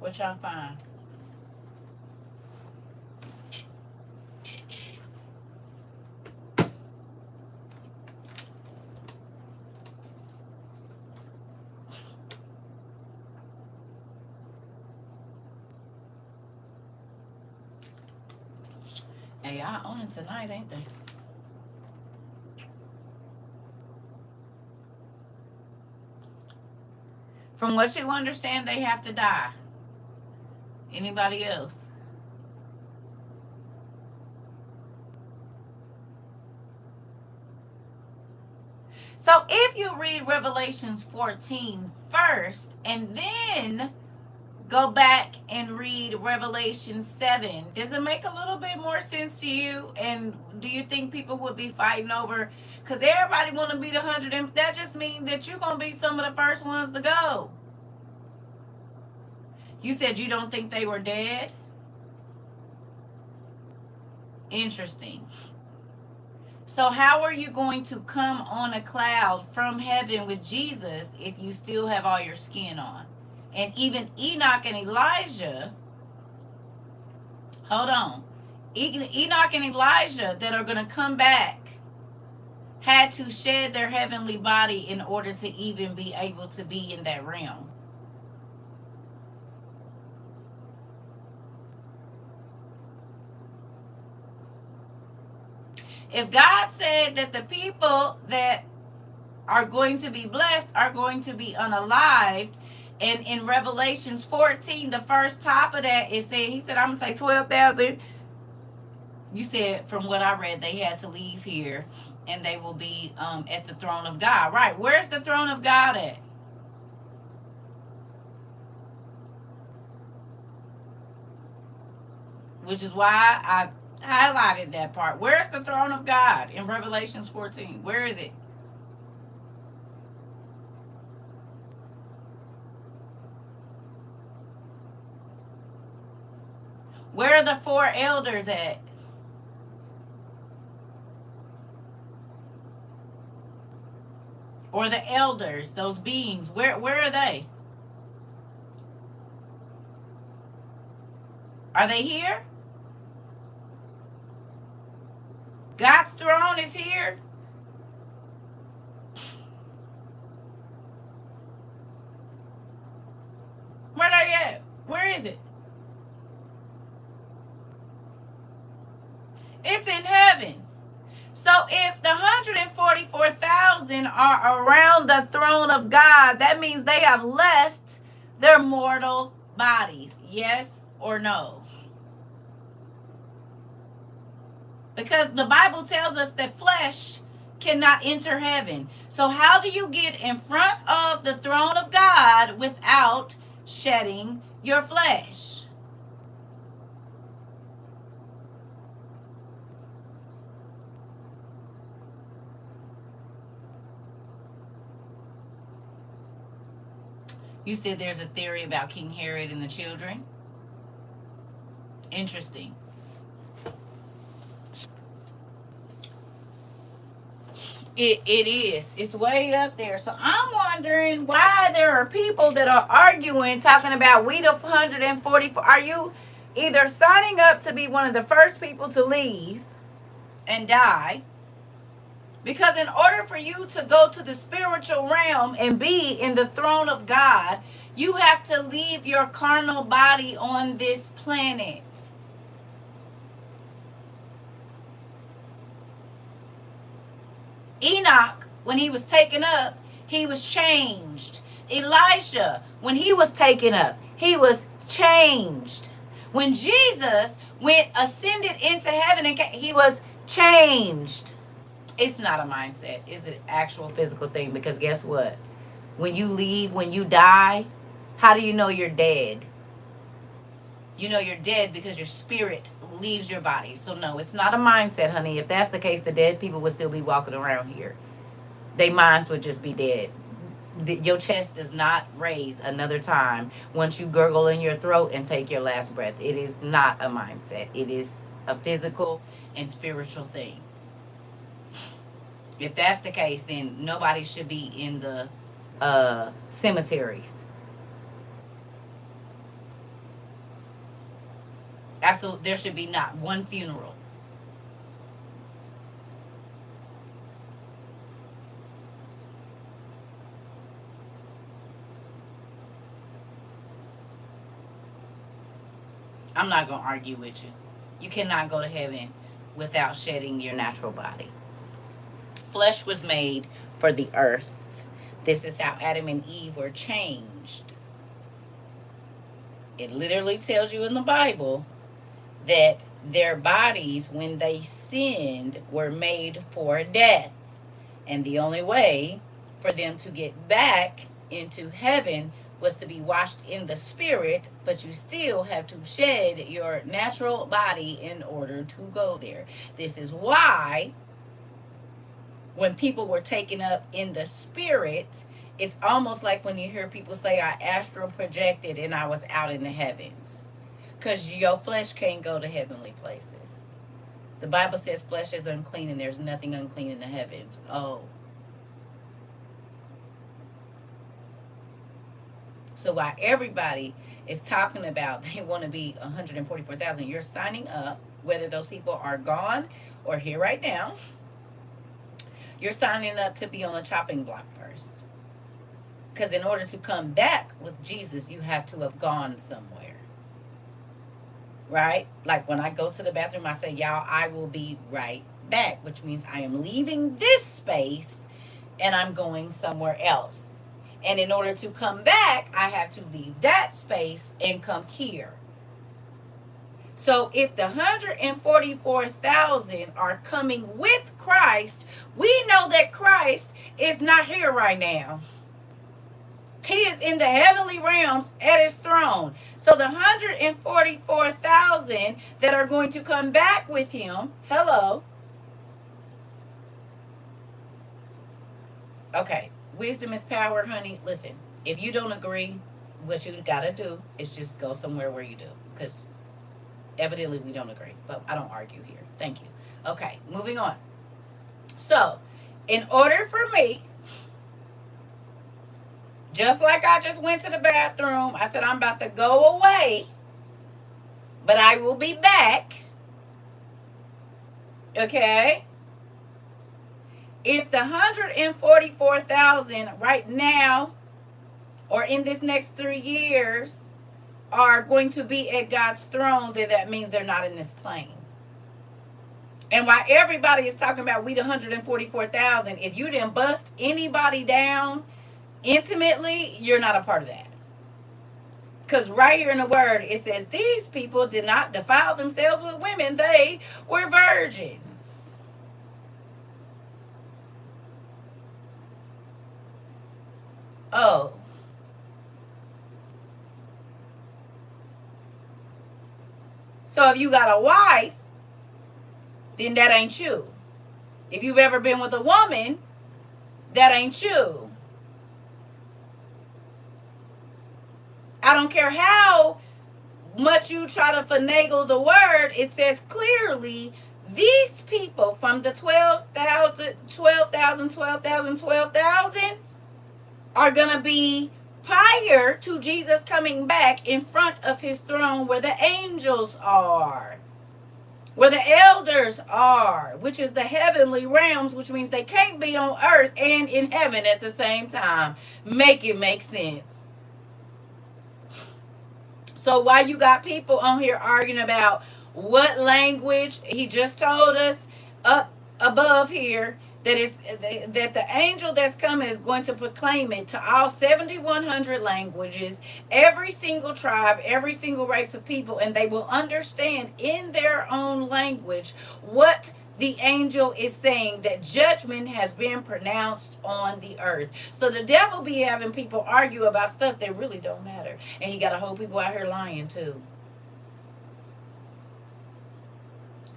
What y'all find? Hey, y'all on it tonight, ain't they? From what you understand, they have to die. Anybody else? So if you read Revelations 14 first and then go back and read Revelation 7, does it make a little bit more sense to you? And do you think people would be fighting over, because everybody want to be the 100, and that just means that you're going to be some of the first ones to go. You said you don't think they were dead? Interesting. So how are you going to come on a cloud from heaven with Jesus if you still have all your skin on? And even Enoch and Elijah, hold on, Enoch and Elijah that are going to come back had to shed their heavenly body in order to even be able to be in that realm. If God said that the people that are going to be blessed are going to be unalived, And in Revelations 14, the first top of that, it said, he said, I'm going to take 12,000. You said, from what I read, they had to leave here and they will be at the throne of God. Right. Where's the throne of God at? Which is why I highlighted that part. Where's the throne of God in Revelations 14? Where is it? Where are the four elders at? Or the elders, those beings, where are they? Are they here? God's throne is here. Where are they at? Where is it? It's in heaven. So if the 144,000 are around the throne of God, that means they have left their mortal bodies. Yes or no? Because the Bible tells us that flesh cannot enter heaven. So how do you get in front of the throne of God without shedding your flesh? You said there's a theory about King Herod and the children. Interesting. It is. It's way up there. So I'm wondering why there are people that are arguing, talking about we the 144. Are you either signing up to be one of the first people to leave and die? Because in order for you to go to the spiritual realm and be in the throne of God, you have to leave your carnal body on this planet. Enoch, when he was taken up, he was changed. Elijah, when he was taken up, he was changed. When Jesus went ascended into heaven, and he was changed. It's not a mindset. It's an actual physical thing. Because guess what? When you leave, when you die, how do you know you're dead? You know you're dead because your spirit leaves your body. So no, it's not a mindset, honey. If that's the case, the dead people would still be walking around here. Their minds would just be dead. Your chest does not raise another time once you gurgle in your throat and take your last breath. It is not a mindset. It is a physical and spiritual thing. If that's the case, then nobody should be in the cemeteries. Absolutely, there should be not one funeral. I'm not going to argue with you. You cannot go to heaven without shedding your natural body. Flesh was made for the earth. This is how Adam and Eve were changed. It literally tells you in the Bible that their bodies, when they sinned, were made for death. And the only way for them to get back into heaven was to be washed in the spirit, but you still have to shed your natural body in order to go there. This is why when people were taken up in the spirit, it's almost like when you hear people say, I astral projected and I was out in the heavens. Because your flesh can't go to heavenly places. The Bible says flesh is unclean and there's nothing unclean in the heavens. Oh. So while everybody is talking about they want to be 144,000, you're signing up, whether those people are gone or here right now. You're signing up to be on the chopping block first. Because in order to come back with Jesus, you have to have gone somewhere. Right? Like when I go to the bathroom, I say, y'all, I will be right back, which means I am leaving this space and I'm going somewhere else. And in order to come back, I have to leave that space and come here. So if the 144,000 are coming with Christ, we know that Christ is not here right now. He is in the heavenly realms at his throne. So the 144,000 that are going to come back with him, hello. Okay, wisdom is power, honey. Listen, if you don't agree, what you got to do is just go somewhere where you do. Because evidently we don't agree, but I don't argue here. Thank you. Okay, moving on. So, in order for me, just like I just went to the bathroom, I said I'm about to go away, but I will be back. Okay? If the 144,000 right now or in this next 3 years are going to be at God's throne, then that means they're not in this plane. And while everybody is talking about we the 144,000, if you didn't bust anybody down intimately, you're not a part of that. Because right here in the word, it says, these people did not defile themselves with women. They were virgins. Oh. So if you got a wife, then that ain't you. If you've ever been with a woman, that ain't you. I don't care how much you try to finagle the word, it says clearly these people from the 12,000 are going to be prior to Jesus coming back in front of his throne where the angels are, where the elders are, which is the heavenly realms, which means they can't be on earth and in heaven at the same time. Make it make sense. So while you got people on here arguing about what language, he just told us up above here that the angel that's coming is going to proclaim it to all 7,100 languages, every single tribe, every single race of people, and they will understand in their own language what the angel is saying, that judgment has been pronounced on the earth. So the devil be having people argue about stuff that really don't matter. And he got a whole people out here lying too.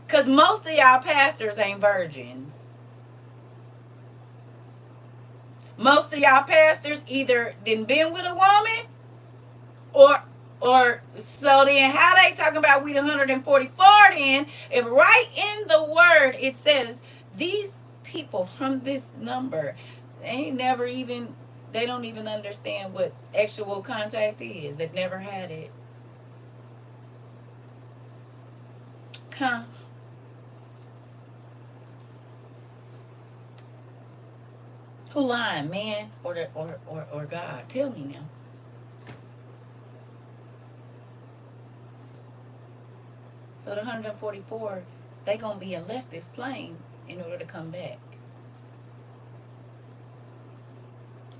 Because most of y'all pastors ain't virgins. Most of y'all pastors either didn't been with a woman or so then how they talking about we the 144 then, if right in the word it says these people from this number, they don't even understand what actual contact is. They've never had it. Huh? Who lying, man or God? Tell me now. So the 144, they gonna be and left this plane in order to come back.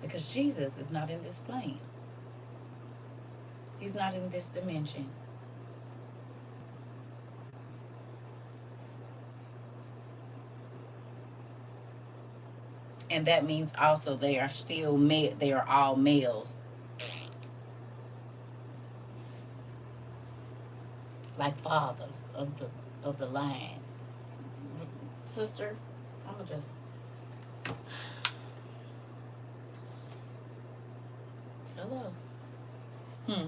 Because Jesus is not in this plane. He's not in this dimension. And that means also they are still they are all males. Like fathers of the lines. Sister, I'm gonna just hello.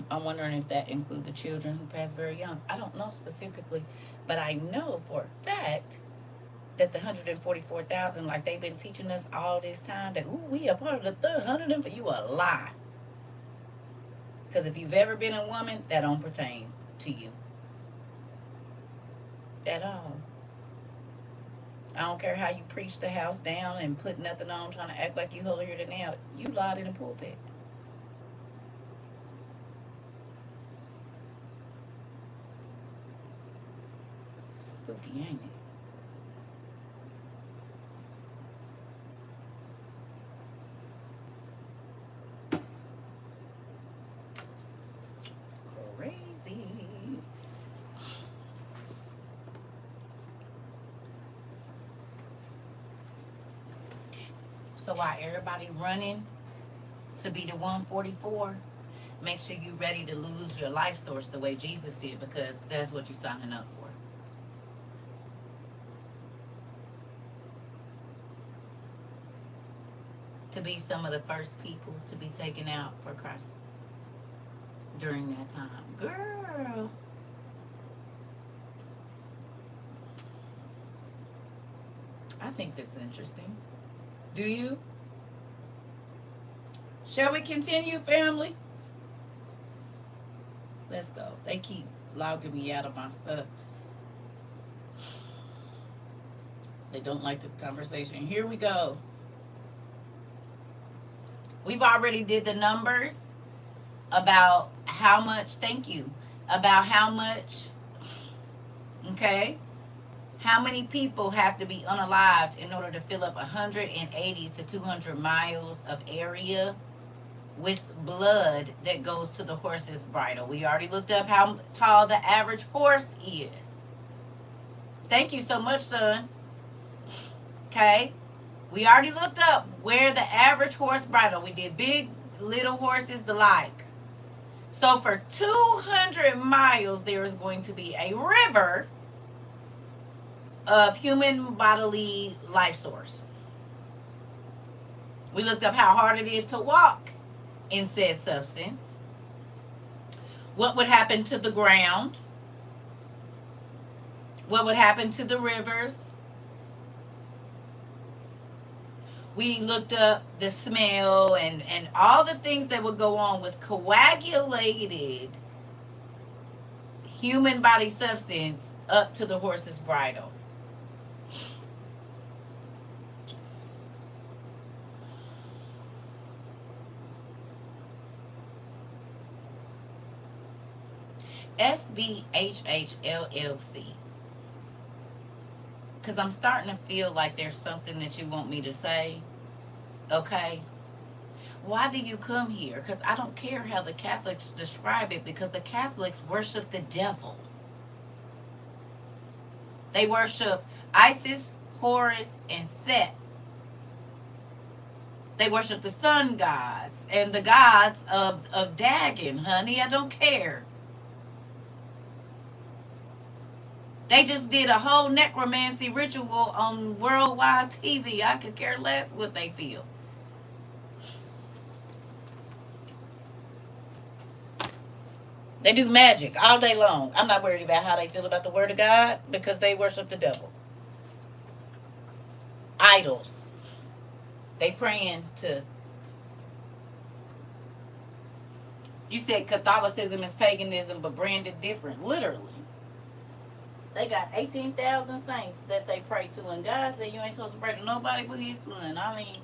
I'm wondering if that includes the children who pass very young. I don't know specifically, but I know for a fact that the 144,000, like they've been teaching us all this time, that we are part of the 100. You a lie. Because if you've ever been a woman, that don't pertain to you at all. I don't care how you preach the house down and put nothing on, trying to act like you holier than thou. You lied in the pulpit. Spooky, ain't it? So while everybody running to be the 144, make sure you're ready to lose your life source the way Jesus did, because that's what you're signing up for. To be some of the first people to be taken out for Christ during that time. Girl. I think that's interesting. Do you? Shall we continue, family? Let's go. They keep logging me out of my stuff. They don't like this conversation. Here we go. We've already did the numbers about how much, thank you, about how much, okay, how many people have to be unalived in order to fill up 180 to 200 miles of area with blood that goes to the horse's bridle. We already looked up how tall the average horse is. Thank you so much, son. Okay. We already looked up where the average horse bridle. We did big, little horses, the like. So for 200 miles, there is going to be a river of human bodily life source. We looked up how hard it is to walk in said substance. What would happen to the ground? What would happen to the rivers? We looked up the smell and all the things that would go on with coagulated human body substance up to the horse's bridle. SBHHLLC. Because I'm starting to feel like there's something that you want me to say. Okay? Why do you come here? Because I don't care how the Catholics describe it, because the Catholics worship the devil. They worship Isis, Horus, and Set. They worship the sun gods and the gods of Dagon, honey. I don't care. They just did a whole necromancy ritual on worldwide TV. I could care less what they feel. They do magic all day long. I'm not worried about how they feel about the word of God, because they worship the devil. Idols. They praying to. You said Catholicism is paganism, but branded different. Literally. They got 18,000 saints that they pray to, and God said you ain't supposed to pray to nobody but his son. I mean,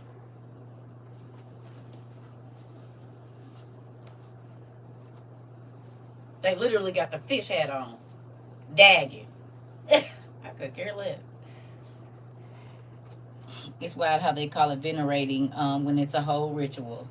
they literally got the fish hat on. Dagging. I could care less. It's wild how they call it venerating when it's a whole ritual.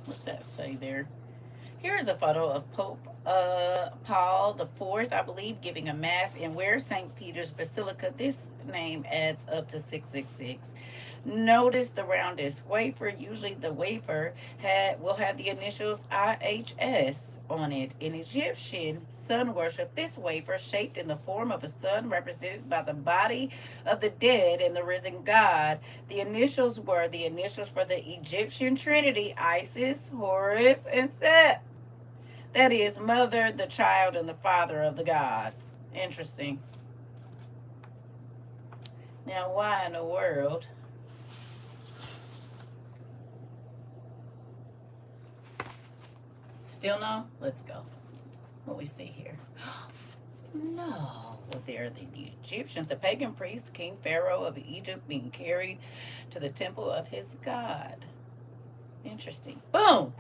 What's that say there? Here's a photo of Pope Paul the IV, I believe, giving a mass in where St. Peter's Basilica. This name adds up to 666. Notice the roundest wafer. Usually the wafer will have the initials IHS on it. In Egyptian sun worship, this wafer, shaped in the form of a sun represented by the body of the dead and the risen God. The initials were the initials for the Egyptian Trinity, Isis, Horus, and Set. That is, mother, the child, and the father of the gods. Interesting. Now, why in the world? Still no? Let's go. What we see here? No. Well, they're the Egyptians, the pagan priest, King Pharaoh of Egypt, being carried to the temple of his god. Interesting. Boom.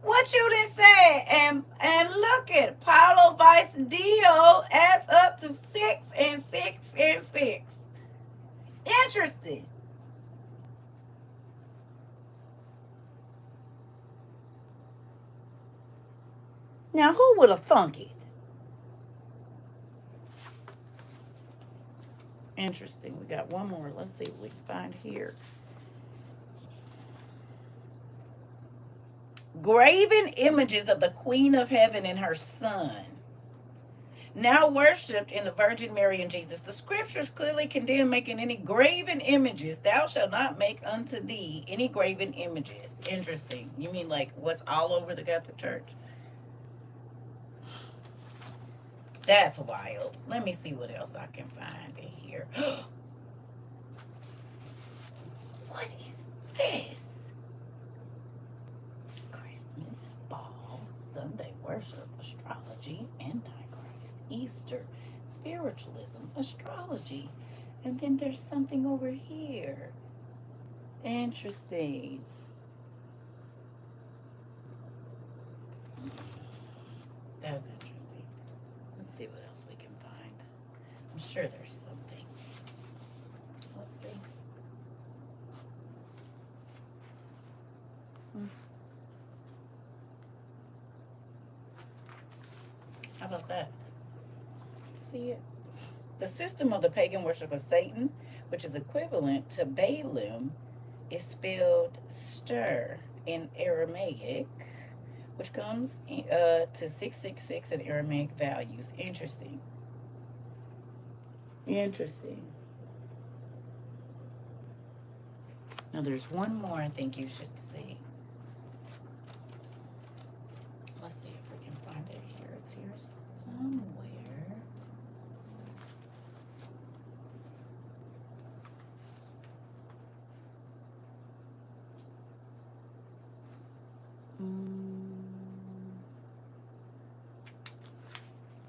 What you done said? And look at Paulo Vice Dio adds up to 6 and 6 and 6. Interesting. Now, who would have thunk it? Interesting. We got one more. Let's see what we can find here. Graven images of the Queen of Heaven and her Son, now worshipped in the Virgin Mary and Jesus. The scriptures clearly condemn making any graven images. Thou shalt not make unto thee any graven images. Interesting. You mean like what's all over the Catholic Church? That's wild. Let me see what else I can find in here. What is this? Christmas, ball, Sunday worship, astrology, Antichrist, Easter, spiritualism, astrology. And then there's something over here. Interesting. That's interesting. Let's see what else we can find. I'm sure there's something. Let's see. How about that? See it? The system of the pagan worship of Satan, which is equivalent to Balaam, is spelled stir in Aramaic, which comes to 666 in Aramaic values. Interesting. Interesting. Now there's one more I think you should see. Let's see if we can find it here. It's here somewhere.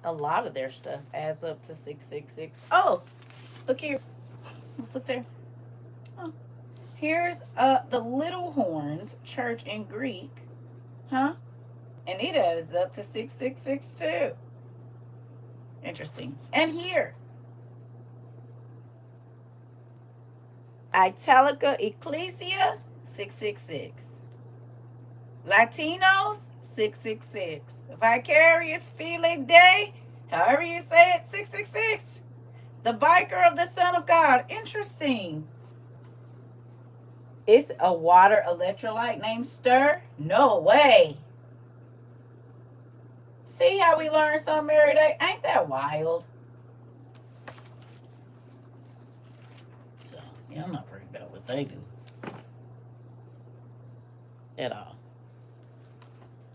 A lot of their stuff adds up to 666. Oh, look here. Let's look there. Oh. Here's the Little Horns Church in Greek. Huh? And it adds up to 666 too. Interesting. And here, Italica Ecclesia, 666. Latinos, 666. Vicarious Filii Dei, however you say it, 666. The Vicar of the Son of God. Interesting. It's a water electrolyte named Stir? No way. See how we learn something every day? Ain't that wild? So, yeah, I'm not worried about what they do. At all.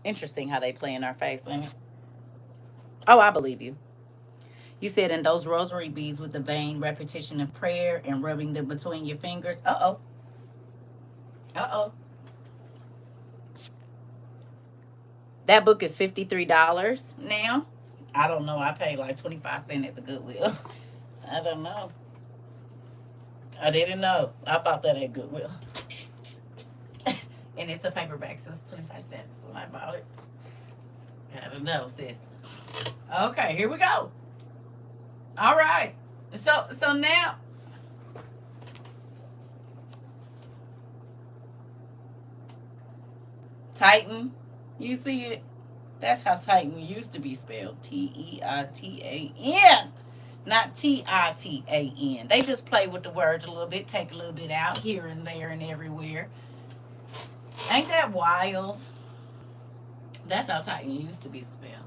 Interesting how they play in our face, ain't it? Oh, I believe you. You said in those rosary beads with the vain repetition of prayer and rubbing them between your fingers. Uh-oh. Uh-oh. That book is $53 now. I don't know. I paid like 25 cents at the Goodwill. I don't know. I didn't know. I bought that at Goodwill. And it's a paperback, so it's 25 cents when I bought it. I don't know, sis. Okay, here we go. All right. So now, Titan, you see it? That's how Titan used to be spelled. T-E-I-T-A-N. Not T-I-T-A-N. They just play with the words a little bit, take a little bit out here and there and everywhere. Ain't that wild? That's how Titan used to be spelled.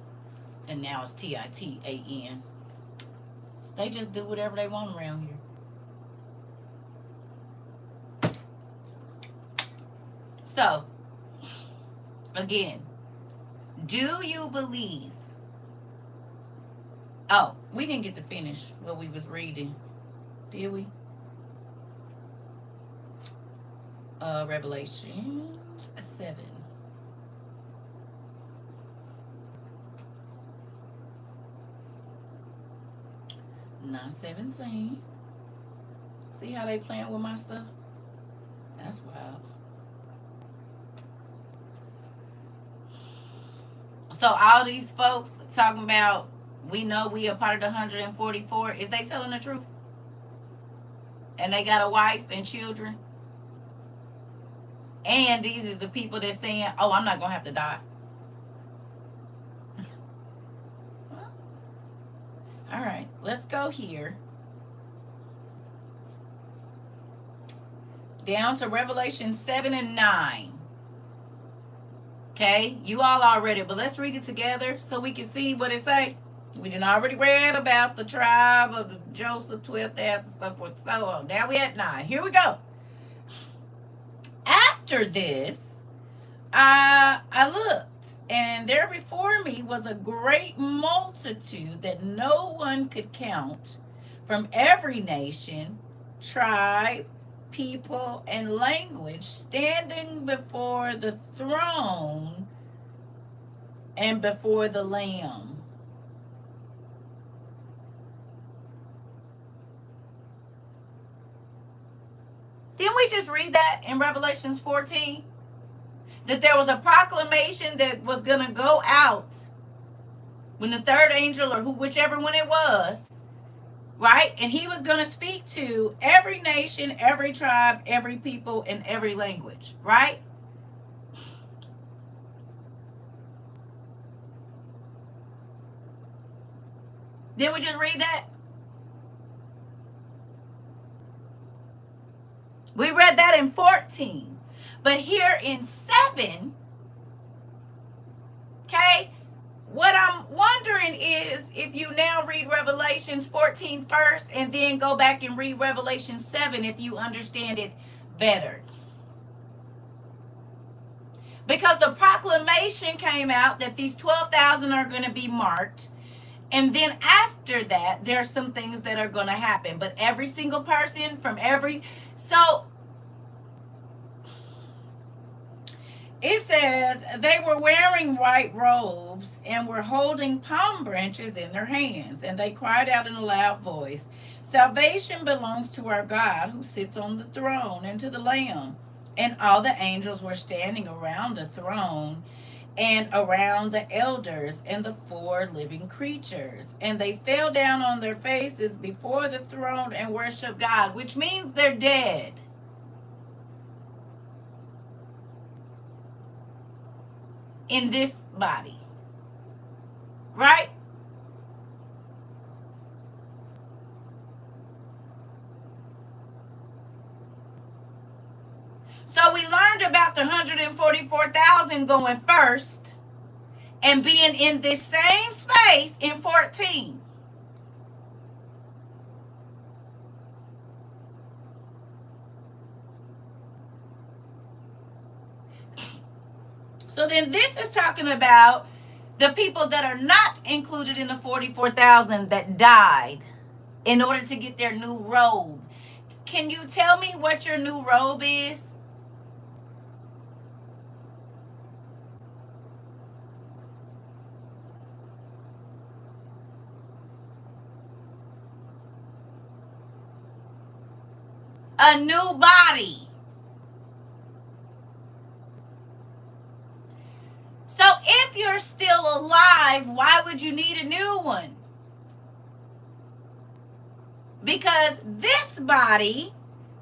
And now it's T-I-T-A-N. They just do whatever they want around here. So, again, do you believe? Oh, we didn't get to finish what we was reading, did we? Revelations 7. Not 17. See how they playing with my stuff? That's wild. So all these folks talking about we know we are part of the 144, is they telling the truth? And they got a wife and children? And these is the people that's saying, oh, I'm not going to have to die. All right, let's go here. Down to Revelation 7 and 9. Okay, you all read it, but let's read it together so we can see what it say. We done already read about the tribe of Joseph, 12,000, and so forth. So now we at 9. Here we go. After this, I looked, and there before me was a great multitude that no one could count, from every nation, tribe, people, and language, standing before the throne and before the Lamb. Didn't we just read that in Revelations 14? That there was a proclamation that was going to go out when the third angel, or whichever one it was, right? And he was going to speak to every nation, every tribe, every people, and every language, right? Didn't we just read that? We read that in 14. But here in 7, okay, what I'm wondering is if you now read Revelations 14 first and then go back and read Revelation 7 if you understand it better. Because the proclamation came out that these 12,000 are going to be marked. And then after that, there's some things that are going to happen. But every single person from every... So it says they were wearing white robes and were holding palm branches in their hands. And they cried out in a loud voice, "Salvation belongs to our God who sits on the throne and to the Lamb." And all the angels were standing around the throne and around the elders and the 4 living creatures. And they fell down on their faces before the throne and worshiped God, which means they're dead. In this body. Right? So we learned about the 144,000 going first and being in this same space in 14. So then this is talking about the people that are not included in the 44,000 that died in order to get their new robe. Can you tell me what your new robe is? A new body. So if you're still alive, why would you need a new one? Because this body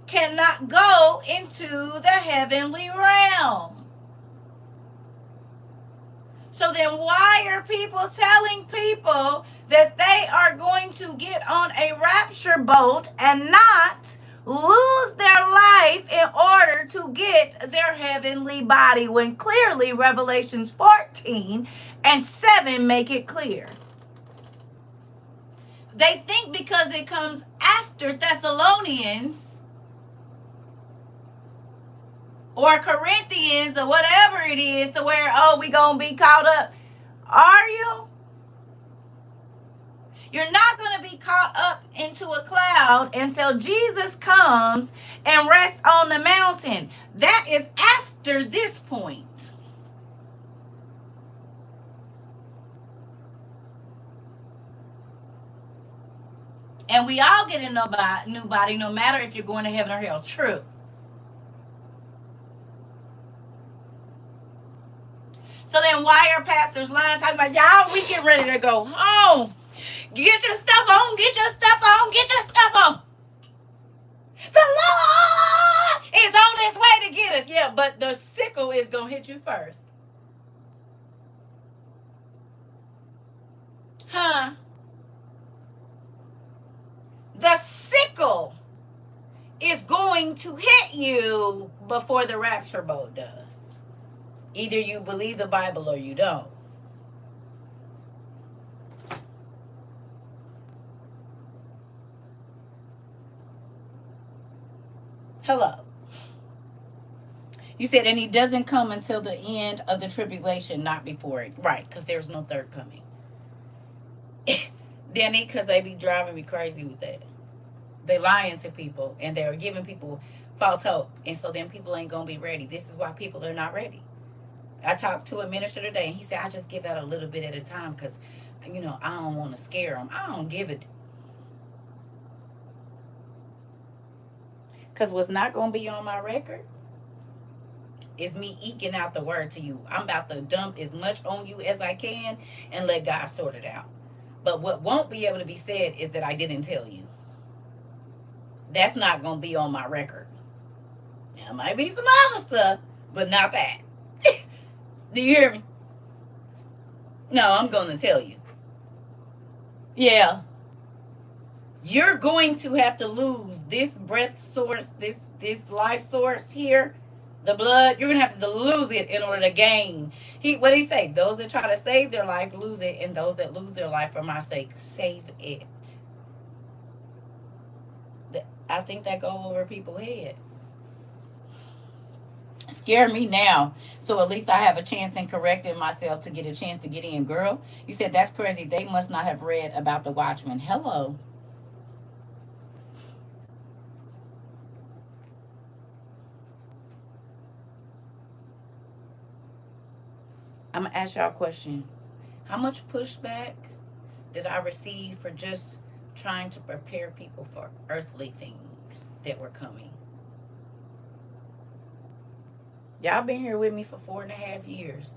cannot go into the heavenly realm. So then why are people telling people that they are going to get on a rapture boat and not lose their life in order to get their heavenly body, when clearly Revelations 14 and 7 make it clear? They think because it comes after Thessalonians or Corinthians or whatever it is to where, oh, we gonna be caught up. Are you? You're not going to be caught up into a cloud until Jesus comes and rests on the mountain. That is after this point. And we all get a new body, no matter if you're going to heaven or hell. True. So then why are our pastor's line talking about, y'all, we get ready to go home. Get your stuff on, get your stuff on, get your stuff on. The Lord is on his way to get us. Yeah, but the sickle is going to hit you first. Huh? The sickle is going to hit you before the rapture boat does. Either you believe the Bible or you don't. Hello. You said, and he doesn't come until the end of the tribulation, not before it. Right, because there's no third coming. Then because they be driving me crazy with that. They lying to people, and they're giving people false hope. And so then people ain't going to be ready. This is why people are not ready. I talked to a minister today, and he said, I just give out a little bit at a time because, I don't want to scare them. I don't give it. Because what's not going to be on my record is me eking out the word to you. I'm about to dump as much on you as I can and let God sort it out. But what won't be able to be said is that I didn't tell you. That's not going to be on my record. There might be some other stuff, but not that. Do you hear me? No, I'm going to tell you. Yeah. You're going to have to lose this breath source, this life source here, the blood. You're going to have to lose it in order to gain. What did he say? Those that try to save their life lose it, and those that lose their life for my sake save it. I think that go over people's head. Scare me now, so at least I have a chance in correcting myself to get a chance to get in. Girl, you said that's crazy. They must not have read about the Watchmen. Hello. I'm going to ask y'all a question. How much pushback did I receive for just trying to prepare people for earthly things that were coming? Y'all been here with me for 4.5 years.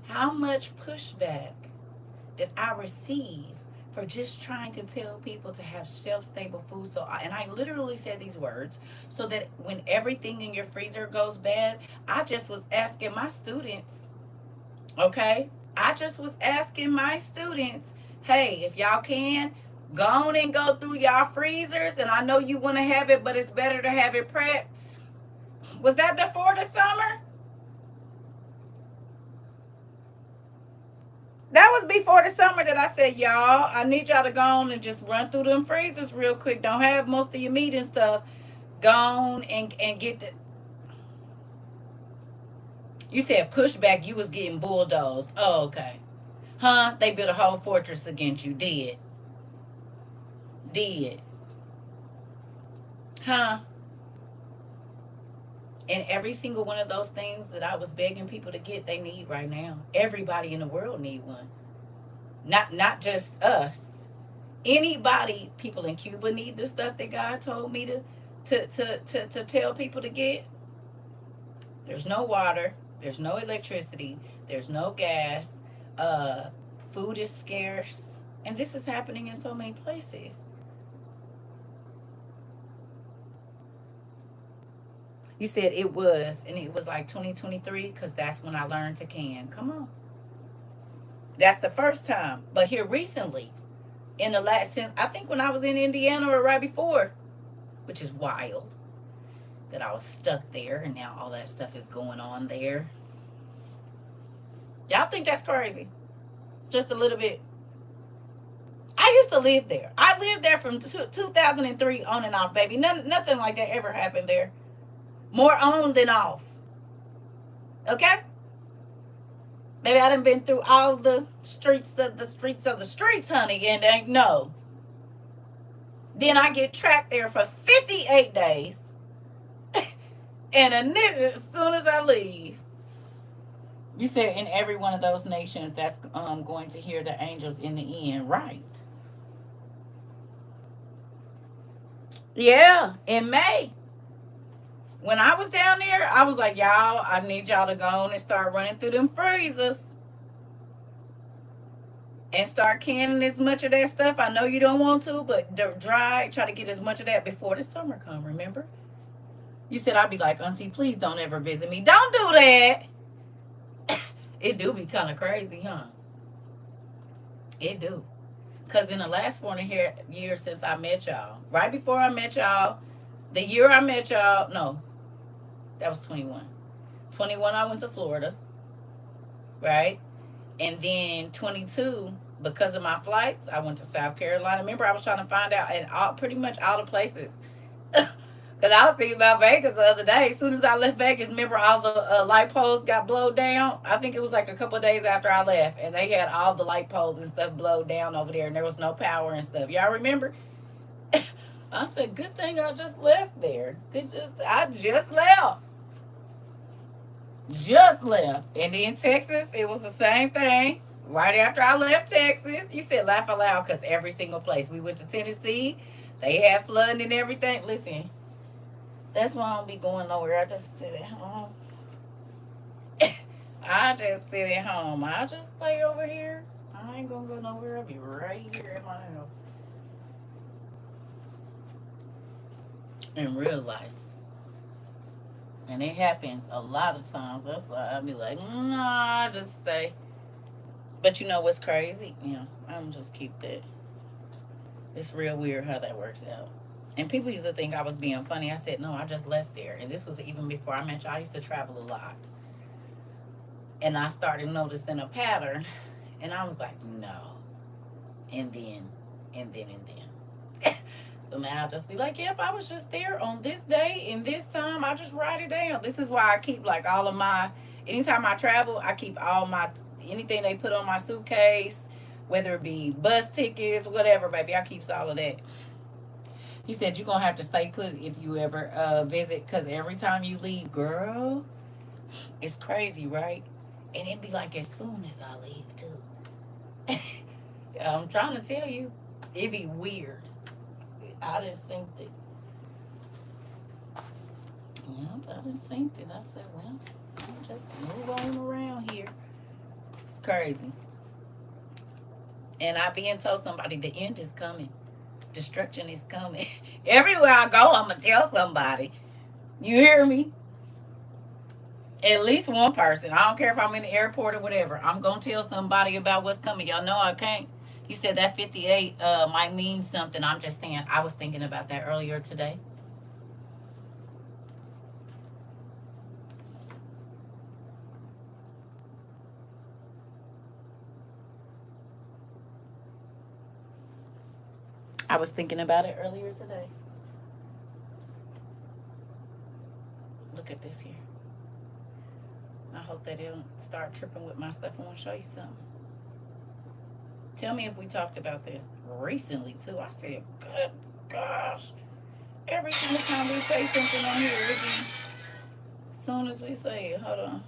How much pushback did I receive for just trying to tell people to have shelf-stable food? And I literally said these words, so that when everything in your freezer goes bad, I just was asking my students, okay? I just was asking my students, hey, if y'all can, go on and go through y'all freezers. And I know you want to have it, but it's better to have it prepped. Was that before the summer? That was before the summer that I said, y'all, I need y'all to go on and just run through them freezers real quick. Don't have most of your meat and stuff. Go on and get the... You said pushback, you was getting bulldozed. Oh, okay. Huh? They built a whole fortress against you. Did. Huh? And every single one of those things that I was begging people to get, they need right now. Everybody in the world need one. Not just us. Anybody, people in Cuba need the stuff that God told me to tell people to get. There's no water. There's no electricity. There's no gas. Food is scarce. And this is happening in so many places. You said it was, and it was like 2023, because that's when I learned to can. Come on. That's the first time. But here recently, in the last, since I think when I was in Indiana or right before, which is wild that I was stuck there, and now all that stuff is going on there. Y'all think that's crazy? Just a little bit. I used to live there. I lived there from 2003 on and off, baby. Nothing like that ever happened there. More on than off. Okay? Maybe I done been through all the streets of the streets, honey, and ain't no. Then I get trapped there for 58 days. And a nigga as soon as I leave. You said in every one of those nations that's going to hear the angels in the end, right? Yeah, in May. When I was down there, I was like, y'all, I need y'all to go on and start running through them freezers. and start canning as much of that stuff. I know you don't want to, but try to get as much of that before the summer come. Remember, you said I'd be like, Auntie, please don't ever visit me. Don't do that. It do be kind of crazy, huh? It do. Cause in the last 4.5 years since I met y'all, right before I met y'all, the year I met y'all, no, that was 21. 21, I went to Florida, right? And then 22, because of my flights, I went to South Carolina. Remember, I was trying to find out in pretty much all the places. Because I was thinking about Vegas the other day. As soon as I left Vegas, remember all the light poles got blowed down? I think it was like a couple of days after I left. And they had all the light poles and stuff blowed down over there. And there was no power and stuff. Y'all remember? I said, good thing I just left there. I just left. Just left. And then Texas, it was the same thing. Right after I left Texas, you said laugh aloud because every single place. We went to Tennessee. They had flooding and everything. Listen, that's why I don't be going nowhere. I just sit at home. I just sit at home. I just stay over here. I ain't gonna go nowhere. I'll be right here in my house. In real life. And it happens a lot of times. That's why I'll be like, nah, I just stay. But you know what's crazy? Yeah, I'm just keep that. It's real weird how that works out. And people used to think I was being funny. I said, no, I just left there. And this was even before I met y'all. I used to travel a lot. And I started noticing a pattern. And I was like, no. And then. So now I'll just be like, yep, I was just there on this day and this time. I just write it down. This is why I keep like all of my, anytime I travel, I keep all my, anything they put on my suitcase, whether it be bus tickets, whatever, baby. I keeps all of that. He said, you're going to have to stay put if you ever visit, because every time you leave, girl, it's crazy, right? And it'd be like as soon as I leave, too. I'm trying to tell you, it'd be weird. I didn't think that. Yep, I didn't think that. I said, well, I'll just move on around here. It's crazy. And I been told somebody the end is coming. Destruction is coming. Everywhere I go, I'm going to tell somebody. You hear me? At least one person. I don't care if I'm in the airport or whatever. I'm going to tell somebody about what's coming. Y'all know I can't. You said that 58 might mean something. I'm just saying, I was thinking about that earlier today. I was thinking about it earlier today. Look at this here. I hope they don't start tripping with my stuff. I want to show you something. Tell me if we talked about this recently, too. I said, good gosh. Every single time we say something on here, as soon as we say it, hold on.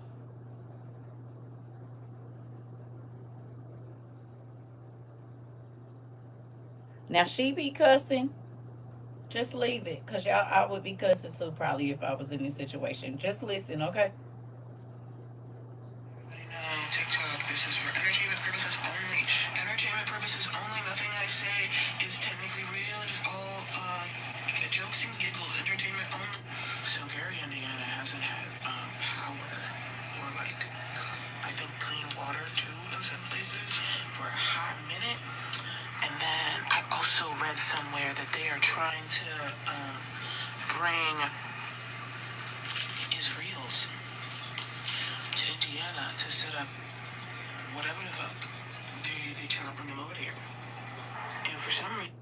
Now, she be cussing. Just leave it. Because y'all, I would be cussing, too, probably, if I was in this situation. Just listen, okay? TikTok, this is for entertainment purposes only. Entertainment purposes only. Nothing I say is technically real. It is all jokes and giggles. Entertainment only. So Gary, Indiana hasn't had power or like I think clean water too in some places for a hot minute. And then I also read somewhere that they are trying to bring Israel's to Indiana to set up whatever the fuck they try to bring them over here. And for some reason,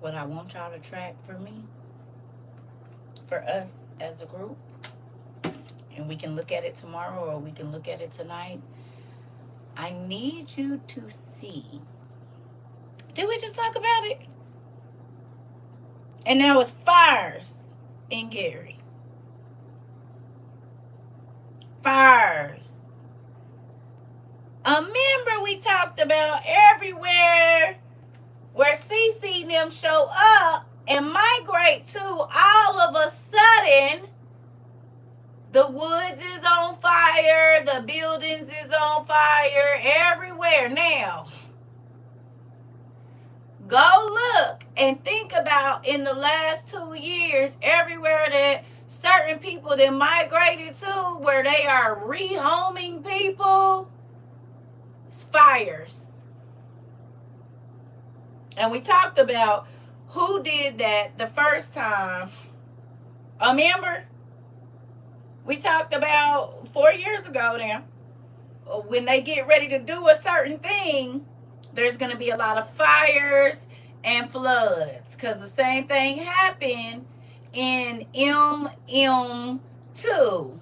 What I want y'all to track for me, for us as a group, and we can look at it tomorrow or we can look at it tonight. I need you to see. Did we just talk about it? And now it's fires in Gary. Fires. Remember we talked about everywhere where CC and them show up and migrate to, all of a sudden, The woods is on fire. The buildings is on fire everywhere. Now, go look and think about in the last 2 years, everywhere that certain people that migrated to, where they are rehoming people, it's fires. And we talked about who did that the first time. Remember? We talked about 4 years ago now. When they get ready to do a certain thing, there's going to be a lot of fires and floods. Because the same thing happened in MM2.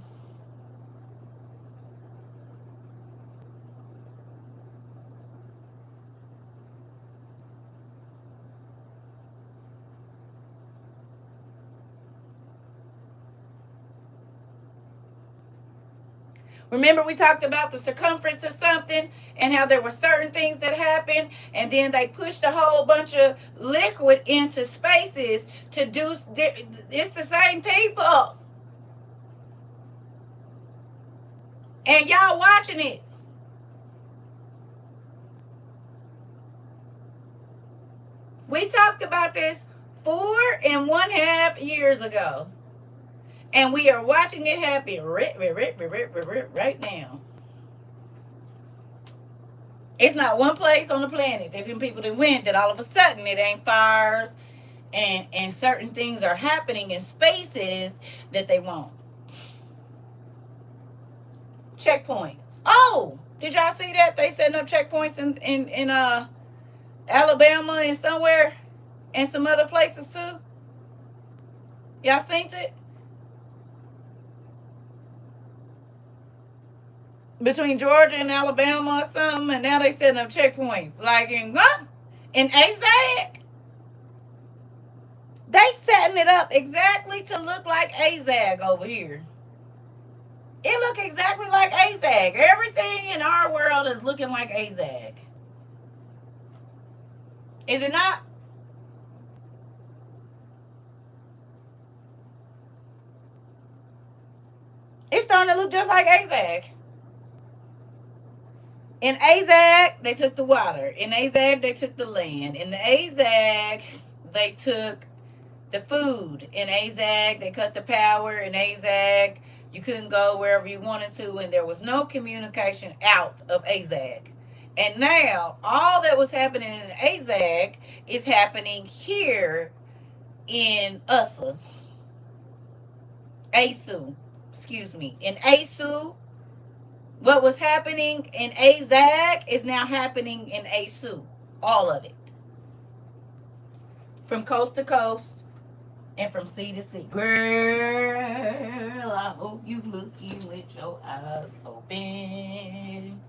Remember we talked about the circumference of something and how there were certain things that happened, and then they pushed a whole bunch of liquid into spaces to do. It's the same people. And y'all watching it. We talked about this 4.5 years ago. And we are watching it happen right now. It's not one place on the planet that them people that went that all of a sudden it ain't fires and certain things are happening in spaces that they won't. Checkpoints. Oh, did y'all see that? They setting up checkpoints in Alabama and somewhere and some other places too. Y'all seen it? Between Georgia and Alabama or something, and now they setting up checkpoints. Like in AZAG. They setting it up exactly to look like AZAG over here. It look exactly like AZAG. Everything in our world is looking like AZAG. Is it not? It's starting to look just like AZAG. In AZAG, they took the water. In AZAG, they took the land. In the AZAG, they took the food. In AZAG, they cut the power. In AZAG, you couldn't go wherever you wanted to, and there was no communication out of AZAG. And now, all that was happening in AZAG is happening here in ASU. In ASU, what was happening in AZAG is now happening in ASU. All of it. From coast to coast and from sea to sea. Girl, I hope you looking with your eyes open.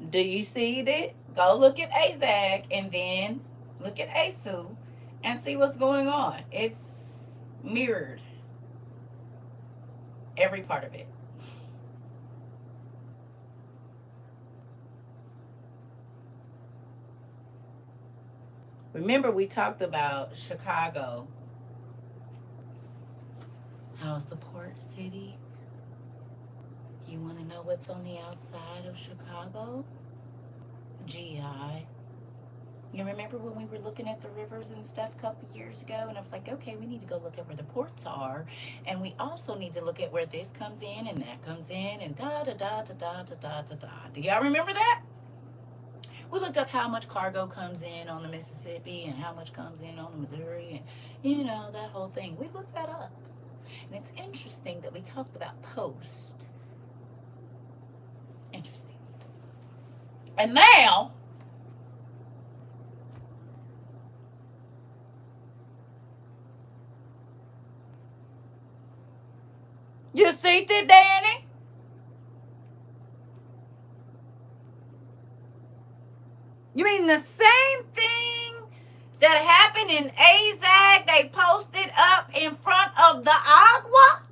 Do you see that? Go look at AZAG and then look at ASU and see what's going on. It's mirrored. Every part of it. Remember, we talked about Chicago. How it's the port city. You want to know what's on the outside of Chicago? GI. You remember when we were looking at the rivers and stuff a couple years ago, and I was like, okay, we need to go look at where the ports are, and we also need to look at where this comes in and that comes in, and da da da da da da da da da. Do y'all remember that? We looked up how much cargo comes in on the Mississippi and how much comes in on the Missouri, and that whole thing. We looked that up, and it's interesting that we talked about post. Interesting. And now, you see it, Danny? You mean the same thing that happened in AZAG, they posted up in front of the Agua?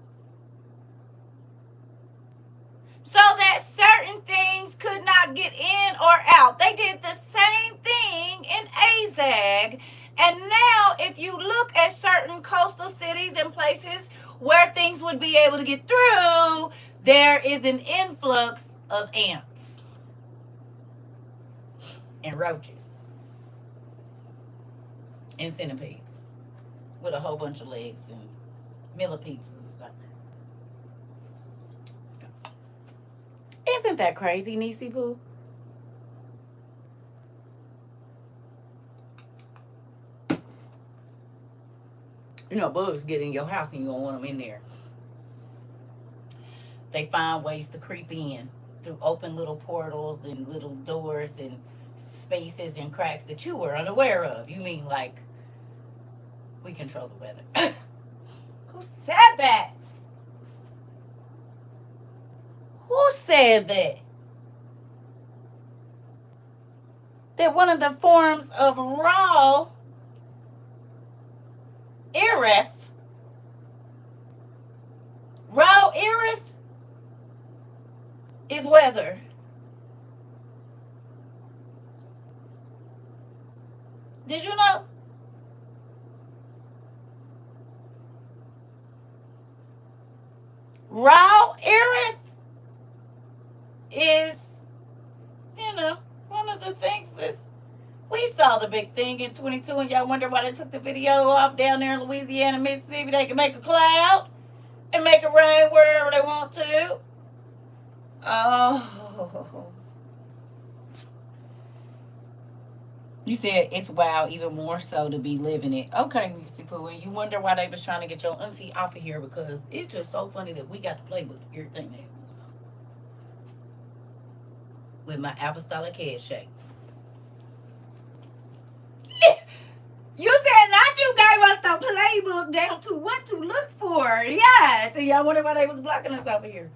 So that certain things could not get in or out. They did the same thing in AZAG, and now if you look at certain coastal cities and places where things would be able to get through, there is an influx of ants and roaches and centipedes with a whole bunch of legs and millipedes and stuff. Isn't that crazy, Niecy Pooh? You know, bugs get in your house and you don't want them in there. They find ways to creep in through open little portals and little doors and spaces and cracks that you were unaware of. You mean like we control the weather? Who said that? Who said that? That one of the forms of raw Irif is weather. Did you know? Raw Irif is, one of the things is we saw the big thing in 22 and y'all wonder why they took the video off down there in Louisiana, Mississippi. They can make a cloud and make it rain wherever they want to. Oh. You said it's wild, even more so to be living it. Okay, Missy Pooh, and you wonder why they was trying to get your auntie off of here because it's just so funny that we got to play with everything that with my apostolic head shake. You said not you gave us the playbook down to what to look for. Yes. And y'all wonder why they was blocking us over here.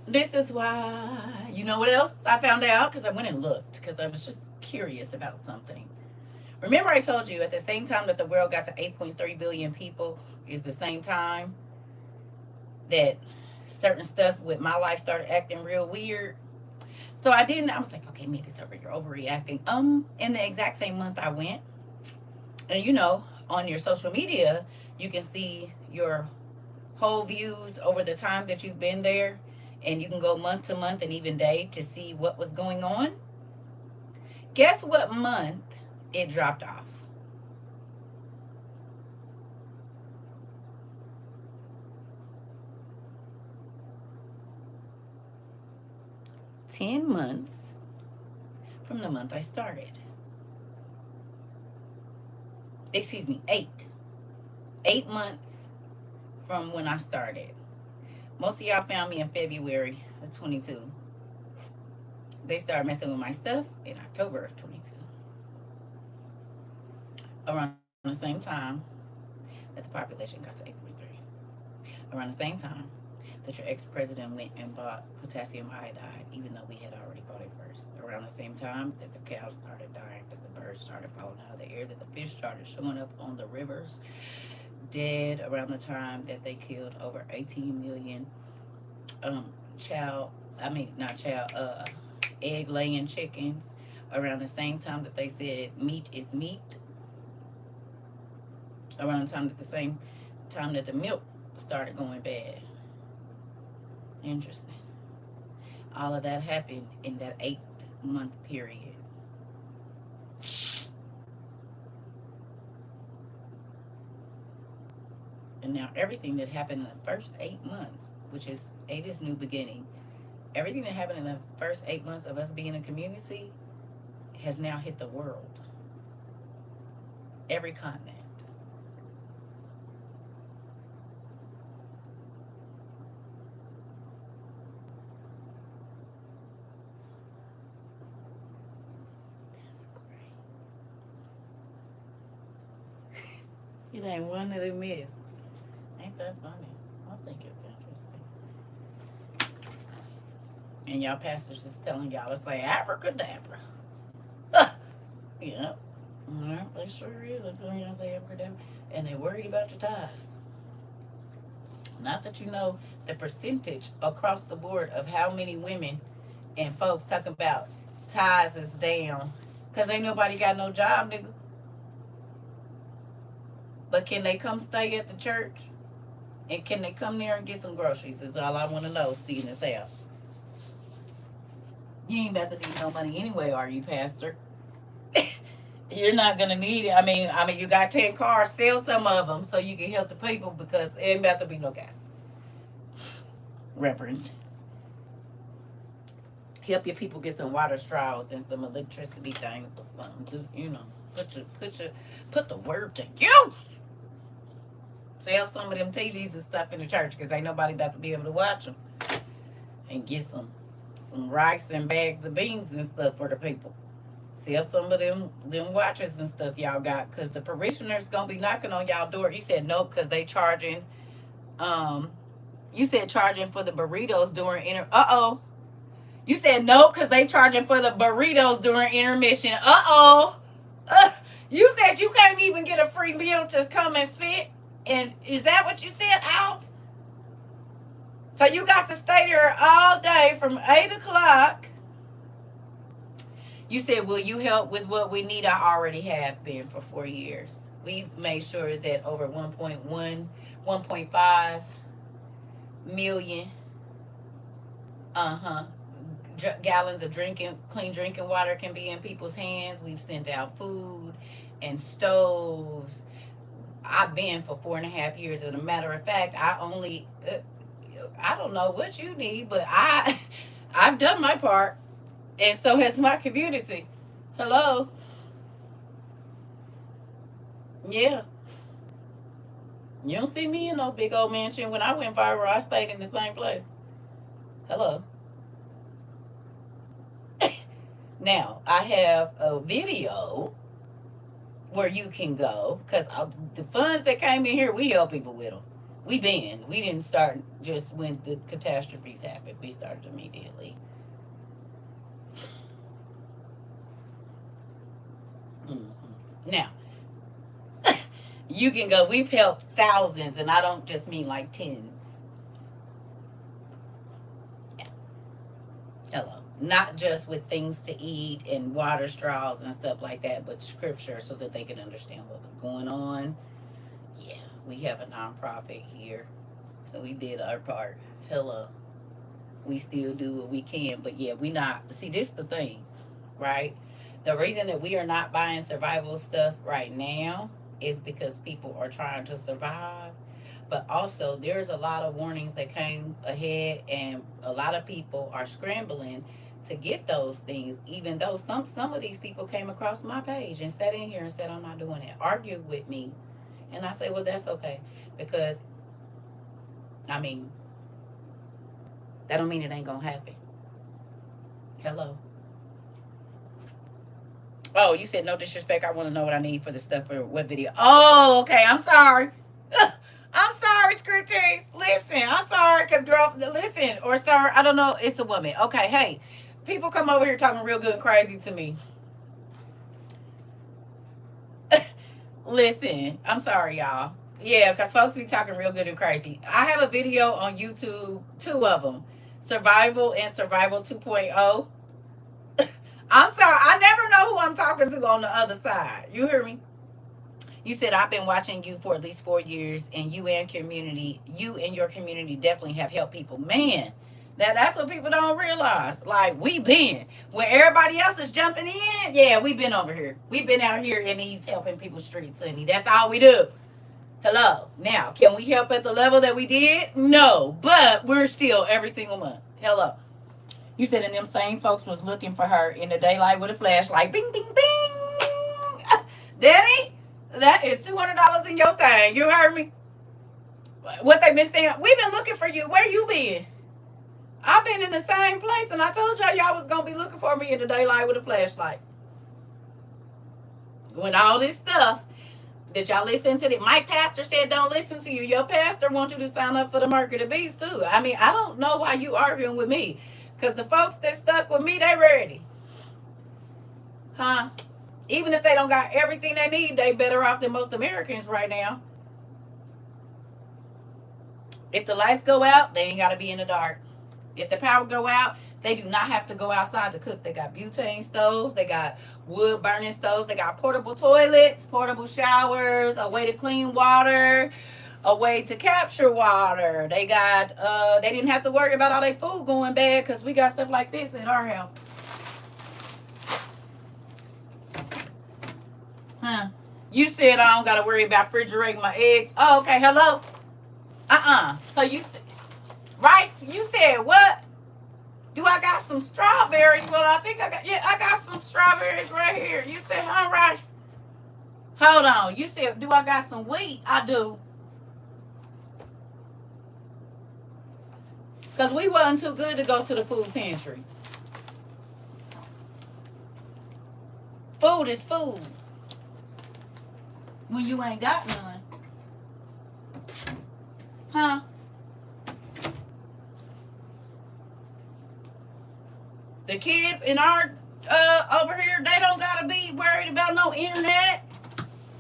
This is why. You know what else I found out? Because I went and looked. Because I was just curious about something. Remember I told you at the same time that the world got to 8.3 billion people is the same time that certain stuff with my life started acting real weird. So I was like, okay, maybe it's over. You're overreacting. In the exact same month I went. And on your social media, you can see your whole views over the time that you've been there. And you can go month to month and even day to see what was going on. Guess what month it dropped off? $10 months from the month I started. Excuse me, 8. 8 months from when I started. Most of y'all found me in February of 22. They started messing with my stuff in October of 22. Around the same time that the population got to 8.3. Around the same time that your ex-president went and bought potassium iodide, even though we had already bought it first. Around the same time that the cows started dying, that the birds started falling out of the air, that the fish started showing up on the rivers dead. Around the time that they killed over 18 million egg-laying chickens. Around the same time that they said meat is meat. Around the same time that the milk started going bad. Interesting. All of that happened in that 8-month period. And now everything that happened in the first 8 months, which is 8 is new beginning, everything that happened in the first 8 months of us being a community has now hit the world. Every continent. It ain't one of them miss. Ain't that funny? I think it's interesting. And y'all pastors just telling y'all to say abracadabra. Yep. They sure is. I'm telling y'all to say abracadabra. And they're worried about your tithes. Not that you know the percentage across the board of how many women and folks talking about tithes is down. Because ain't nobody got no job, nigga. But can they come stay at the church? And can they come there and get some groceries? Is all I want to know, seeing this out. You ain't about to need no money anyway, are you, Pastor? You're not gonna need it. I mean, you got 10 cars. Sell some of them so you can help the people because it ain't about to be no gas. Reverend, help your people get some water straws and some electricity things or something. Do, put the word to use. Sell some of them TVs and stuff in the church because ain't nobody about to be able to watch them. And get some rice and bags of beans and stuff for the people. Sell some of them watches and stuff y'all got because the parishioners gonna be knocking on y'all door. You said no because they charging. You said charging for the burritos during You said no because they charging for the burritos during intermission. You said you can't even get a free meal to come and sit. And is that what you said, Alf? So you got to stay there all day from 8 o'clock. You said, will you help with what we need? I already have been for 4 years. We've made sure that over 1.5 million gallons of clean drinking water can be in people's hands. We've sent out food and stoves. I've been for 4.5 years. As a matter of fact, I don't know what you need, but I've done my part, and so has my community. Hello. Yeah. You don't see me in no big old mansion. When I went viral, I stayed in the same place. Hello. Now, I have a video where you can go, because the funds that came in here, we help people with them. We didn't start just when the catastrophes happened. We started immediately. Now, you can go. We've helped thousands, and I don't just mean like tens. Yeah. Hello. Not just with things to eat and water straws and stuff like that, but scripture so that they can understand what was going on. Yeah, we have a nonprofit here, so we did our part. Hello. We still do what we can, but yeah, we not. See, this is the thing, right? The reason that we are not buying survival stuff right now is because people are trying to survive. But also, there's a lot of warnings that came ahead, and a lot of people are scrambling to get those things, even though some of these people came across my page and sat in here and said, I'm not doing it, argued with me. And I say, well, that's okay, because, I mean, that don't mean it ain't gonna happen. Hello. Oh, you said no disrespect. I want to know what I need for the stuff for what video. Oh, okay. I'm sorry. I'm sorry, Scripties. Listen, I'm sorry, because girl, listen, or sorry, I don't know. It's a woman. Okay, hey, people come over here talking real good and crazy to me. Listen, I'm sorry, y'all. Yeah, because folks be talking real good and crazy. I have a video on YouTube, 2 of them, Survival and Survival 2.0. I'm sorry, I never know who I'm talking to on the other side. You hear me? You said, I've been watching you for at least 4 years, and you and your community definitely have helped people. Man, now that's what people don't realize. Like, we been. When everybody else is jumping in, yeah, we been over here. We've been out here in these helping people streets, honey. That's all we do. Hello. Now, can we help at the level that we did? No, but we're still every single month. Hello. You said, and them same folks was looking for her in the daylight with a flashlight. Bing, bing, bing. Daddy, that is $200 in your thing. You heard me? What they been saying? We've been looking for you. Where you been? I've been in the same place, and I told y'all was going to be looking for me in the daylight with a flashlight. When all this stuff that y'all listen to, Mike Pastor said don't listen to you. Your pastor wants you to sign up for the Mark of the Beast, too. I mean, I don't know why you arguing with me. Because the folks that stuck with me, they ready. Huh? Even if they don't got everything they need, they better off than most Americans right now. If the lights go out, they ain't got to be in the dark. If the power go out, They do not have to go outside to cook. They got butane stoves. They got wood burning stoves. They got portable toilets, portable showers, a way to clean water, a way to capture water. They got, they didn't have to worry about all their food going bad because we got stuff like this at our house. Huh? You said I don't got to worry about refrigerating my eggs. Oh, okay. Hello? So you said, Rice, you said what? Do I got some strawberries? Well, I think I got some strawberries right here. You said, huh, Rice? Hold on. You said, do I got some wheat? I do. Because we wasn't too good to go to the food pantry. Food is food. When you ain't got none. Huh? The kids in our over here, they don't gotta be worried about no internet.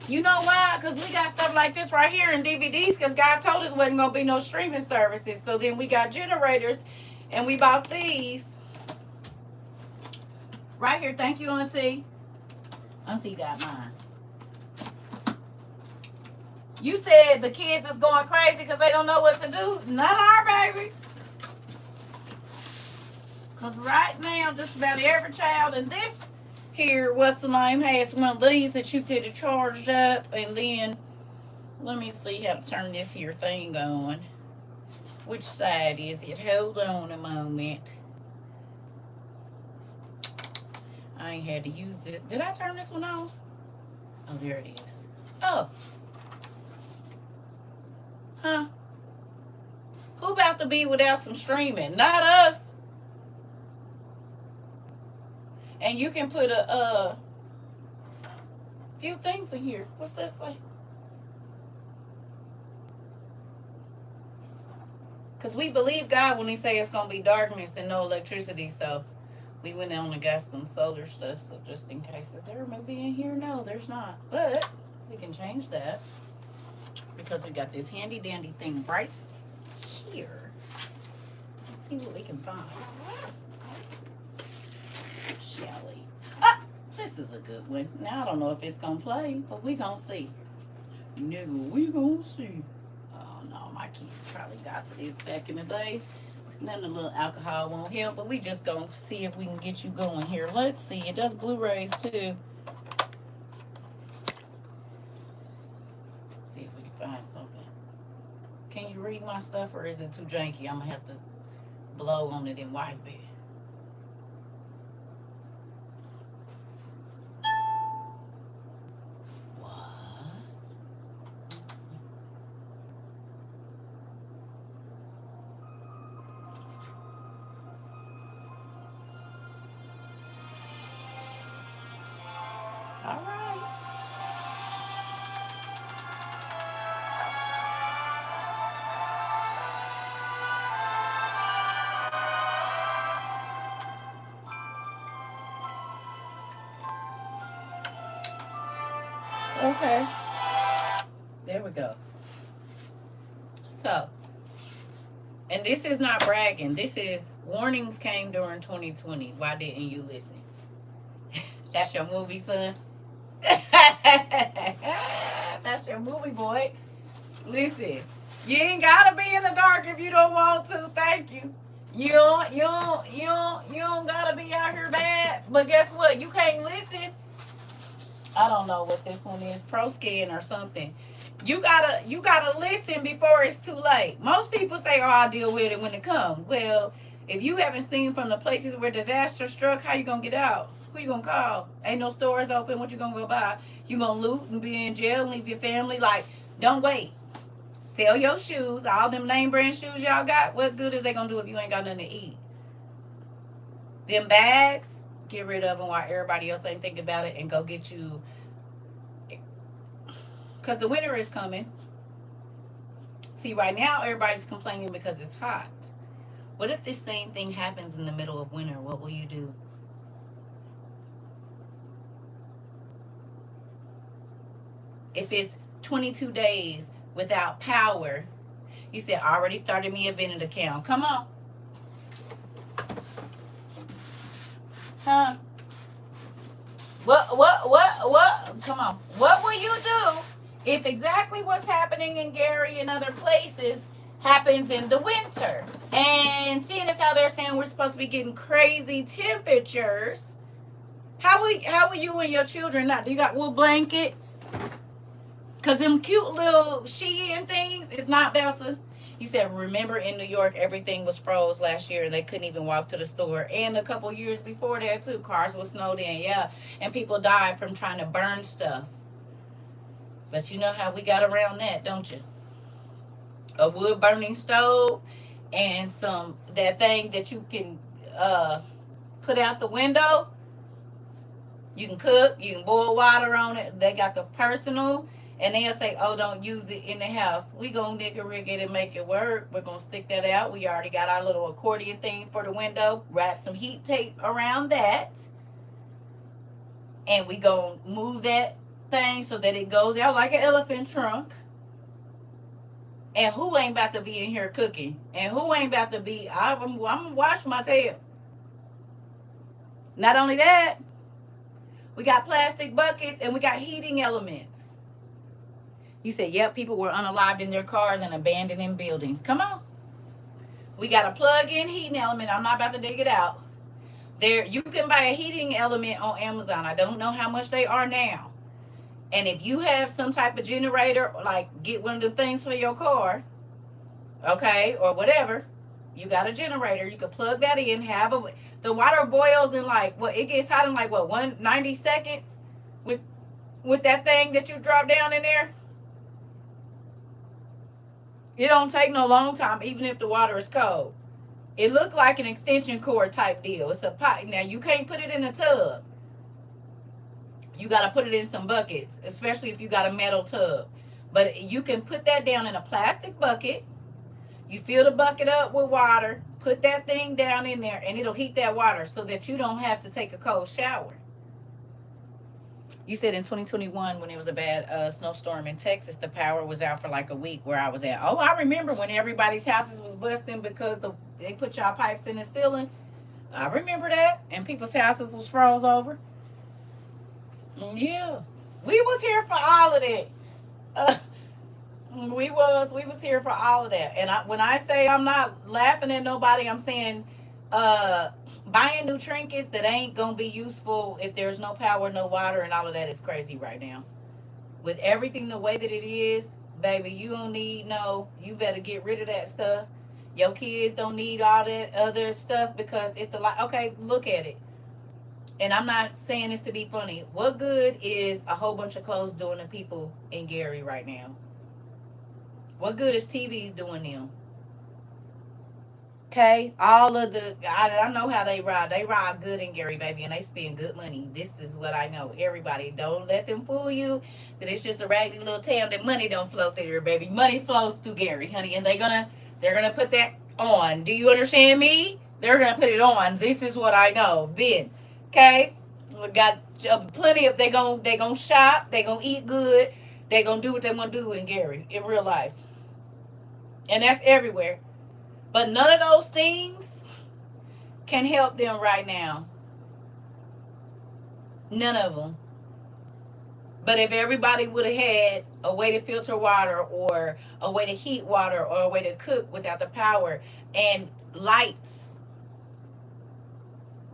You know why? Because we got stuff like this right here in DVDs, because God told us wasn't gonna be no streaming services. So then we got generators and we bought these. Right here. Thank you, Auntie. Auntie got mine. You said the kids is going crazy because they don't know what to do. Not our babies. Because right now, just about every child in this here, what's the name, has one of these that you could have charged up. And then, let me see how to turn this here thing on. Which side is it? Hold on a moment. I ain't had to use it. Did I turn this one off? Oh, there it is. Oh. Huh? Who about to be without some streaming? Not us. And you can put a few things in here. What's that say? Because we believe God when he say it's going to be darkness and no electricity. So we went on and got some solar stuff. So just in case. Is there a movie in here? No, there's not. But we can change that. Because we got this handy dandy thing right here. Let's see what we can find. Shall we? Ah, this is a good one. Now I don't know if it's gonna play, but we gonna see. Nigga, we gonna see. Oh no, my kids probably got to this back in the day. None of the little alcohol won't help, but we just gonna see if we can get you going here. Let's see. It does Blu-rays too. See if we can find something. Can you read my stuff, or is it too janky? I'm gonna have to blow on it and wipe it. All right. Okay. There we go. So, and this is not bragging. This is warnings came during 2020. Why didn't you listen? That's your movie, son. That's your movie, boy. Listen, you ain't gotta be in the dark if you don't want to. Thank you. You don't gotta be out here bad. But guess what? You can't listen. I don't know what this one is, Pro Scan or something. You gotta listen before it's too late. Most people say, "Oh, I'll deal with it when it comes." Well, if you haven't seen from the places where disaster struck, how you gonna get out? Who you gonna call? Ain't no stores open. What you gonna go buy? You gonna loot and be in jail and leave your family? Like, don't wait. Sell your shoes. All them name brand shoes y'all got. What good is they gonna do if you ain't got nothing to eat? Them bags, get rid of them while everybody else ain't thinking about it, and go get you. Because the winter is coming. See, right now everybody's complaining because it's hot. What if this same thing happens in the middle of winter? What will you do? If it's 22 days without power, you said, I already started me a Vennet account. Come on. Huh? What? Come on. What will you do if exactly what's happening in Gary and other places happens in the winter? And seeing as how they're saying we're supposed to be getting crazy temperatures, how will you and your children not? Do you got wool blankets? Cause them cute little Shein things is not about to. You said, remember in New York, everything was froze last year. They couldn't even walk to the store. And a couple years before that, too, cars were snowed in. Yeah. And people died from trying to burn stuff. But you know how we got around that, don't you? A wood burning stove and that thing that you can put out the window. You can cook. You can boil water on it. They got the personal. And they'll say, oh, don't use it in the house. We gonna nigga rig it and make it work. We're gonna stick that out. We already got our little accordion thing for the window. Wrap some heat tape around that. And we gonna move that thing so that it goes out like an elephant trunk. And who ain't about to be in here cooking? And who ain't about to be, I'm gonna wash my tail. Not only that, we got plastic buckets and we got heating elements. You said, yep, people were unalived in their cars and abandoned in buildings. Come on. We got a plug-in heating element. I'm not about to dig it out. There, you can buy a heating element on Amazon. I don't know how much they are now. And if you have some type of generator, like get one of the things for your car, okay, or whatever, you got a generator. You can plug that in. The water boils in it gets hot in 190 seconds with that thing that you drop down in there. It don't take no long time, even if the water is cold. It looked like an extension cord type deal. It's a pot. Now, you can't put it in a tub. You got to put it in some buckets, especially if you got a metal tub. But you can put that down in a plastic bucket. You fill the bucket up with water, put that thing down in there, and it'll heat that water so that you don't have to take a cold shower. You said in 2021, when it was a bad snowstorm in Texas, the power was out for like a week where I was at. Oh, I remember when everybody's houses was busting because they put y'all pipes in the ceiling. I remember that. And people's houses was froze over. Yeah. We was here for all of that. We was here for all of that. And when I say I'm not laughing at nobody, I'm saying buying new trinkets that ain't gonna be useful if there's no power, no water, and all of that is crazy right now. With everything the way that it is, baby, you don't need you better get rid of that stuff. Your kids don't need all that other stuff because if okay, look at it. And I'm not saying this to be funny. What good is a whole bunch of clothes doing to people in Gary right now? What good is TVs doing them? Okay, all of I know how they ride. They ride good in Gary, baby, and they spend good money. This is what I know. Everybody, don't let them fool you that it's just a raggedy little town that money don't flow through here, baby. Money flows through Gary, honey, and they're gonna put that on. Do you understand me? They're gonna put it on. This is what I know. Ben, okay, we got plenty of. They gonna shop. They gonna eat good. They gonna do what they want to do in Gary in real life, and that's everywhere. But none of those things can help them right now. None of them. But if everybody would have had a way to filter water or a way to heat water or a way to cook without the power and lights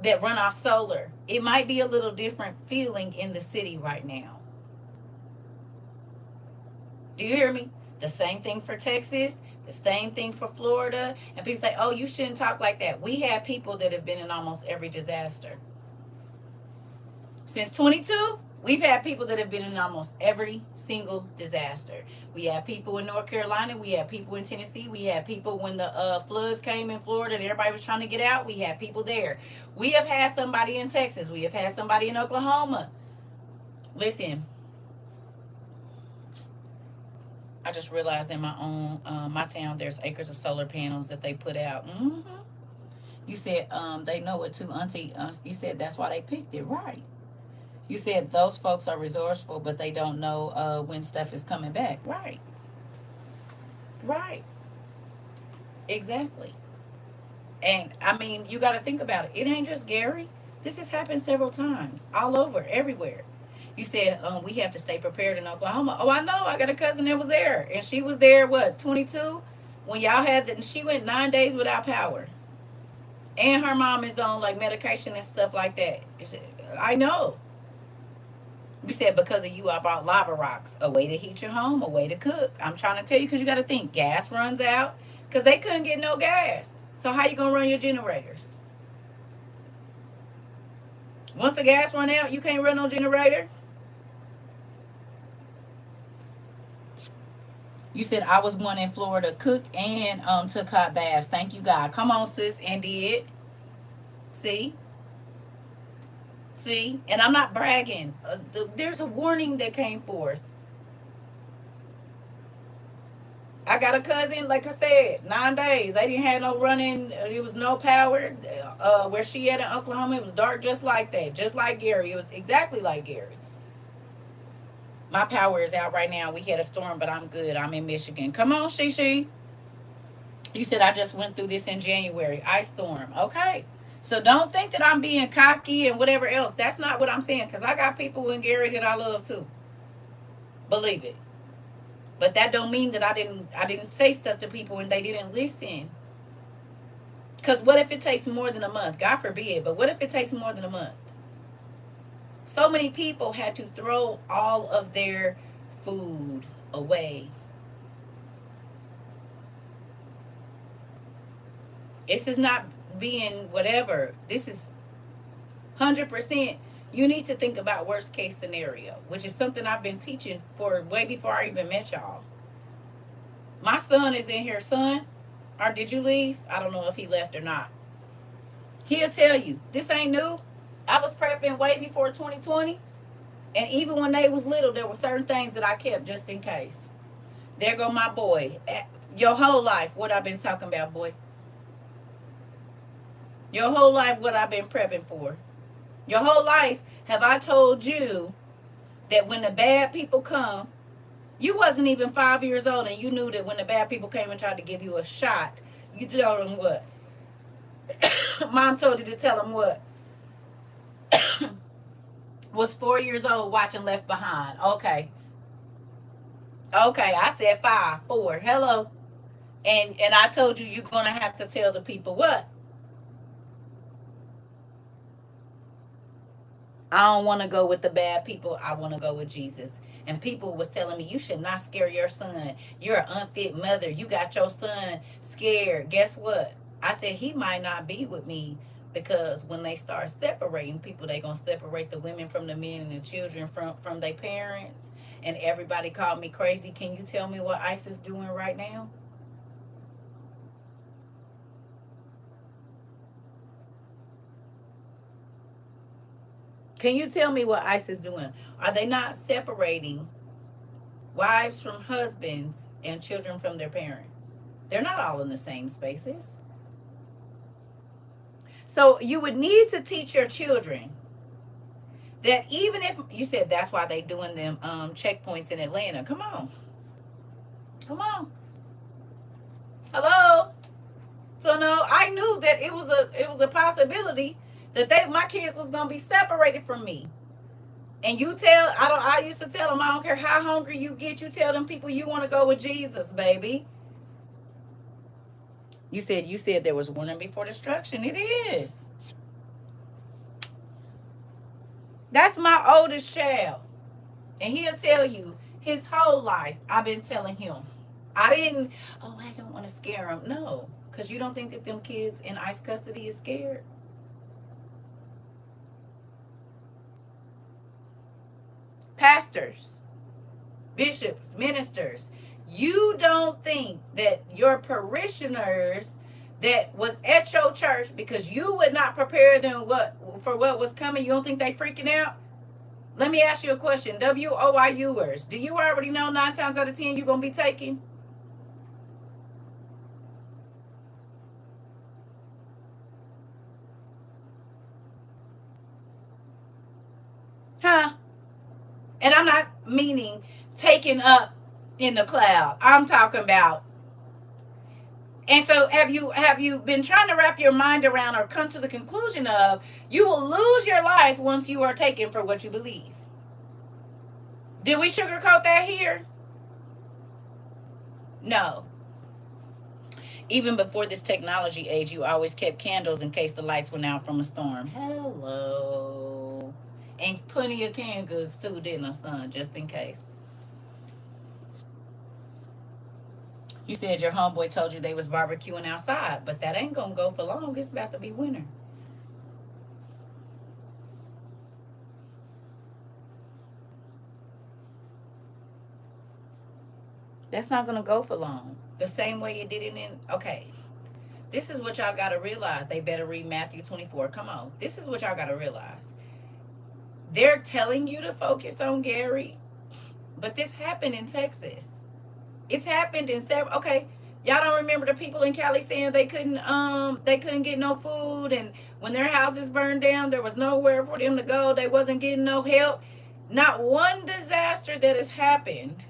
that run off solar, it might be a little different feeling in the city right now. Do you hear me? The same thing for Texas. The same thing for Florida. And people say, oh, you shouldn't talk like that. We have people that have been in almost every disaster. Since 22, we've had people that have been in almost every single disaster. We have people in North Carolina. We have people in Tennessee. We had people when the floods came in Florida and everybody was trying to get out. We had people there. We have had somebody in Texas. We have had somebody in Oklahoma. Listen. I just realized in my town, there's acres of solar panels that they put out. You said they know it too, Auntie. You said that's why they picked it, right? You said those folks are resourceful, but they don't know when stuff is coming back, right? Right. Exactly. And I mean, you got to think about it. It ain't just Gary. This has happened several times, all over, everywhere. You said we have to stay prepared in Oklahoma. Oh, I know. I got a cousin that was there, and she was there. What, 22? When y'all had that, she went 9 days without power, and her mom is on like medication and stuff like that. I know. You said because of you, I bought lava rocks. A way to heat your home, a way to cook. I'm trying to tell you because you got to think gas runs out because they couldn't get no gas. So how you gonna run your generators? Once the gas run out, you can't run no generator. You said I was one in Florida, cooked and took hot baths. Thank you, God. Come on, sis, and did. See, see, and I'm not bragging. There's a warning that came forth. I got a cousin, like I said, 9 days. They didn't have no running. There was no power. Where she at in Oklahoma, it was dark just like that, just like Gary. It was exactly like Gary. My power is out right now. We had a storm, but I'm good. I'm in Michigan. Come on, Shishi. You said I just went through this in January. Ice storm. Okay. So don't think that I'm being cocky and whatever else. That's not what I'm saying. Because I got people in Gary that I love too. Believe it. But that don't mean that I didn't say stuff to people and they didn't listen. Because what if it takes more than a month? God forbid. But what if it takes more than a month? So many people had to throw all of their food away. This is not being whatever. This is 100%. You need to think about worst case scenario, which is something I've been teaching for way before I even met y'all. My son is in here. Son, or did you leave? I don't know if he left or not. He'll tell you, this ain't new. I was prepping way before 2020. And even when they was little, there were certain things that I kept just in case. There go my boy. Your whole life, what I've been talking about, boy. Your whole life, what I've been prepping for. Your whole life, have I told you that when the bad people come, you wasn't even 5 years old and you knew that when the bad people came and tried to give you a shot, you told them what? Mom told you to tell them what? Was 4 years old watching Left Behind. Okay. Okay, I said 5, 4. Hello. And I told you you're going to have to tell the people what? I don't want to go with the bad people. I want to go with Jesus. And people was telling me, you should not scare your son. You're an unfit mother. You got your son scared. Guess what? I said, he might not be with me because when they start separating people, they're going to separate the women from the men and the children from their parents. And everybody called me crazy. Can you tell me what ICE is doing right now? Can you tell me what ICE is doing? Are they not separating wives from husbands and children from their parents? They're not all in the same spaces. So you would need to teach your children that even if you said that's why they doing them checkpoints in Atlanta. Come on. Come on. Hello. So no, I knew that it was a possibility that my kids was gonna be separated from me. And I used to tell them, I don't care how hungry you get, you tell them people you want to go with Jesus, baby. You said there was warning before destruction. It is. That's my oldest child. And he'll tell you his whole life I've been telling him. I don't want to scare him. No, because you don't think that them kids in ICE custody is scared. Pastors, bishops, ministers, you don't think that your parishioners that was at your church because you would not prepare them for what was coming, you don't think they freaking out? Let me ask you a question. WOIUers, do you already know 9 times out of 10 you're going to be taken? Huh? And I'm not meaning taken up in the cloud. I'm talking about And so have you been trying to wrap your mind around or come to the conclusion of you will lose your life once you are taken for what you believe? Did we sugarcoat that here? No. Even before this technology age, you always kept candles in case the lights went out from a storm. Hello. And plenty of canned goods too, didn't I, son? Just in case. You said your homeboy told you they was barbecuing outside, but that ain't gonna go for long. It's about to be winter. That's not gonna go for long. The same way it did it in. Okay, this is what y'all gotta realize. They better read Matthew 24. Come on, this is what y'all gotta realize. They're telling you to focus on Gary, but this happened in Texas. It's happened in several. Okay, y'all don't remember the people in Cali saying they couldn't get no food, and when their houses burned down, there was nowhere for them to go. They wasn't getting no help. Not one disaster that has happened.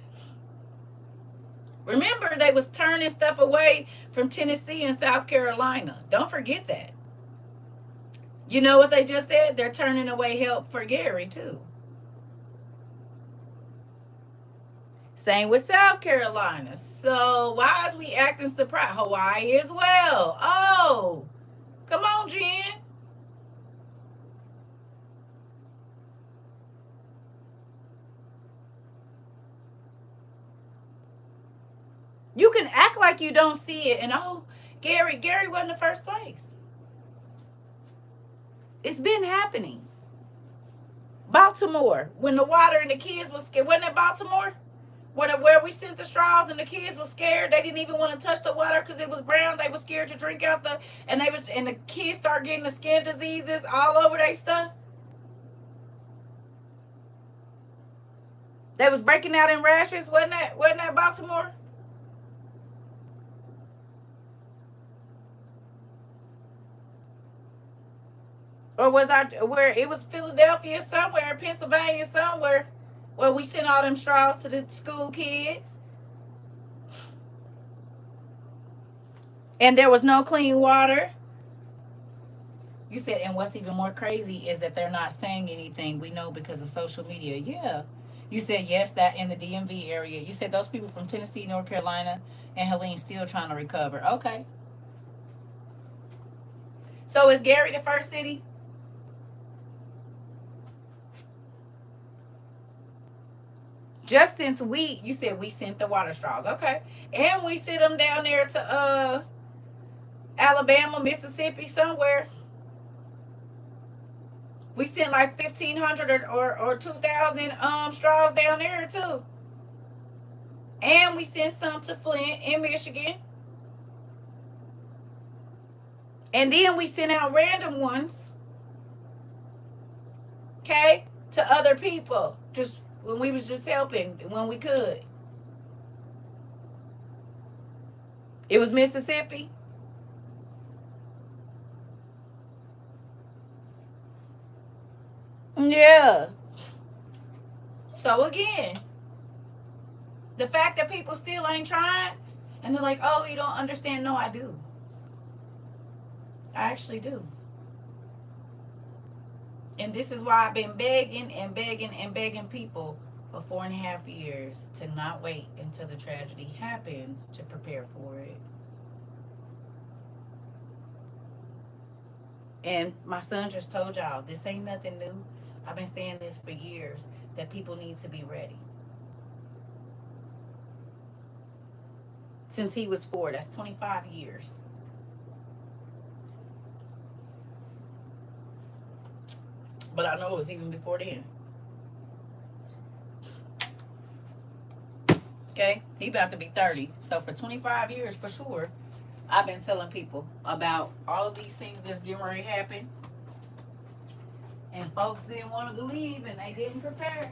Remember, they was turning stuff away from Tennessee and South Carolina. Don't forget that. You know what they just said? They're turning away help for Gary too. Same with South Carolina. So why is we acting surprised? Hawaii as well. Oh, come on, Jen. You can act like you don't see it, and oh, Gary wasn't the first place. It's been happening. Baltimore, when the water and the kids was scared, wasn't it Baltimore? Where we sent the straws and the kids were scared. They didn't even want to touch the water because it was brown. They were scared to drink out and the kids start getting the skin diseases all over their stuff. They was breaking out in rashes. Wasn't that Baltimore? Or was I where it was Philadelphia somewhere, Pennsylvania somewhere, where we sent all them straws to the school kids, and there was no clean water. You said, and what's even more crazy is that they're not saying anything. We know because of social media. Yeah. You said yes, that in the DMV area. You said those people from Tennessee, North Carolina, and Helene still trying to recover. Okay. So is Gary the first city? Just since you said we sent the water straws, okay, and we sent them down there to Alabama, Mississippi, somewhere. We sent like 1,500 or 2,000 straws down there too, and we sent some to Flint in Michigan, and then we sent out random ones, okay, to other people just when we was just helping when we could. It was Mississippi. Yeah. So again, the fact that people still ain't trying, and they're like, "Oh, you don't understand." No, I do. I actually do. And this is why I've been begging and begging and begging people for 4.5 years to not wait until the tragedy happens to prepare for it. And my son just told y'all, this ain't nothing new. I've been saying this for years, that people need to be ready. Since he was 4, that's 25 years. But I know it was even before then. Okay? He about to be 30. So for 25 years, for sure, I've been telling people about all of these things that's getting ready to happen. And folks didn't want to believe and they didn't prepare.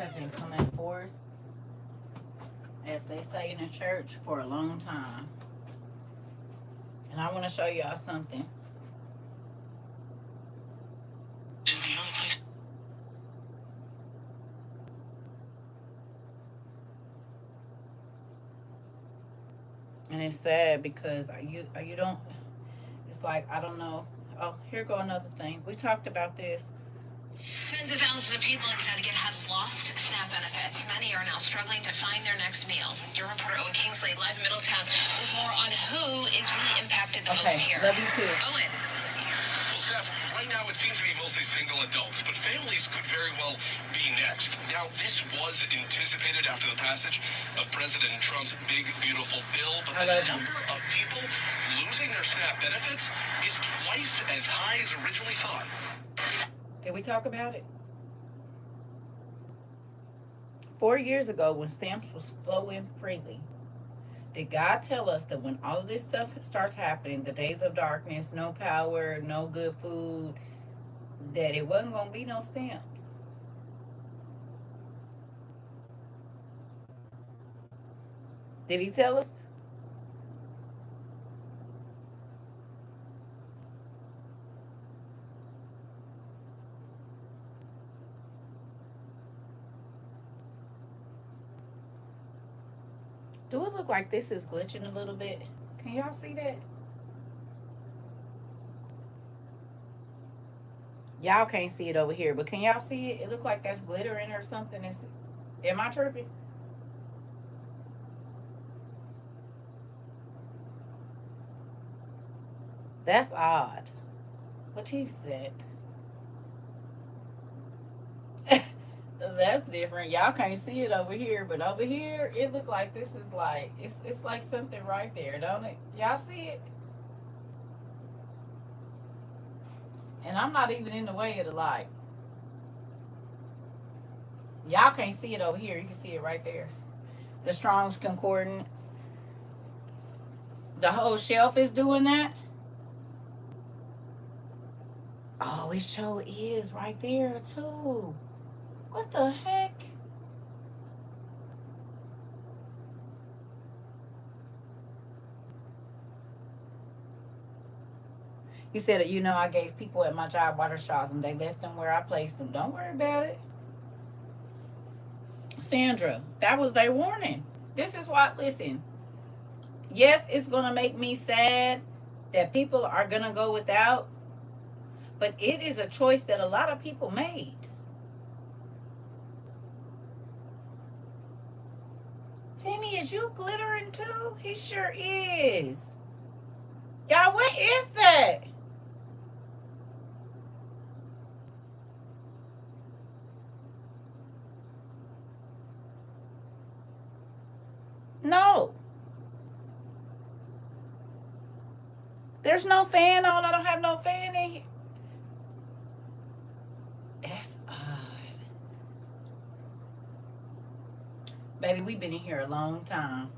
have been coming forth, as they say in the church, for a long time. And I want to show y'all something. And it's sad because you don't, it's like, I don't know. Oh, here go another thing. We talked about this. Tens of thousands of people in Connecticut have lost SNAP benefits. Many are now struggling to find their next meal. Your reporter Owen Kingsley live in Middletown with more on who is really impacted the most here. Love you too. Owen. Well, Steph, right now it seems to be mostly single adults, but families could very well be next. Now, this was anticipated after the passage of President Trump's big, beautiful bill, but the number of people losing their SNAP benefits is twice as high as originally thought. Did we talk about it? 4 years ago, when stamps was flowing freely, did God tell us that when all of this stuff starts happening, the days of darkness, no power, no good food, that it wasn't going to be no stamps? Did he tell us? Do it look like this is glitching a little bit? Can y'all see that? Y'all can't see it over here, but can y'all see it? It look like that's glittering or something. Am I tripping? That's odd. What is that? That's different. Y'all can't see it over here, but over here it look like this is like it's like something right there, don't it? Y'all see it? And I'm not even in the way of the light. Y'all can't see it over here. You can see it right there. The Strong's Concordance. The whole shelf is doing that. Oh, it sure is right there too. What the heck? He said, I gave people at my job water straws and they left them where I placed them. Don't worry about it. Sandra, that was their warning. This is why, listen, yes, it's going to make me sad that people are going to go without, but it is a choice that a lot of people made. Timmy, is you glittering too? He sure is. Y'all, what is that? No. There's no fan on. I don't have no fan in here. That's odd. Baby, we've been in here a long time.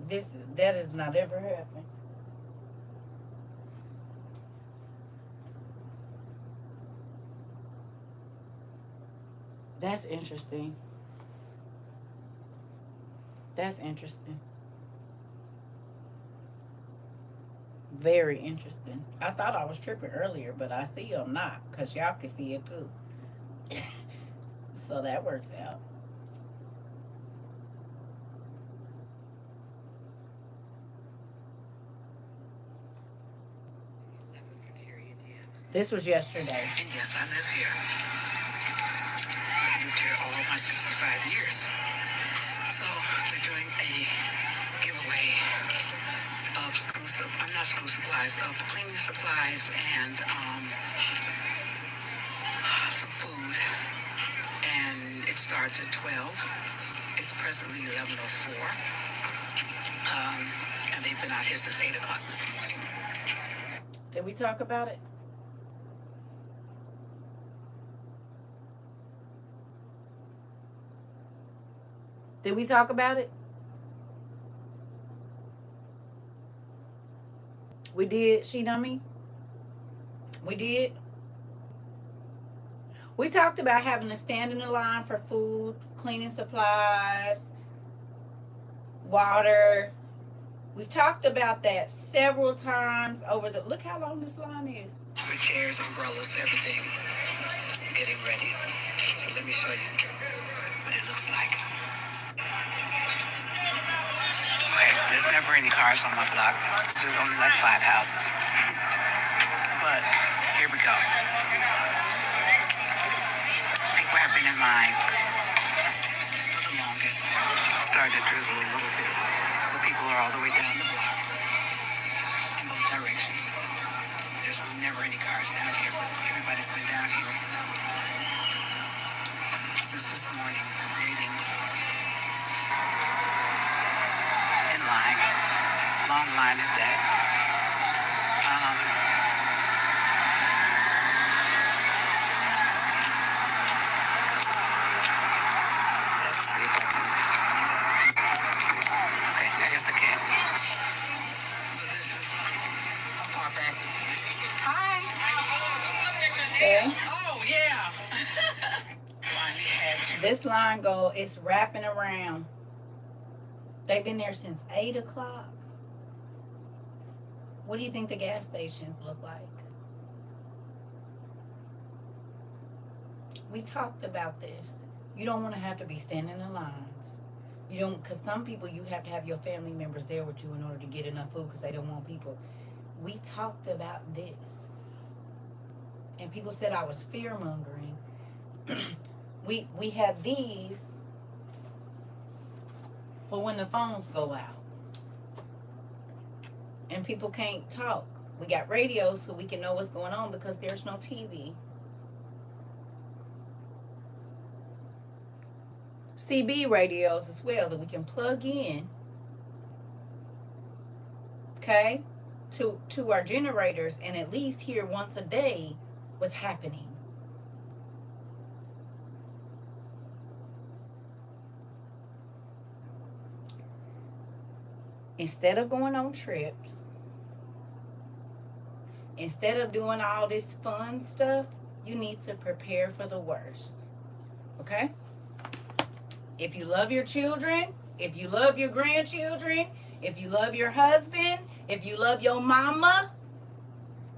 That has not ever happened. That's interesting. That's interesting. Very interesting. I thought I was tripping earlier, but I see I'm not, because y'all can see it too. So that works out. This was yesterday. And yes, I live here. I've lived here all my 65 years. So they're doing a giveaway of school supplies, of cleaning supplies and some food. And it starts at 12. It's presently 11:04. And they've been out here since 8 o'clock this morning. Did we talk about it? Did we talk about it? We did, She Dummy? We did? We talked about having to stand in the line for food, cleaning supplies, water. We've talked about that several times over the. Look how long this line is. With chairs, umbrellas, everything. Getting ready. So let me show you what it looks like. Okay, there's never any cars on my block. There's only like 5 houses. But here we go. People have been in line for the longest. Started to drizzle a little bit. But people are all the way down the block in both directions. There's never any cars down here, but everybody's been down here since this morning, waiting in line. Long line at that. Let's see if I can. Okay, I guess I can. But this is far back. Hi. Okay. Oh, yeah. Finally had to. This line it's wrapping around. They've been there since 8 o'clock. What do you think the gas stations look like? We talked about this. You don't want to have to be standing in lines. You don't, because some people you have to have your family members there with you in order to get enough food because they don't want people. We talked about this. And people said I was fear-mongering. We have these for when the phones go out. And people can't talk. We got radios so we can know what's going on because there's no TV. CB radios as well that we can plug in, okay, to our generators and at least hear once a day what's happening. Instead of going on trips, instead of doing all this fun stuff, you need to prepare for the worst. Okay? If you love your children, if you love your grandchildren, if you love your husband, if you love your mama,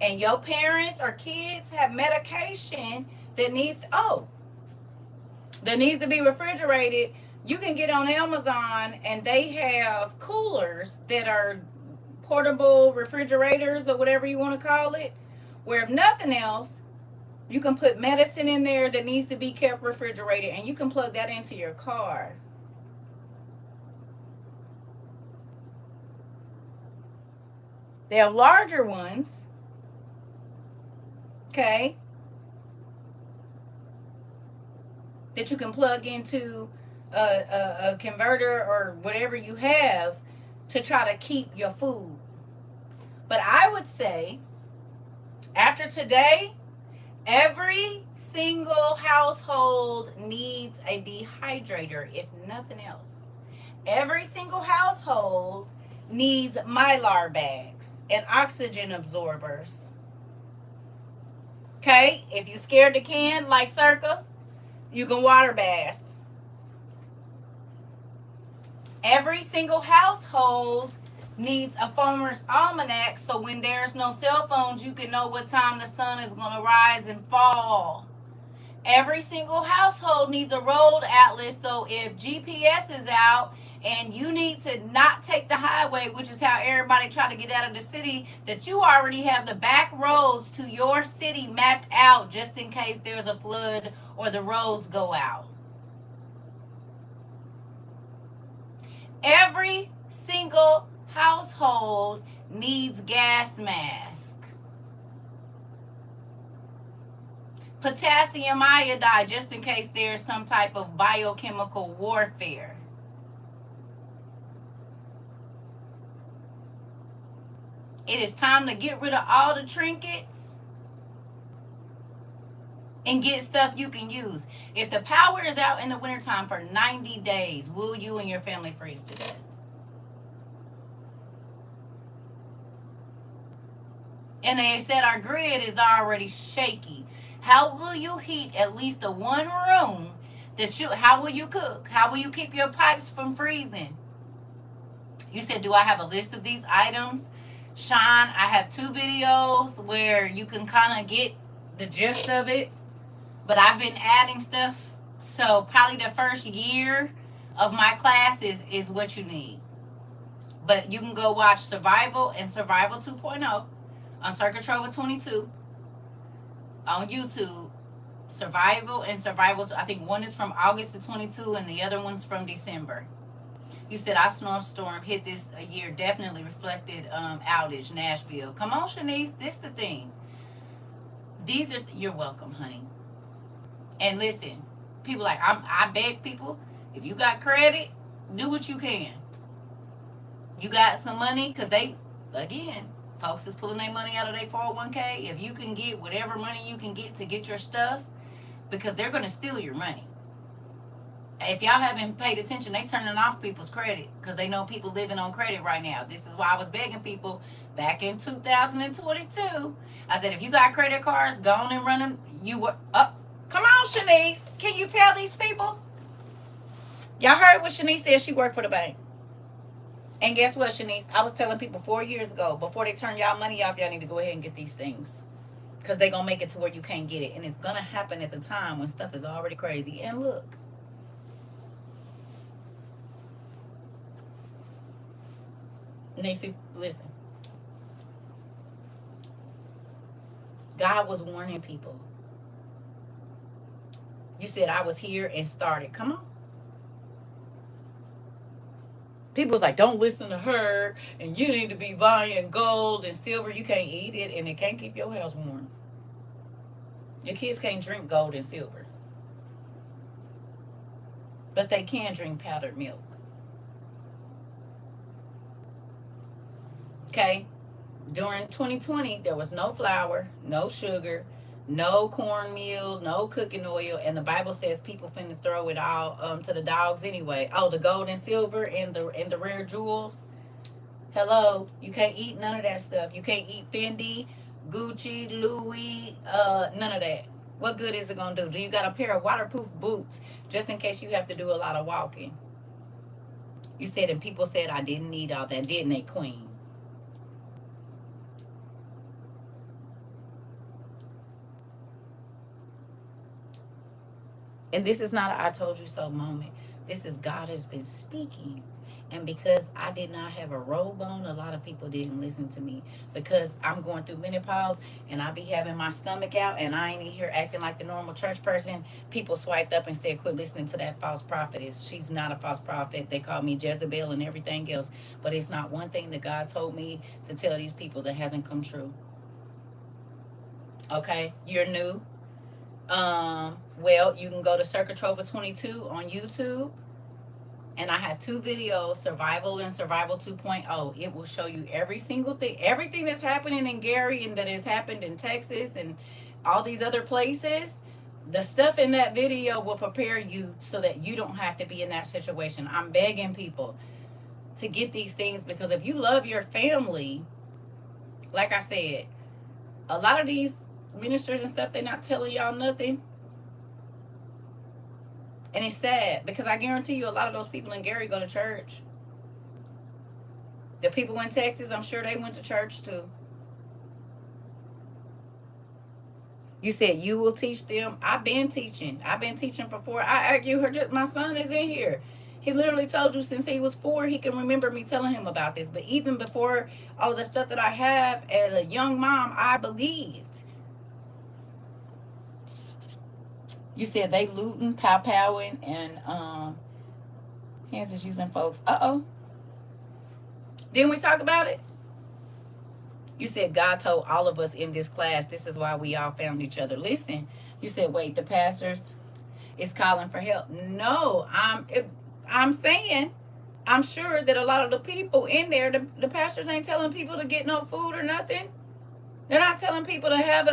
and your parents or kids have medication that needs to be refrigerated, you can get on Amazon and they have coolers that are portable refrigerators or whatever you want to call it, where if nothing else, you can put medicine in there that needs to be kept refrigerated and you can plug that into your car. They have larger ones, okay, that you can plug into a converter or whatever you have to try to keep your food. But I would say after today, every single household needs a dehydrator, if nothing else. Every single household needs Mylar bags and oxygen absorbers. Okay? If you're scared to can, like CERCA, you can water bath. Every single household needs a farmer's almanac so when there's no cell phones, you can know what time the sun is going to rise and fall. Every single household needs a road atlas so if GPS is out and you need to not take the highway, which is how everybody try to get out of the city, that you already have the back roads to your city mapped out just in case there's a flood or the roads go out. Every single household needs gas mask. Potassium iodide, just in case there's some type of biochemical warfare. It is time to get rid of all the trinkets and get stuff you can use. If the power is out in the wintertime for 90 days, will you and your family freeze to death? And they said our grid is already shaky. How will you heat at least the one room how will you cook? How will you keep your pipes from freezing? You said, do I have a list of these items? Sean, I have 2 videos where you can kind of get the gist of it, but I've been adding stuff. So probably the first year of my class is what you need. But you can go watch Survival and Survival 2.0 on CERCA TROVA 22 on YouTube. Survival and Survival 2. I think one is from August of 22 and the other one's from December. You said our snowstorm hit this a year, definitely reflected outage, Nashville. Come on, Shanice, this the thing. You're welcome, honey. And listen, people I beg people, if you got credit, do what you can. You got some money, because folks is pulling their money out of their 401k. If you can get whatever money you can get to get your stuff, because they're going to steal your money. If y'all haven't paid attention, they turning off people's credit because they know people living on credit right now. This is why I was begging people back in 2022. I said, if you got credit cards, go on and run them. You were up. Come on, Shanice. Can you tell these people? Y'all heard what Shanice said. She worked for the bank. And guess what, Shanice? I was telling people 4 years ago, before they turn y'all money off, y'all need to go ahead and get these things. Because they're going to make it to where you can't get it. And it's going to happen at the time when stuff is already crazy. And look. Nancy, listen. God was warning people. You said I was here and started. Come on. People was like, don't listen to her, and you need to be buying gold and silver. You can't eat it, and it can't keep your house warm. Your kids can't drink gold and silver. But they can drink powdered milk. Okay? During 2020, there was no flour, no sugar, no cornmeal, no cooking oil, and the Bible says people finna throw it all to the dogs anyway. Oh, the gold and silver and the rare jewels. Hello, you can't eat none of that stuff. You can't eat Fendi, Gucci, Louis, none of that. What good is it gonna do? Do you got a pair of waterproof boots just in case you have to do a lot of walking? You said, and people said I didn't need all that, didn't they, Queen? And this is not a I told you so moment. This is God has been speaking. And because I did not have a robe on, a lot of people didn't listen to me. Because I'm going through menopause and I be having my stomach out and I ain't in here acting like the normal church person. People swiped up and said, quit listening to that false prophetess. She's not a false prophet. They call me Jezebel and everything else. But it's not one thing that God told me to tell these people that hasn't come true. Okay? You're new. Well, you can go to CERCA TROVA 22 on YouTube. And I have 2 videos, Survival and Survival 2.0. It will show you every single thing, everything that's happening in Gary and that has happened in Texas and all these other places. The stuff in that video will prepare you so that you don't have to be in that situation. I'm begging people to get these things because if you love your family, like I said, a lot of these ministers and stuff, they're not telling y'all nothing. And it's sad because I guarantee you a lot of those people in Gary go to church. The people in Texas, I'm sure they went to church too. You said you will teach them. I've been teaching. I've been teaching for 4. I argue her. My son is in here. He literally told you since he was 4, he can remember me telling him about this. But even before all of the stuff that I have as a young mom, I believed. You said they looting, pow-powing, and hands is using folks. Uh-oh. Didn't we talk about it? You said God told all of us in this class, this is why we all found each other. Listen, you said, wait, the pastors is calling for help. No, I'm saying, I'm sure that a lot of the people in there, the pastors ain't telling people to get no food or nothing. They're not telling people to have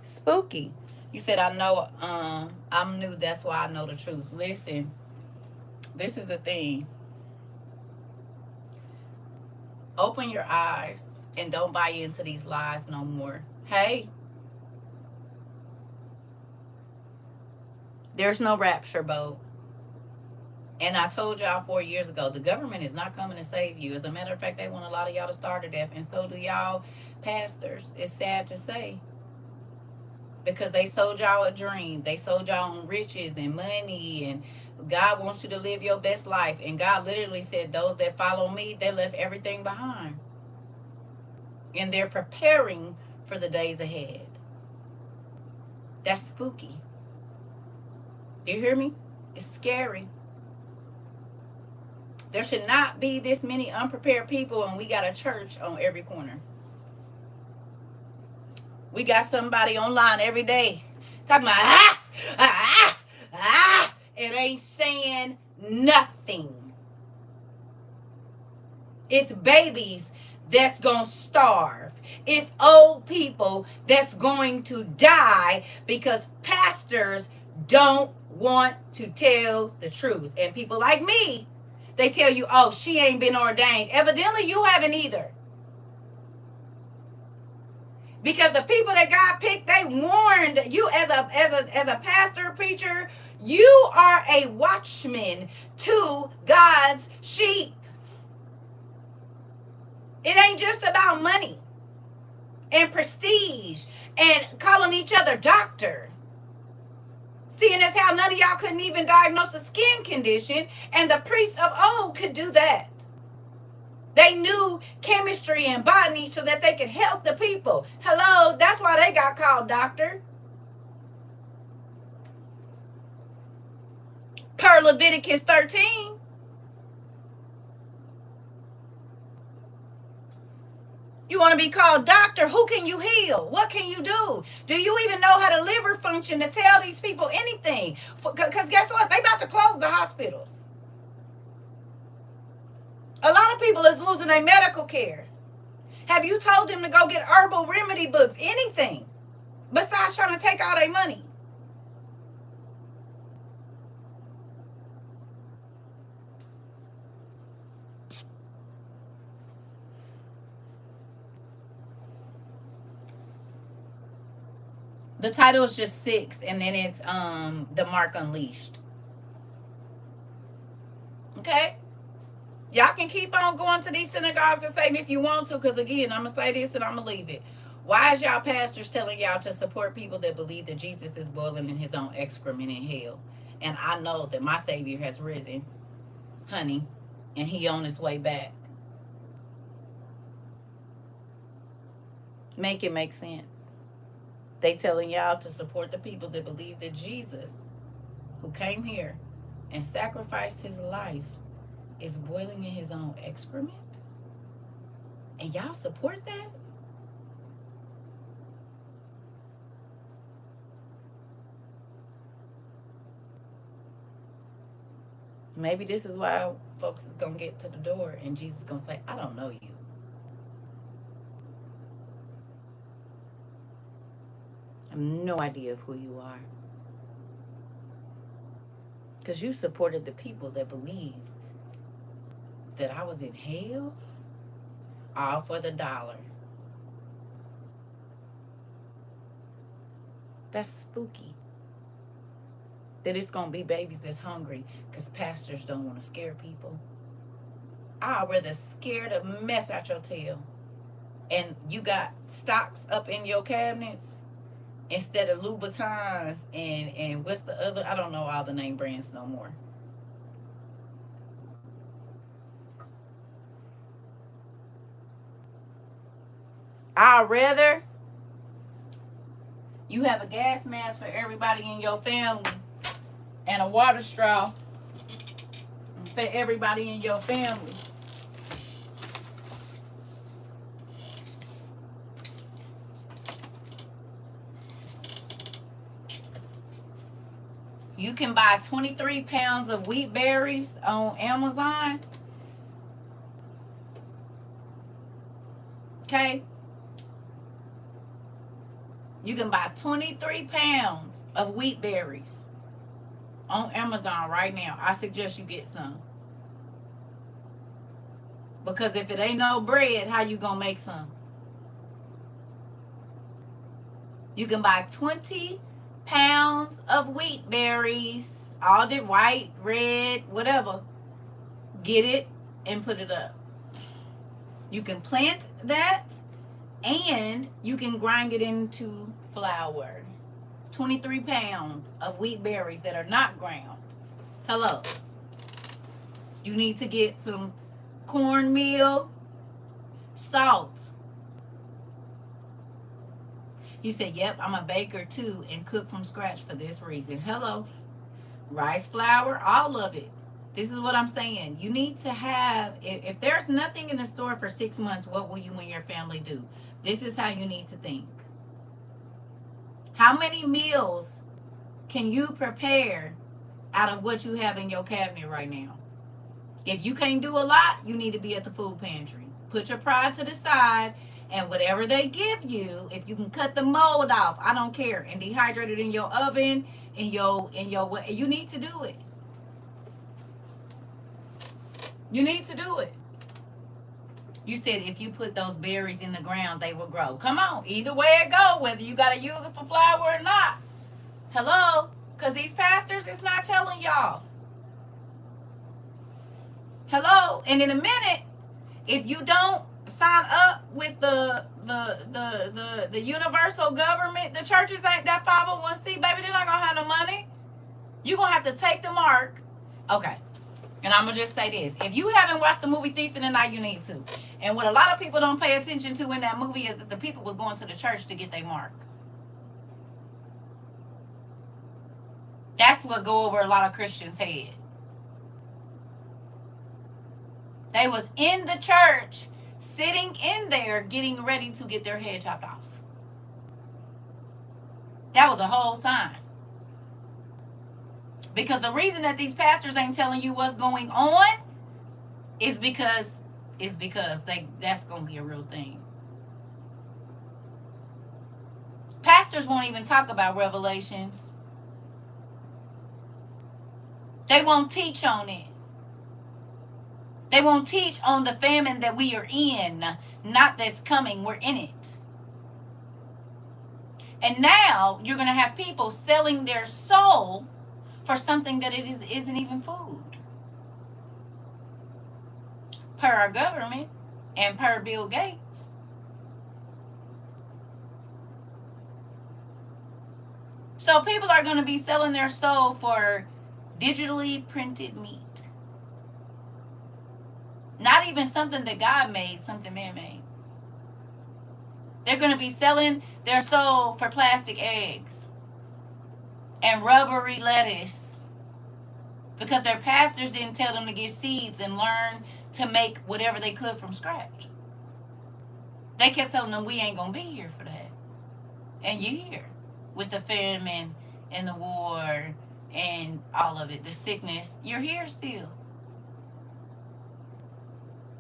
spooky. You said, I know, I'm new, that's why I know the truth. Listen, this is a thing. Open your eyes and don't buy into these lies no more. Hey, there's no rapture boat. And I told y'all 4 years ago, the government is not coming to save you. As a matter of fact, they want a lot of y'all to starve to death. And so do y'all pastors. It's sad to say. Because they sold y'all a dream. They sold y'all on riches and money. And God wants you to live your best life. And God literally said, those that follow me, they left everything behind. And they're preparing for the days ahead. That's spooky. Do you hear me? It's scary. There should not be this many unprepared people, and we got a church on every corner. We got somebody online every day talking about, it ain't saying nothing. It's babies that's going to starve. It's old people that's going to die because pastors don't want to tell the truth. And people like me, they tell you, oh, she ain't been ordained. Evidently, you haven't either. Because the people that God picked, they warned you as a pastor, preacher, you are a watchman to God's sheep. It ain't just about money and prestige and calling each other doctor. Seeing as how none of y'all couldn't even diagnose a skin condition, and the priests of old could do that. They knew chemistry and botany so that they could help the people. Hello, that's why they got called doctor. Per Leviticus 13. You want to be called doctor? Who can you heal? What can you do? Do you even know how the liver function to tell these people anything? Because guess what? They about to close the hospitals. A lot of people is losing their medical care. Have you told them to go get herbal remedy books? Anything besides trying to take all their money? The title is just 6, and then it's The Mark Unleashed. Okay? Y'all can keep on going to these synagogues and saying if you want to, because again, I'm going to say this and I'm going to leave it. Why is y'all pastors telling y'all to support people that believe that Jesus is boiling in his own excrement in hell? And I know that my Savior has risen, honey, and he on his way back. Make it make sense. They telling y'all to support the people that believe that Jesus, who came here and sacrificed his life, is boiling in his own excrement? And y'all support that? Maybe this is why folks is going to get to the door and Jesus is going to say, I don't know you. I have no idea of who you are. Because you supported the people that believed that I was in hell, all for the dollar. That's spooky. That it's going to be babies that's hungry because pastors don't want to scare people. I'd rather scare the mess out your tail. And you got stocks up in your cabinets instead of Louboutins and what's the other? I don't know all the name brands no more. I'd rather you have a gas mask for everybody in your family and a water straw for everybody in your family. You can buy 23 pounds of wheat berries on Amazon. Okay? You can buy 23 pounds of wheat berries on Amazon right now. I suggest you get some. Because if it ain't no bread, how you gonna make some? You can buy 20 pounds of wheat berries, all the white, red, whatever. Get it and put it up. You can plant that and you can grind it into flour. 23 pounds of wheat berries that are not ground. Hello. You need to get some cornmeal, salt. You said, yep, I'm a baker too and cook from scratch for this reason. Hello. Rice flour, all of it. This is what I'm saying. You need to have, if there's nothing in the store for 6 months, what will you and your family do? This is how you need to think. How many meals can you prepare out of what you have in your cabinet right now? If you can't do a lot, you need to be at the food pantry. Put your pride to the side, and whatever they give you, if you can cut the mold off, I don't care, and dehydrate it in your oven, you need to do it. You need to do it. You said if you put those berries in the ground, they will grow. Come on, either way it go, whether you got to use it for flour or not. Hello? Because these pastors, it's not telling y'all. Hello? And in a minute, if you don't sign up with the universal government, the churches ain't that 501c, baby, they're not going to have no money. You're going to have to take the mark. Okay. And I'm going to just say this. If you haven't watched the movie Thief in the Night, you need to. And what a lot of people don't pay attention to in that movie is that the people was going to the church to get their mark. That's what go over a lot of Christians' head. They was in the church, sitting in there, getting ready to get their head chopped off. That was a whole sign. Because the reason that these pastors ain't telling you what's going on is because that's going to be a real thing. Pastors won't even talk about Revelations. They won't teach on it. They won't teach on the famine that we are in, not that's coming, we're in it. And now you're going to have people selling their soul for something that isn't even food. Per our government and per Bill Gates. So people are going to be selling their soul for digitally printed meat. Not even something that God made, something man made. They're going to be selling their soul for plastic eggs and rubbery lettuce because their pastors didn't tell them to get seeds and learn to make whatever they could from scratch. They kept telling them, we ain't going to be here for that. And you're here with the famine and the war and all of it, the sickness. You're here still.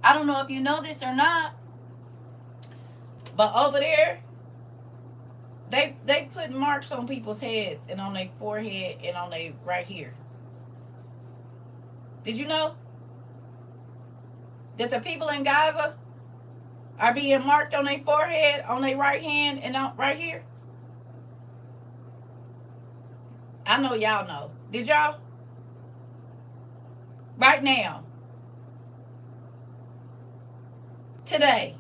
I don't know if you know this or not, but over there, they put marks on people's heads and on their forehead and on their right here. Did you know that the people in Gaza are being marked on their forehead, on their right hand, and on right here? I know y'all know. Did y'all? Right now. Today.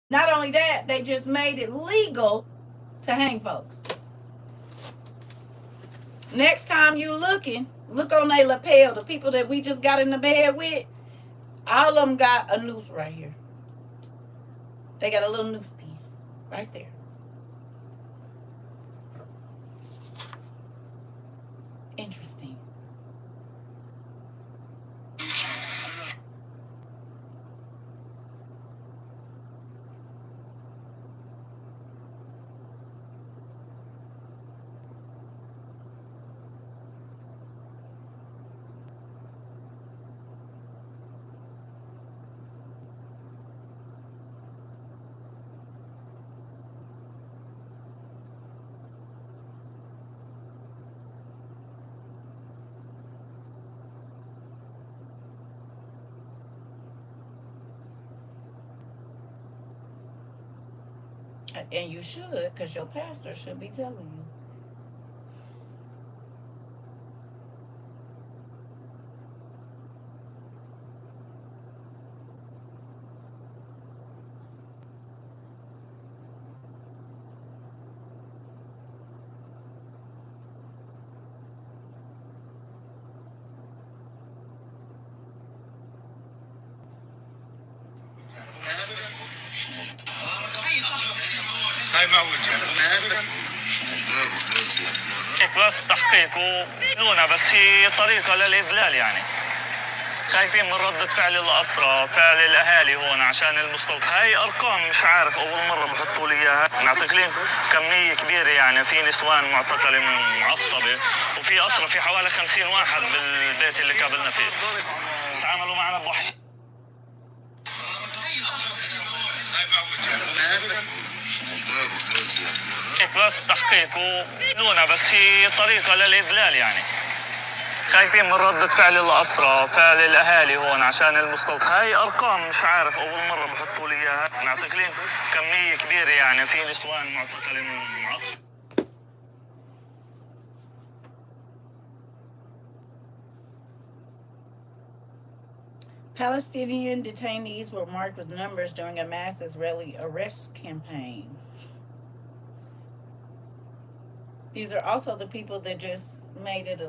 Not only that, they just made it legal to hang folks. Next time you looking, look on their lapel. The people that we just got in the bed with, all of them got a noose right here. They got a little noose pin right there. Interesting. And you should, because your pastor should be telling you. هاي معوجة بس تحقيق ولونا، بس هي طريقة للإذلال يعني. خايفين من ردة فعل الأسرى، فعل الأهالي هون عشان المستوطن. هاي أرقام مش عارف، أول مرة بحطوا لي إياها. نعطيك لين كمية كبيرة يعني، في نسوان معتقلة معصبة، وفي أسرى، في حوالي 50 واحد بالبيت اللي قابلنا فيه. تعاملوا معنا بوحش. بس تحقيق ولونا، بس هي طريقة للإذلال يعني. خايفين من ردة فعل الأسرى، فعل الأهالي هون عشان المستوطن. هاي أرقام مش عارف، أول مرة بحطوا لي إياها. نعطيك لين كمية كبيرة يعني، في نسوان معتقلة معصبة. Palestinian detainees were marked with numbers during a mass Israeli arrest campaign. These are also the people that just made it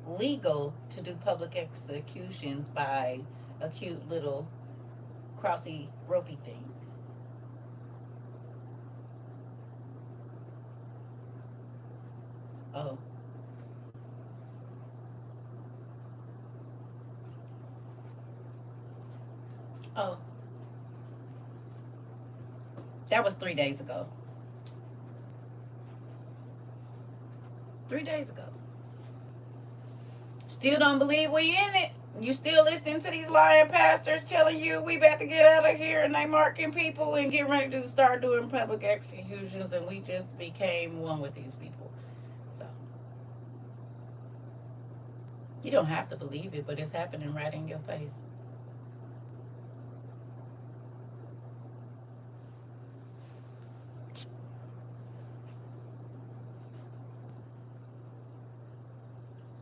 legal to do public executions by a cute little crossy ropey thing. Oh. Oh. That was 3 days ago. 3 days ago. Still don't believe we in it. You still listening to these lying pastors telling you we about to get out of here, and they marking people and getting ready to start doing public executions, and we just became one with these people. So you don't have to believe it, but it's happening right in your face.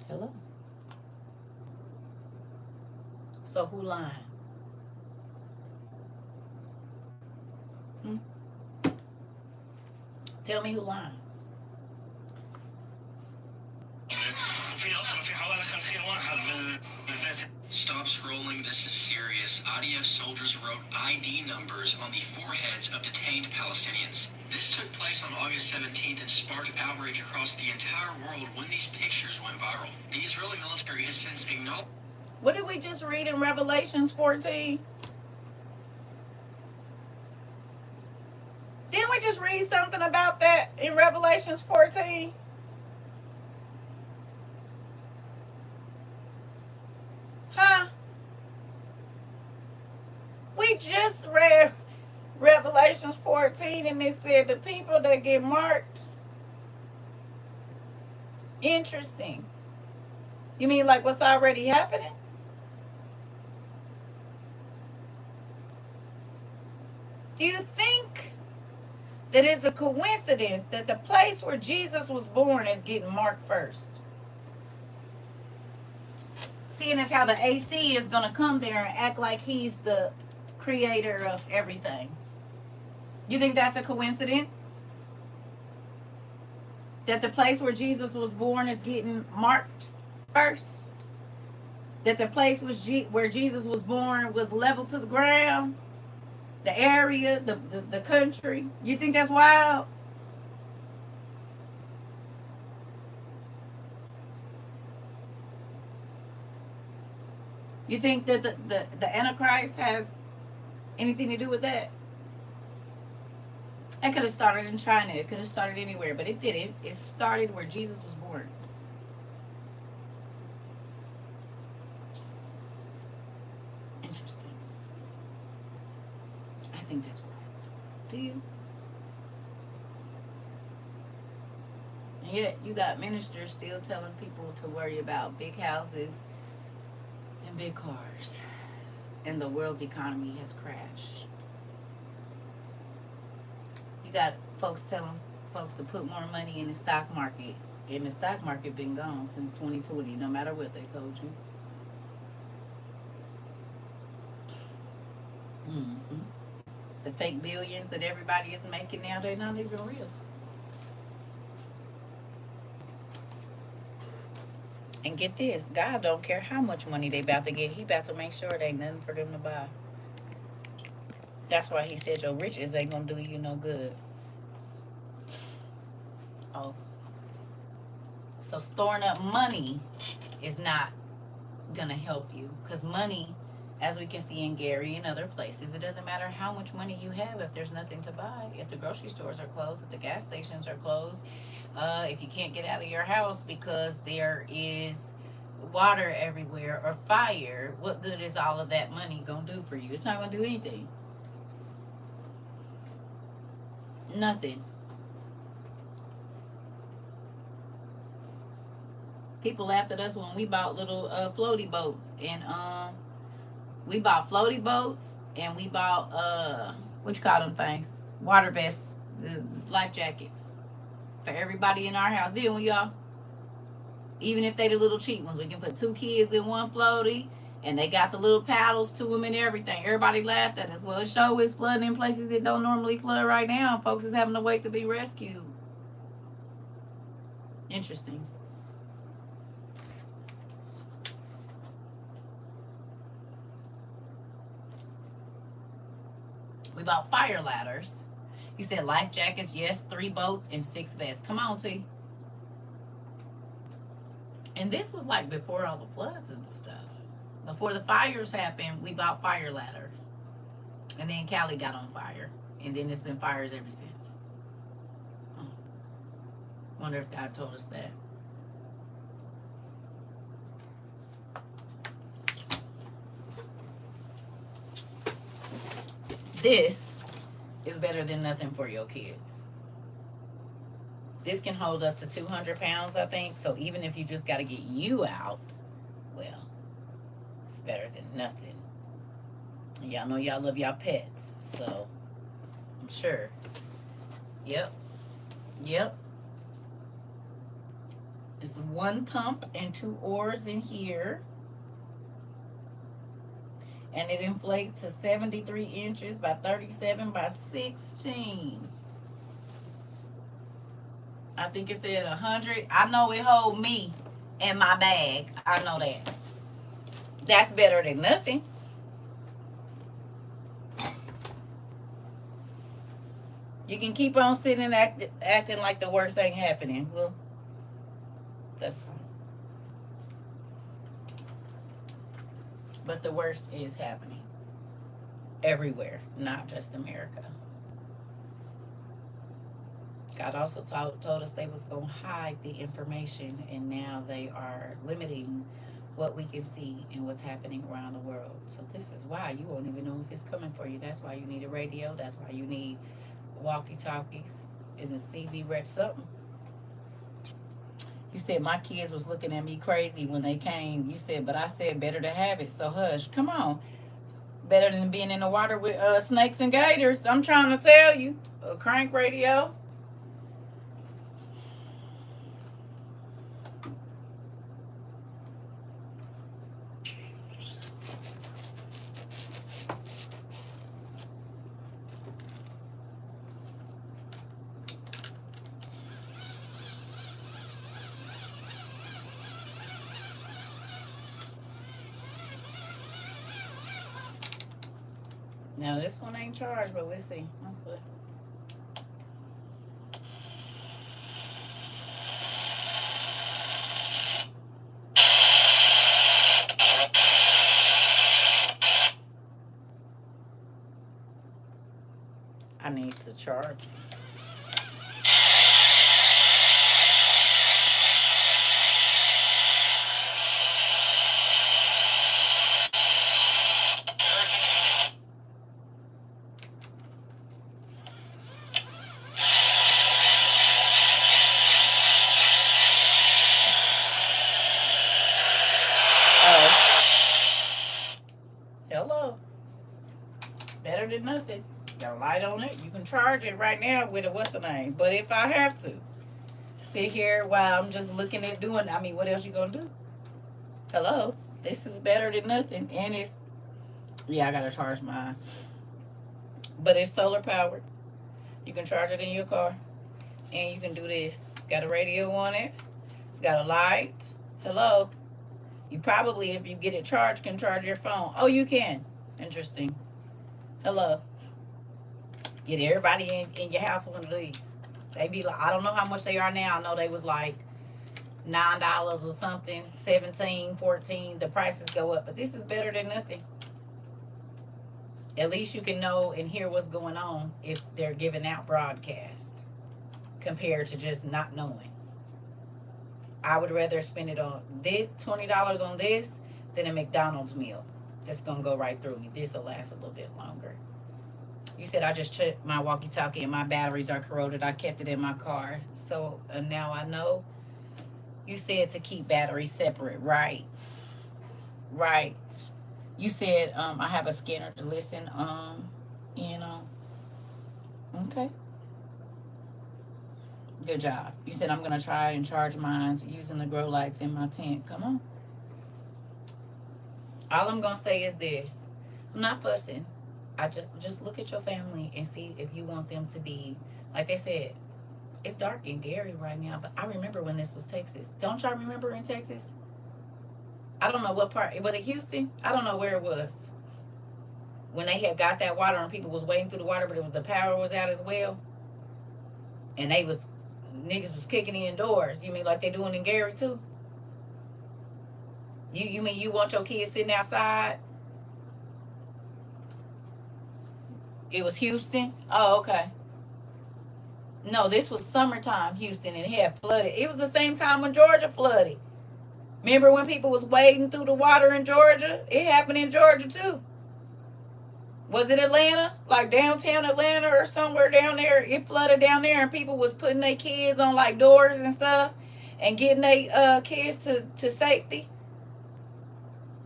Hello. So who lying? Tell me who lying. Stop scrolling, this is serious. IDF soldiers wrote ID numbers on the foreheads of detained Palestinians. This took place on August 17th and sparked outrage across the entire world when these pictures went viral. The Israeli military has since acknowledged. What did we just read in Revelations 14? Didn't we just read something about that in Revelations 14? Huh? We just read Revelations 14 and it said the people that get marked. Interesting. You mean like what's already happening? Do you think that it's a coincidence that the place where Jesus was born is getting marked first? Seeing as how the AC is going to come there and act like he's the creator of everything. You think that's a coincidence? That the place where Jesus was born is getting marked first? That the place was where Jesus was born was leveled to the ground? The area, the country? You think that's wild? You think that the Antichrist has anything to do with that? It could have started in China. It could have started anywhere, but it didn't. It started where Jesus was born. Interesting. I think that's right. Do you? And yet you got ministers still telling people to worry about big houses and big cars. And the world's economy has crashed. You got folks telling folks to put more money in the stock market. And the stock market been gone since 2020, no matter what they told you. Mm-hmm. The fake billions that everybody is making now, they're not even real. And get this, God don't care how much money they about to get. He about to make sure it ain't nothing for them to buy. That's why he said your riches ain't gonna do you no good. Oh. So storing up money is not gonna help you. Because money, as we can see in Gary and other places, it doesn't matter how much money you have if there's nothing to buy. If the grocery stores are closed, if the gas stations are closed, if you can't get out of your house because there is water everywhere or fire, what good is all of that money gonna do for you? It's not gonna do anything. Nothing. People laughed at us when we bought little floaty boats, and we bought floaty boats, and we bought what you call them things, water vests, life jackets for everybody in our house. Didn't we, y'all? Even if they the little cheap ones, we can put 2 kids in one floaty, and they got the little paddles to them and everything. Everybody laughed at us. Well, it show is flooding in places that don't normally flood right now. Folks is having to wait to be rescued. Interesting. We bought fire ladders. He said life jackets, yes, 3 boats and 6 vests. Come on, T. And this was like before all the floods and stuff. Before the fires happened, we bought fire ladders. And then Cali got on fire. And then it's been fires ever since. Oh. Wonder if God told us that. This is better than nothing for your kids. This can hold up to 200 pounds, I think. So even if you just got to get you out, well, it's better than nothing. And y'all know y'all love y'all pets. So I'm sure. Yep. Yep. It's 1 pump and 2 oars in here. And it inflates to 73 inches by 37 by 16. I think it said 100. I know it hold me and my bag. I know that. That's better than nothing. You can keep on sitting and acting like the worst ain't happening. Well, that's fine. But the worst is happening everywhere, not just America. God also told us they was going to hide the information, and now they are limiting what we can see and what's happening around the world. So this is why you won't even know if it's coming for you. That's why you need a radio. That's why you need walkie-talkies and a CV read something. You said my kids was looking at me crazy when they came. You said, but I said better to have it. So hush. Come on. Better than being in the water with snakes and gators. I'm trying to tell you. A crank radio. Now this one ain't charged, but we'll see. Let's see. I need to charge. Hello. Better than nothing. So got a light on it. You can charge it right now with a what's the name. But if I have to sit here while I'm just looking at doing, I mean, what else you gonna do? Hello, this is better than nothing, and it's yeah, I gotta charge mine, but it's solar powered. You can charge it in your car, and you can do this. It's got a radio on it. It's got a light. Hello, you probably, if you get it charged, can charge your phone. Oh, you can. Interesting. Hello. Get everybody in your house one of these. They be like, I don't know how much they are now. I know they was like $9 or something, 17, 14. The prices go up, but this is better than nothing. At least you can know and hear what's going on if they're giving out broadcast compared to just not knowing. I would rather spend it on this, $20 on this, than a McDonald's meal. That's going to go right through me. This will last a little bit longer. You said I just checked my walkie-talkie and my batteries are corroded. I kept it in my car. So now I know. You said to keep batteries separate. Right. Right. You said I have a scanner to listen. Okay. Good job. You said I'm going to try and charge mine using the grow lights in my tent. Come on. All I'm going to say is this. I'm not fussing. I just look at your family and see if you want them to be, like they said, it's dark and Gary right now, but I remember when this was Texas. Don't y'all remember in Texas? I don't know what part. Was it Houston? I don't know where it was. When they had got that water and people was waiting through the water, but the power was out as well. And niggas was kicking in doors. You mean like they doing in Gary too? You mean you want your kids sitting outside? It was Houston? Oh, okay. No, this was summertime Houston, and it had flooded. It was the same time when Georgia flooded. Remember when people was wading through the water in Georgia? It happened in Georgia too. Was it Atlanta? Like downtown Atlanta or somewhere down there? It flooded down there and people was putting their kids on like doors and stuff and getting their kids to safety.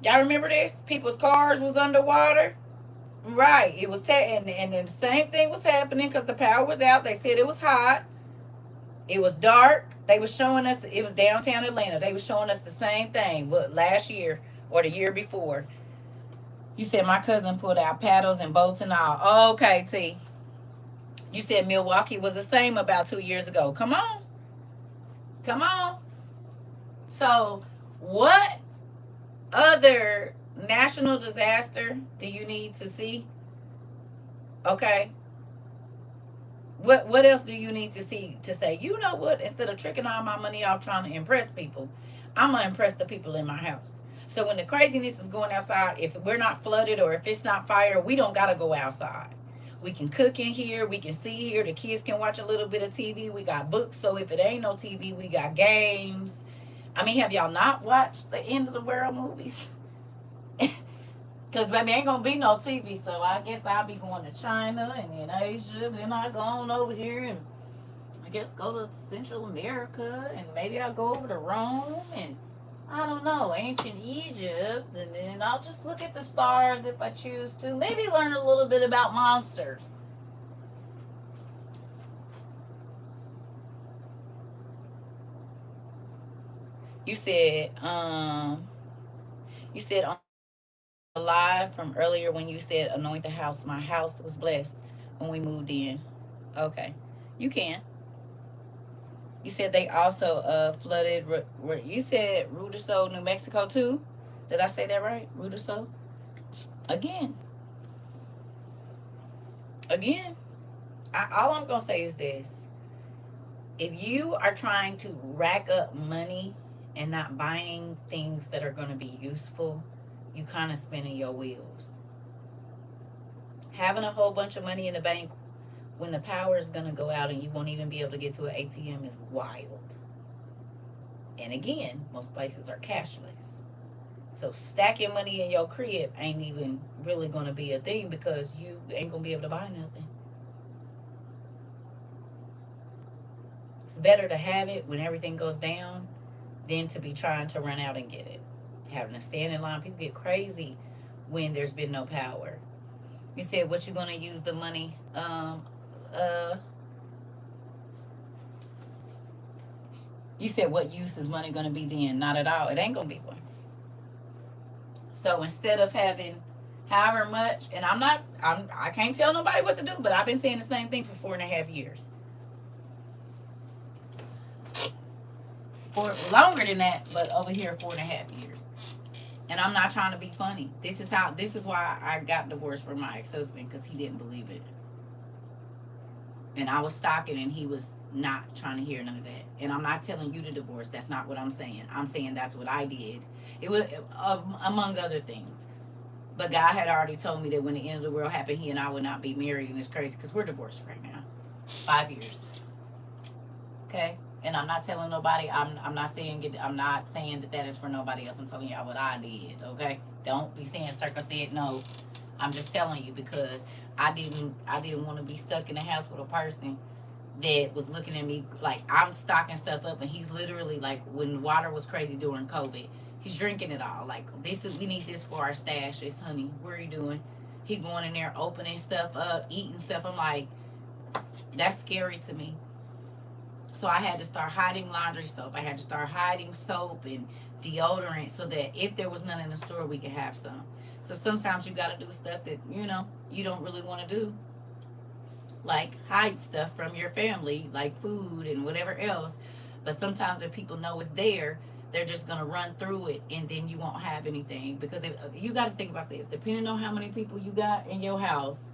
Y'all remember this? People's cars was underwater. Right. It was and then the same thing was happening because the power was out. They said it was hot. It was dark. They was showing us, it was downtown Atlanta. They was showing us the same thing, what, last year or the year before. You said my cousin pulled out paddles and boats and all. Okay, T. You said Milwaukee was the same about 2 years ago. Come on. Come on. So what other national disaster do you need to see? Okay. What else do you need to see to say, you know what, instead of tricking all my money off trying to impress people, I'm going to impress the people in my house. So when the craziness is going outside, if we're not flooded or if it's not fire, we don't got to go outside. We can cook in here. We can see here. The kids can watch a little bit of TV. We got books. So if it ain't no TV, we got games. I mean, have y'all not watched the end of the world movies? Because, baby, ain't going to be no TV. So I guess I'll be going to China and then Asia. Then I'll go on over here and I guess go to Central America. And maybe I'll go over to Rome and I don't know, ancient Egypt, and then I'll just look at the stars if I choose to. Maybe learn a little bit about monsters. You said on live from earlier when you said anoint the house. My house was blessed when we moved in. Okay, you can. You said they also flooded. You said Ruidoso, New Mexico too. Did I say that right? Ruidoso. Again. All I'm gonna say is this: if you are trying to rack up money and not buying things that are gonna be useful, you kind of spinning your wheels. Having a whole bunch of money in the bank when the power is going to go out and you won't even be able to get to an ATM is wild. And again, most places are cashless. So stacking money in your crib ain't even really going to be a thing because you ain't going to be able to buy nothing. It's better to have it when everything goes down than to be trying to run out and get it. Having to stand in line. People get crazy when there's been no power. You said what you gonna use the money. You said what use is money gonna be then? Not at all. It ain't gonna be one. So instead of having however much, and I can't tell nobody what to do, but I've been saying the same thing for 4.5 years. For longer than that, but over here 4.5 years. And I'm not trying to be funny. This is why I got divorced from my ex-husband, because he didn't believe it. And I was stalking, and he was not trying to hear none of that. And I'm not telling you to divorce. That's not what I'm saying. I'm saying that's what I did. It was among other things. But God had already told me that when the end of the world happened, he and I would not be married. And it's crazy because we're divorced right now. 5 years. Okay? And I'm not telling nobody. I'm not saying that is for nobody else. I'm telling y'all what I did. Okay? Don't be saying CERCA said no. I'm just telling you because I didn't want to be stuck in the house with a person that was looking at me like I'm stocking stuff up, and he's literally like, when water was crazy during COVID, he's drinking it all. Like, we need this for our stashes, honey. What are you doing? He going in there opening stuff up, eating stuff. I'm like, that's scary to me. So I had to start hiding laundry soap. I had to start hiding soap and deodorant so that if there was none in the store, we could have some. So sometimes you got to do stuff that, you don't really want to do. Like hide stuff from your family, like food and whatever else. But sometimes if people know it's there, they're just going to run through it, and then you won't have anything. Because you got to think about this. Depending on how many people you got in your house,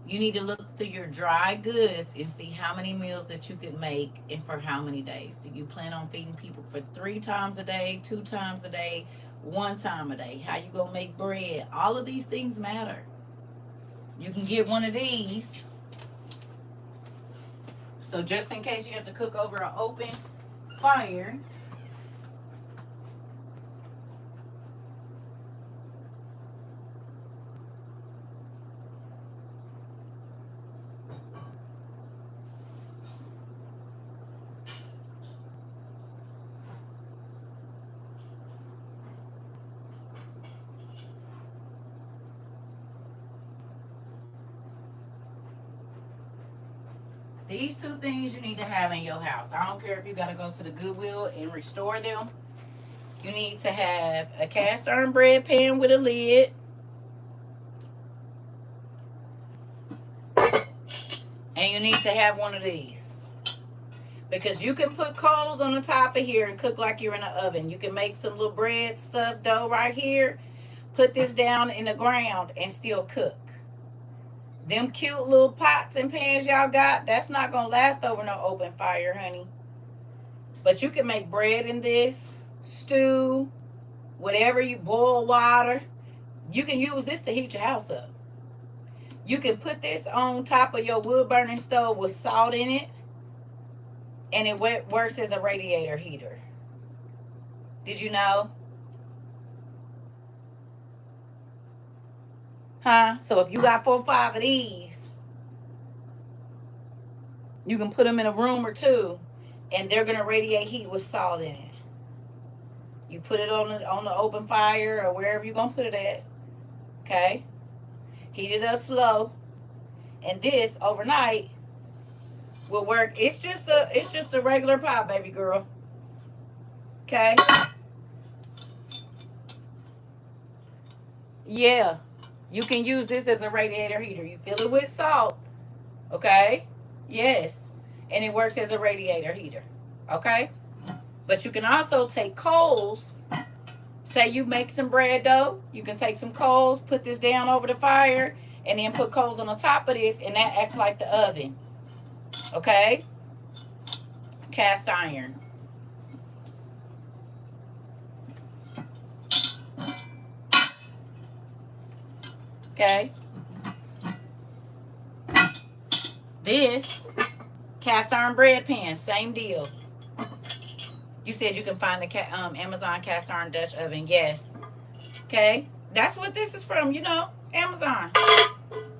you need to look through your dry goods and see how many meals that you could make and for how many days. Do you plan on feeding people for 3 times a day, 2 times a day, 1 time a day? How you gonna make bread? All of these things matter. You can get one of these. So just in case you have to cook over an open fire. These 2 things you need to have in your house. I don't care if you got to go to the Goodwill and restore them. You need to have a cast iron bread pan with a lid. And you need to have one of these. Because you can put coals on the top of here and cook like you're in an oven. You can make some little bread stuff dough right here. Put this down in the ground and still cook. Them cute little pots and pans y'all got, that's not going to last over no open fire, honey. But you can make bread in this, stew, whatever you boil water. You can use this to heat your house up. You can put this on top of your wood burning stove with salt in it, and it works as a radiator heater. Did you know? Huh? So if you got 4 or 5 of these, you can put them in a room or 2, and they're gonna radiate heat with salt in it. You put it on the open fire or wherever you're gonna put it at. Okay? Heat it up slow, and this overnight will work. It's just a regular pot, baby girl. Okay? Yeah. You can use this as a radiator heater. You fill it with salt. Okay? Yes. And it works as a radiator heater. Okay? But you can also take coals. Say you make some bread dough. You can take some coals, put this down over the fire, and then put coals on the top of this, and that acts like the oven. Okay? Cast iron. Okay? This cast iron bread pan, same deal. You said you can find the Amazon cast iron Dutch oven. Yes. Okay? That's what this is from, Amazon.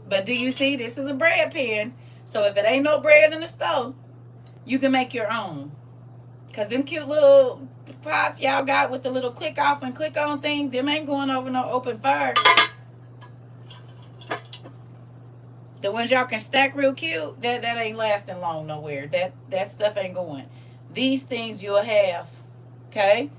But do you see, this is a bread pan. So if it ain't no bread in the stove, you can make your own. Because them cute little pots y'all got with the little click off and click on thing, them ain't going over no open fire. The ones y'all can stack real cute, that ain't lasting long nowhere. That stuff ain't going. These things you'll have, okay?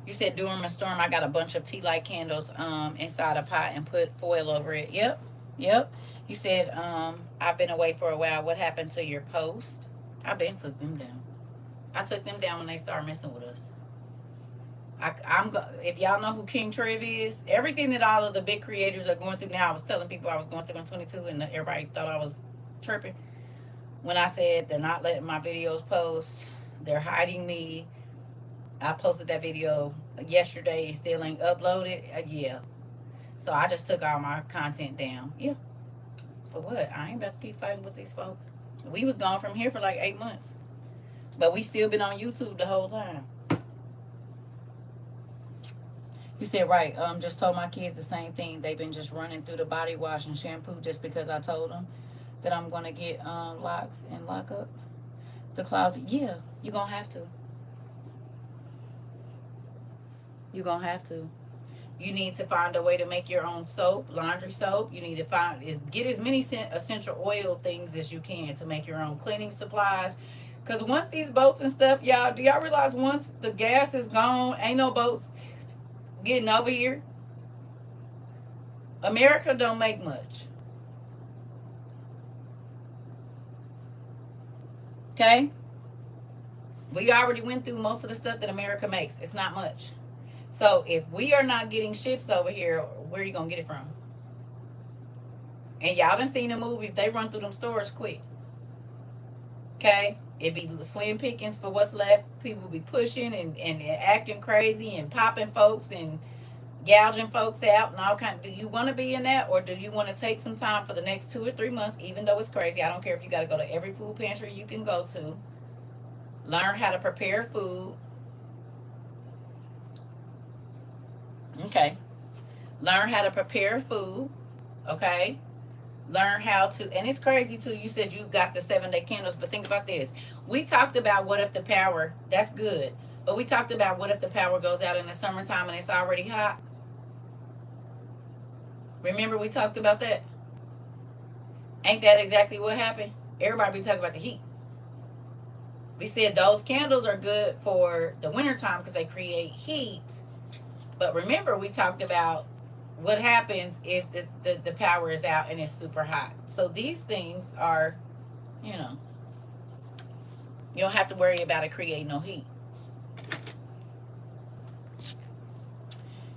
You said during a storm, I got a bunch of tea light candles inside a pot and put foil over it. Yep, yep. You said I've been away for a while. What happened to your post? I been took them down. I took them down when they started messing with us. If y'all know who King Trev is, everything that all of the big creators are going through now, I was telling people I was going through in 22, and everybody thought I was tripping when I said they're not letting my videos post, they're hiding me. I posted that video yesterday, it still ain't uploaded. Yeah, so I just took all my content down. Yeah, for what? I ain't about to keep fighting with these folks. We was gone from here for like 8 months, but we still been on YouTube the whole time. You said right. Just told my kids the same thing. They've been just running through the body wash and shampoo just because I told them that I'm gonna get locks and lock up the closet. Yeah, you're gonna have to. You're gonna have to. You need to find a way to make your own soap, laundry soap. You need to get as many essential oil things as you can to make your own cleaning supplies. Because once these boats and stuff, y'all, do y'all realize once the gas is gone, ain't no boats getting over here? America don't make much. Okay? We already went through most of the stuff that America makes. It's not much. So if we are not getting ships over here, where are you going to get it from? And y'all done seen the movies. They run through them stores quick. Okay? It be slim pickings for what's left. People be pushing and acting crazy and popping folks and gouging folks out and all kind. Do you want to be in that, or do you want to take some time for the next 2 or 3 months, even though it's crazy? I don't care if you got to go to every food pantry you can go to. Learn how to prepare food. Okay. Learn how to prepare food. Okay. Learn how to, and it's crazy too. You said you got the 7-day candles, but think about this. We talked about what if the power, that's good. But we talked about what if the power goes out in the summertime and it's already hot. Remember we talked about that? Ain't that exactly what happened? Everybody be talking about the heat. We said those candles are good for the wintertime because they create heat. But remember we talked about what happens if the power is out and it's super hot. So these things are, you don't have to worry about it creating no heat.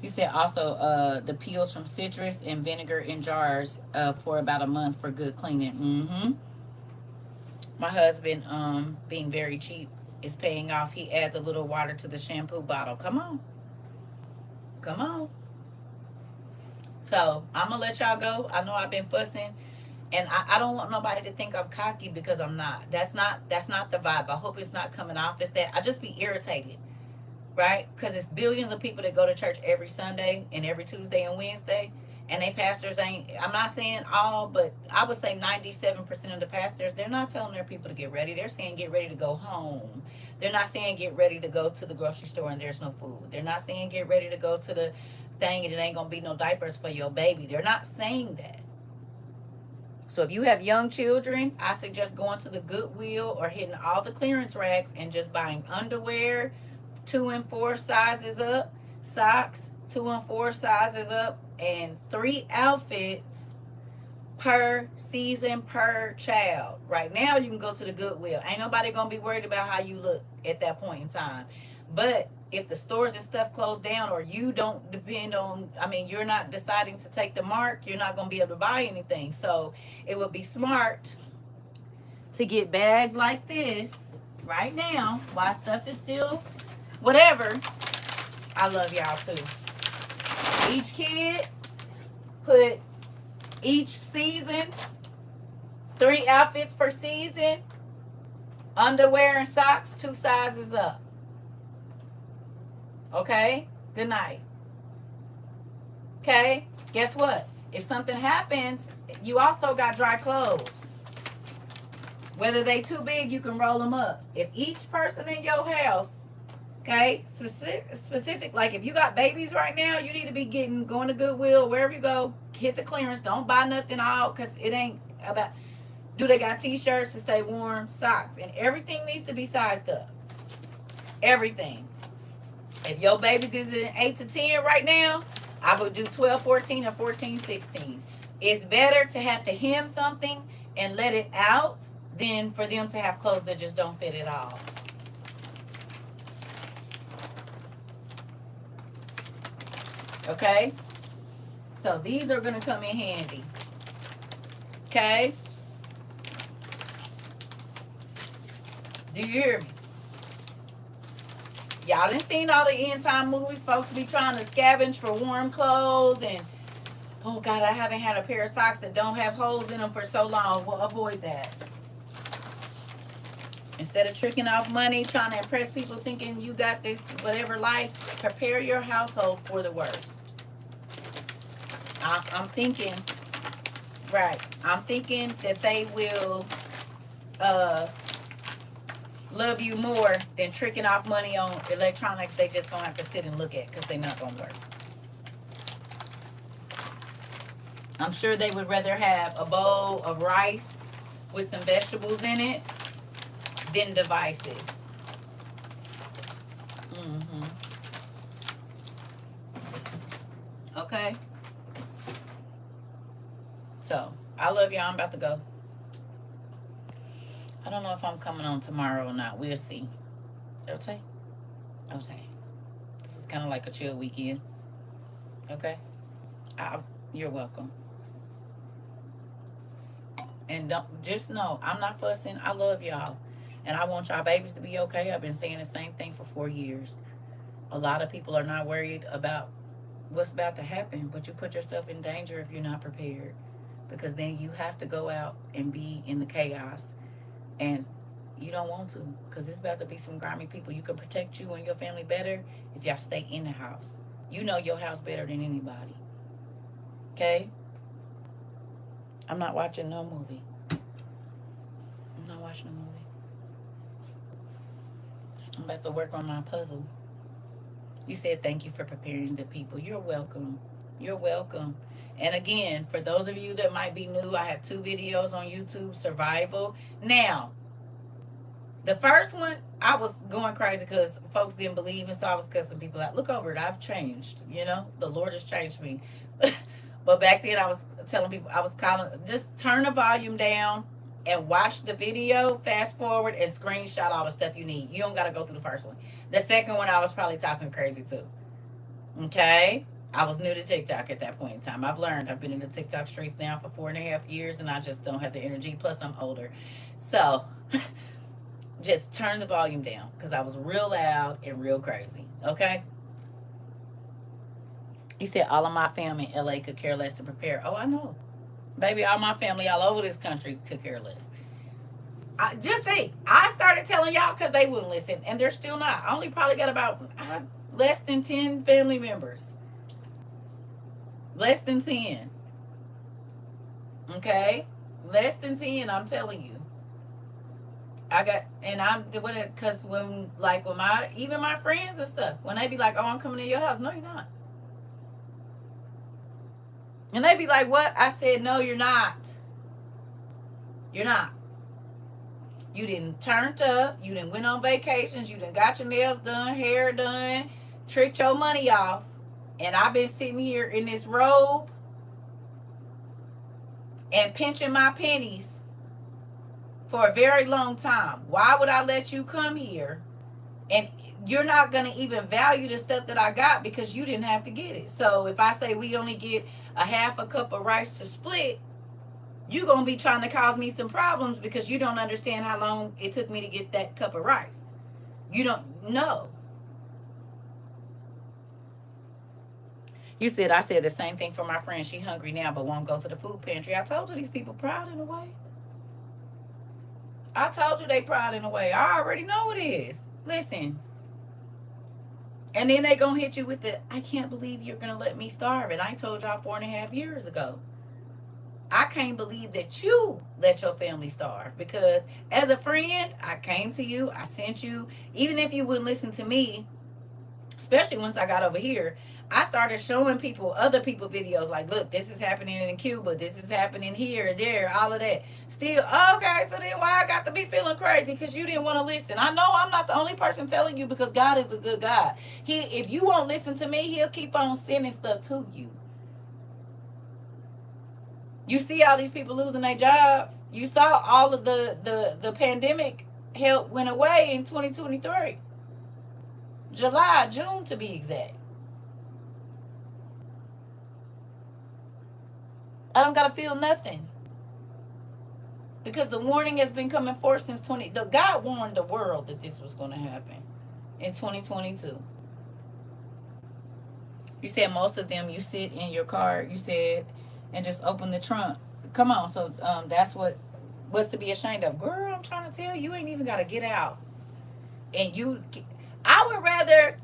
You said also the peels from citrus and vinegar in jars for about a month for good cleaning. My husband, being very cheap, is paying off. He adds a little water to the shampoo bottle. Come on. Come on. So I'm gonna let y'all go. I know I've been fussing, and I don't want nobody to think I'm cocky because I'm not. That's not the vibe. I hope it's not coming off as that. I just be irritated, right? Because it's billions of people that go to church every Sunday and every Tuesday and Wednesday, and they pastors ain't. I'm not saying all, but I would say 97% of the pastors, they're not telling their people to get ready. They're saying get ready to go home. They're not saying get ready to go to the grocery store and there's no food. They're not saying get ready to go to the thing and it ain't gonna be no diapers for your baby. They're not saying that. So if you have young children, I suggest going to the Goodwill or hitting all the clearance racks and just buying underwear 2 and 4 sizes up, socks 2 and 4 sizes up, and 3 outfits per season per child. Right now you can go to the Goodwill. Ain't nobody gonna be worried about how you look at that point in time. But if the stores and stuff close down, or you don't depend on, you're not deciding to take the mark, you're not going to be able to buy anything. So it would be smart to get bags like this right now while stuff is still whatever. I love y'all too. Each kid, put each season, 3 outfits per season, underwear and socks 2 sizes up. Okay? Good night. Okay? Guess what? If something happens, you also got dry clothes. Whether they too big, you can roll them up. If each person in your house Okay, specific. Like if you got babies right now, you need to be going to Goodwill, wherever you go, hit the clearance. Don't buy nothing out because it ain't about. Do they got t-shirts to stay warm, socks, and everything needs to be sized up. Everything. If your babies is in 8 to 10 right now, I would do 12, 14, or 14, 16. It's better to have to hem something and let it out than for them to have clothes that just don't fit at all. Okay? So these are going to come in handy. Okay? Do you hear me? Y'all done seen all the end time movies. Folks be trying to scavenge for warm clothes and, oh God, I haven't had a pair of socks that don't have holes in them for so long. Well, avoid that. Instead of tricking off money, trying to impress people, thinking you got this whatever life, prepare your household for the worst. I'm thinking, right, I'm thinking that they will love you more than tricking off money on electronics they just gonna have to sit and look at because they're not gonna work. I'm sure they would rather have a bowl of rice with some vegetables in it than devices. Okay. So, I love y'all. I'm about to go. I don't know if I'm coming on tomorrow or not. We'll see. Okay? Okay. This is kind of like a chill weekend. Okay? You're welcome. And just know, I'm not fussing. I love y'all. And I want y'all babies to be okay. I've been saying the same thing for 4 years. A lot of people are not worried about what's about to happen, but you put yourself in danger if you're not prepared. Because then you have to go out and be in the chaos. And you don't want to, because it's about to be some grimy people. You can protect you and your family better if y'all stay in the house. You know your house better than anybody. Okay? I'm not watching no movie. I'm not watching a movie. I'm about to work on my puzzle. You said thank you for preparing the people. You're welcome. You're welcome. And again, for those of you that might be new, I have 2 videos on YouTube, Survival. Now, the first one, I was going crazy because folks didn't believe, and so I was cussing people out. Look over it. I've changed. You know, the Lord has changed me. But back then, I was telling people, I was calling, just turn the volume down and watch the video, fast forward, and screenshot all the stuff you need. You don't got to go through the first one. The second one, I was probably talking crazy too. Okay? I was new to TikTok at that point in time. I've learned. I've been in the TikTok streets now for 4.5 years, and I just don't have the energy. Plus, I'm older. So, just turn the volume down because I was real loud and real crazy. Okay? He said all of my family in LA could care less to prepare. Oh, I know. Baby, all my family all over this country could care less. Just think. I started telling y'all because they wouldn't listen, and they're still not. I only probably got about less than 10 family members. Less than 10. Okay? Less than 10, I'm telling you. Because when even my friends and stuff, when they be like, oh, I'm coming to your house. No, you're not. And they be like, what? I said, no, you're not. You're not. You didn't turned up. You didn't went on vacations. You done got your nails done, hair done, tricked your money off. And I've been sitting here in this robe and pinching my pennies for a very long time. Why would I let you come here and you're not going to even value the stuff that I got because you didn't have to get it? So if I say we only get a half a cup of rice to split, you're going to be trying to cause me some problems because you don't understand how long it took me to get that cup of rice. You don't know. You said, I said the same thing for my friend. She hungry now but won't go to the food pantry. I told you these people proud in a way. I told you they proud in a way. I already know it is. Listen. And then they gonna hit you with the, I can't believe you're gonna let me starve. And I told y'all 4.5 years ago. I can't believe that you let your family starve. Because as a friend, I came to you. I sent you. Even if you wouldn't listen to me, especially once I got over here, I started showing people other people videos like, look, this is happening in Cuba, this is happening here, there, all of that. Still, okay, so then why I got to be feeling crazy? Because you didn't want to listen. I know I'm not the only person telling you, because God is a good God. If you won't listen to me, he'll keep on sending stuff to you. You see all these people losing their jobs. You saw all of the pandemic help went away in 2023. July, June to be exact. I don't gotta feel nothing. Because the warning has been coming forth since God warned the world that this was gonna happen in 2022. You said most of them you sit in your car, you said, and just open the trunk. Come on, so that's what's to be ashamed of. Girl, I'm trying to tell you, you ain't even gotta get out. And I would rather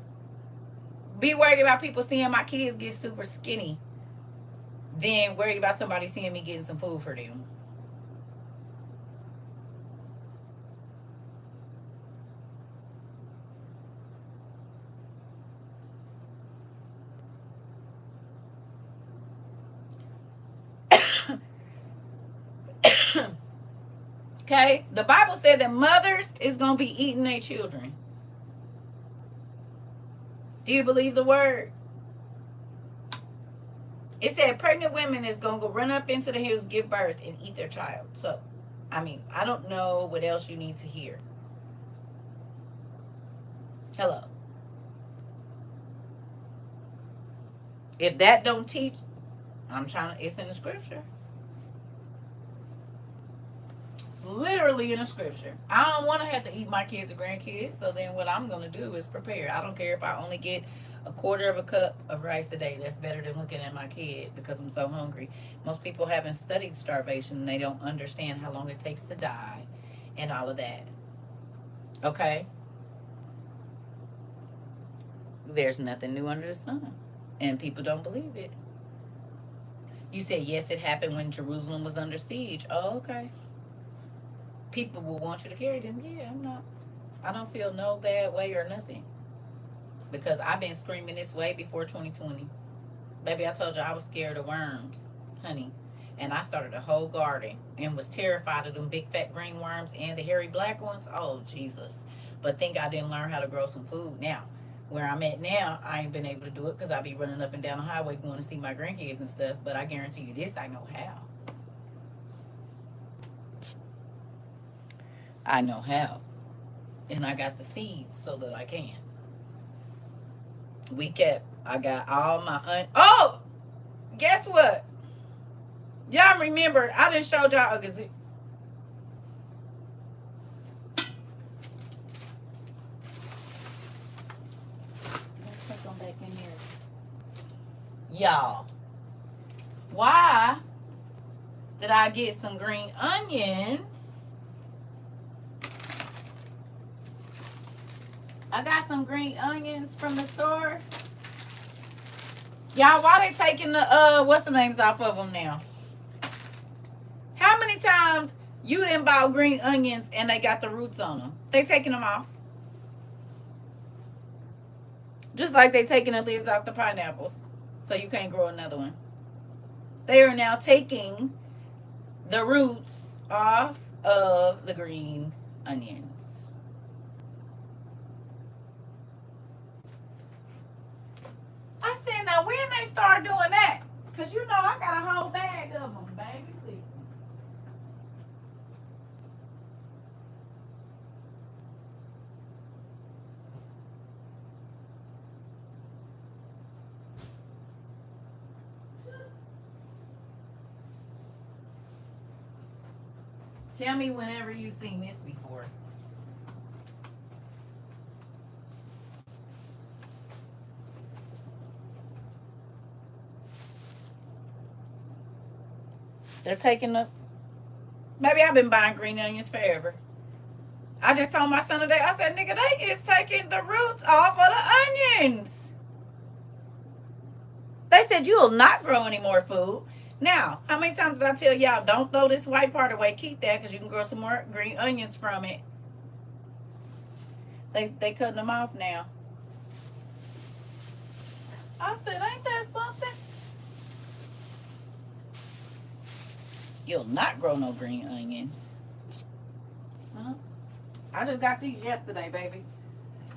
be worried about people seeing my kids get super skinny than worried about somebody seeing me getting some food for them. Okay, the Bible said that mothers is gonna be eating their children. Do you believe the word? It said pregnant women is gonna go run up into the hills, give birth, and eat their child. So, I mean, I don't know what else you need to hear. Hello. If that don't teach, it's in the scripture. It's literally in the scripture. I don't want to have to eat my kids or grandkids, so then what I'm going to do is prepare. I don't care if I only get a quarter of a cup of rice a day. That's better than looking at my kid because I'm so hungry. Most people haven't studied starvation, and they don't understand how long it takes to die and all of that. Okay? There's nothing new under the sun, and people don't believe it. You said, yes, it happened when Jerusalem was under siege. Oh, okay. People will want you to carry them. Yeah, I don't feel no bad way or nothing. Because I've been screaming this way before 2020. Baby, I told you I was scared of worms, honey. And I started a whole garden and was terrified of them big fat green worms and the hairy black ones. Oh, Jesus. But think I didn't learn how to grow some food. Now, where I'm at now, I ain't been able to do it because I be running up and down the highway going to see my grandkids and stuff. But I guarantee you this, I know how. I know how. And I got the seeds so that I can. I got all my, oh, guess what? Y'all remember, I done showed y'all a gazette. Let's take them back in here. Y'all, why did I get some green onions? I got some green onions from the store. Y'all, why they taking the, what's the names off of them now? How many times you done bought green onions and they got the roots on them? They taking them off. Just like they taking the lids off the pineapples. So you can't grow another one. They are now taking the roots off of the green onions. I said, now when they start doing that? Because you know I got a whole bag of them, baby. Please. Tell me whenever you've seen this before. They're taking the... Maybe I've been buying green onions forever. I just told my son today, I said, nigga, they is taking the roots off of the onions. They said, you'll not grow any more food. Now, how many times did I tell y'all, don't throw this white part away, keep that, because you can grow some more green onions from it. They cutting them off now. I said, ain't there something? You'll not grow no green onions. Huh? I just got these yesterday, baby.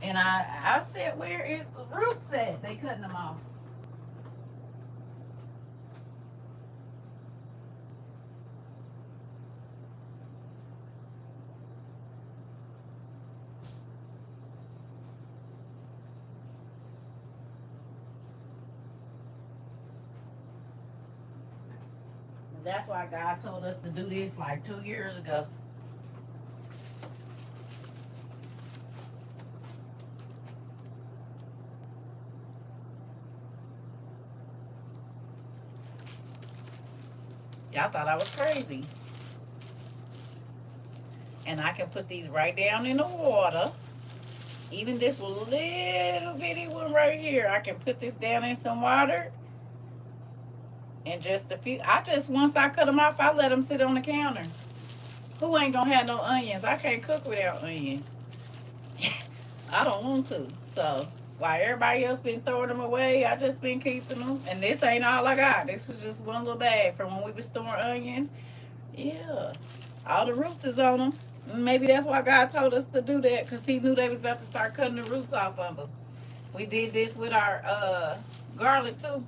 And I said, where is the roots at? They cutting them off. That's why God told us to do this like 2 years ago. Y'all thought I was crazy. And I can put these right down in the water. Even this little bitty one right here, I can put this down in some water. And just a few, once I cut them off, I let them sit on the counter. Who ain't gonna have no onions? I can't cook without onions. I don't want to. So, while everybody else been throwing them away, I just been keeping them. And this ain't all I got. This is just one little bag from when we was storing onions. Yeah. All the roots is on them. Maybe that's why God told us to do that, because he knew they was about to start cutting the roots off of them. We did this with our garlic too.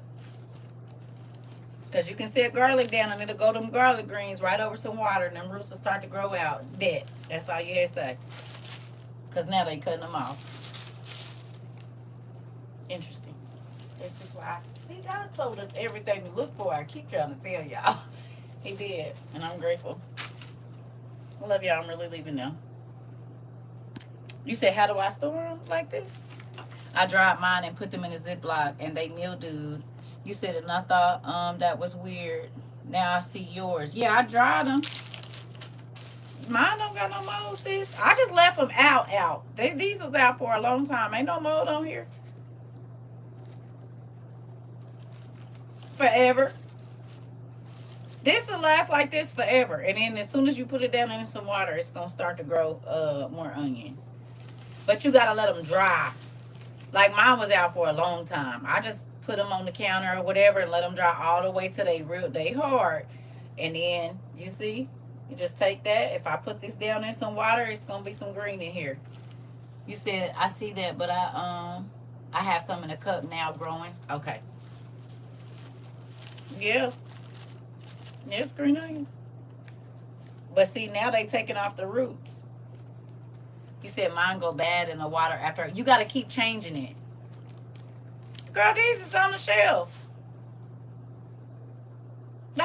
Because you can set garlic down and it'll go them garlic greens right over some water and them roots will start to grow out. Bet. That's all you had to say. Because now they cutting them off. Interesting. This is why. See, God told us everything to look for. I keep trying to tell y'all. He did. And I'm grateful. I love y'all. I'm really leaving now. You said, how do I store them like this? I dried mine and put them in a Ziploc and they mildewed. You said it and I thought that was weird. Now I see yours. Yeah, I dried them. Mine don't got no mold, sis. I just left them out. These was out for a long time. Ain't no mold on here. Forever. This will last like this forever. And then as soon as you put it down in some water, it's going to start to grow more onions. But you got to let them dry. Like mine was out for a long time. I just put them on the counter or whatever and let them dry all the way till they hard. And then, you see, you just take that. If I put this down in some water, it's going to be some green in here. You said, I see that, but I have some in a cup now growing. Okay. Yeah. Yes, green onions. But see, now they taking off the roots. You said mine go bad in the water after. You got to keep changing it. Girl, these is on the shelf. They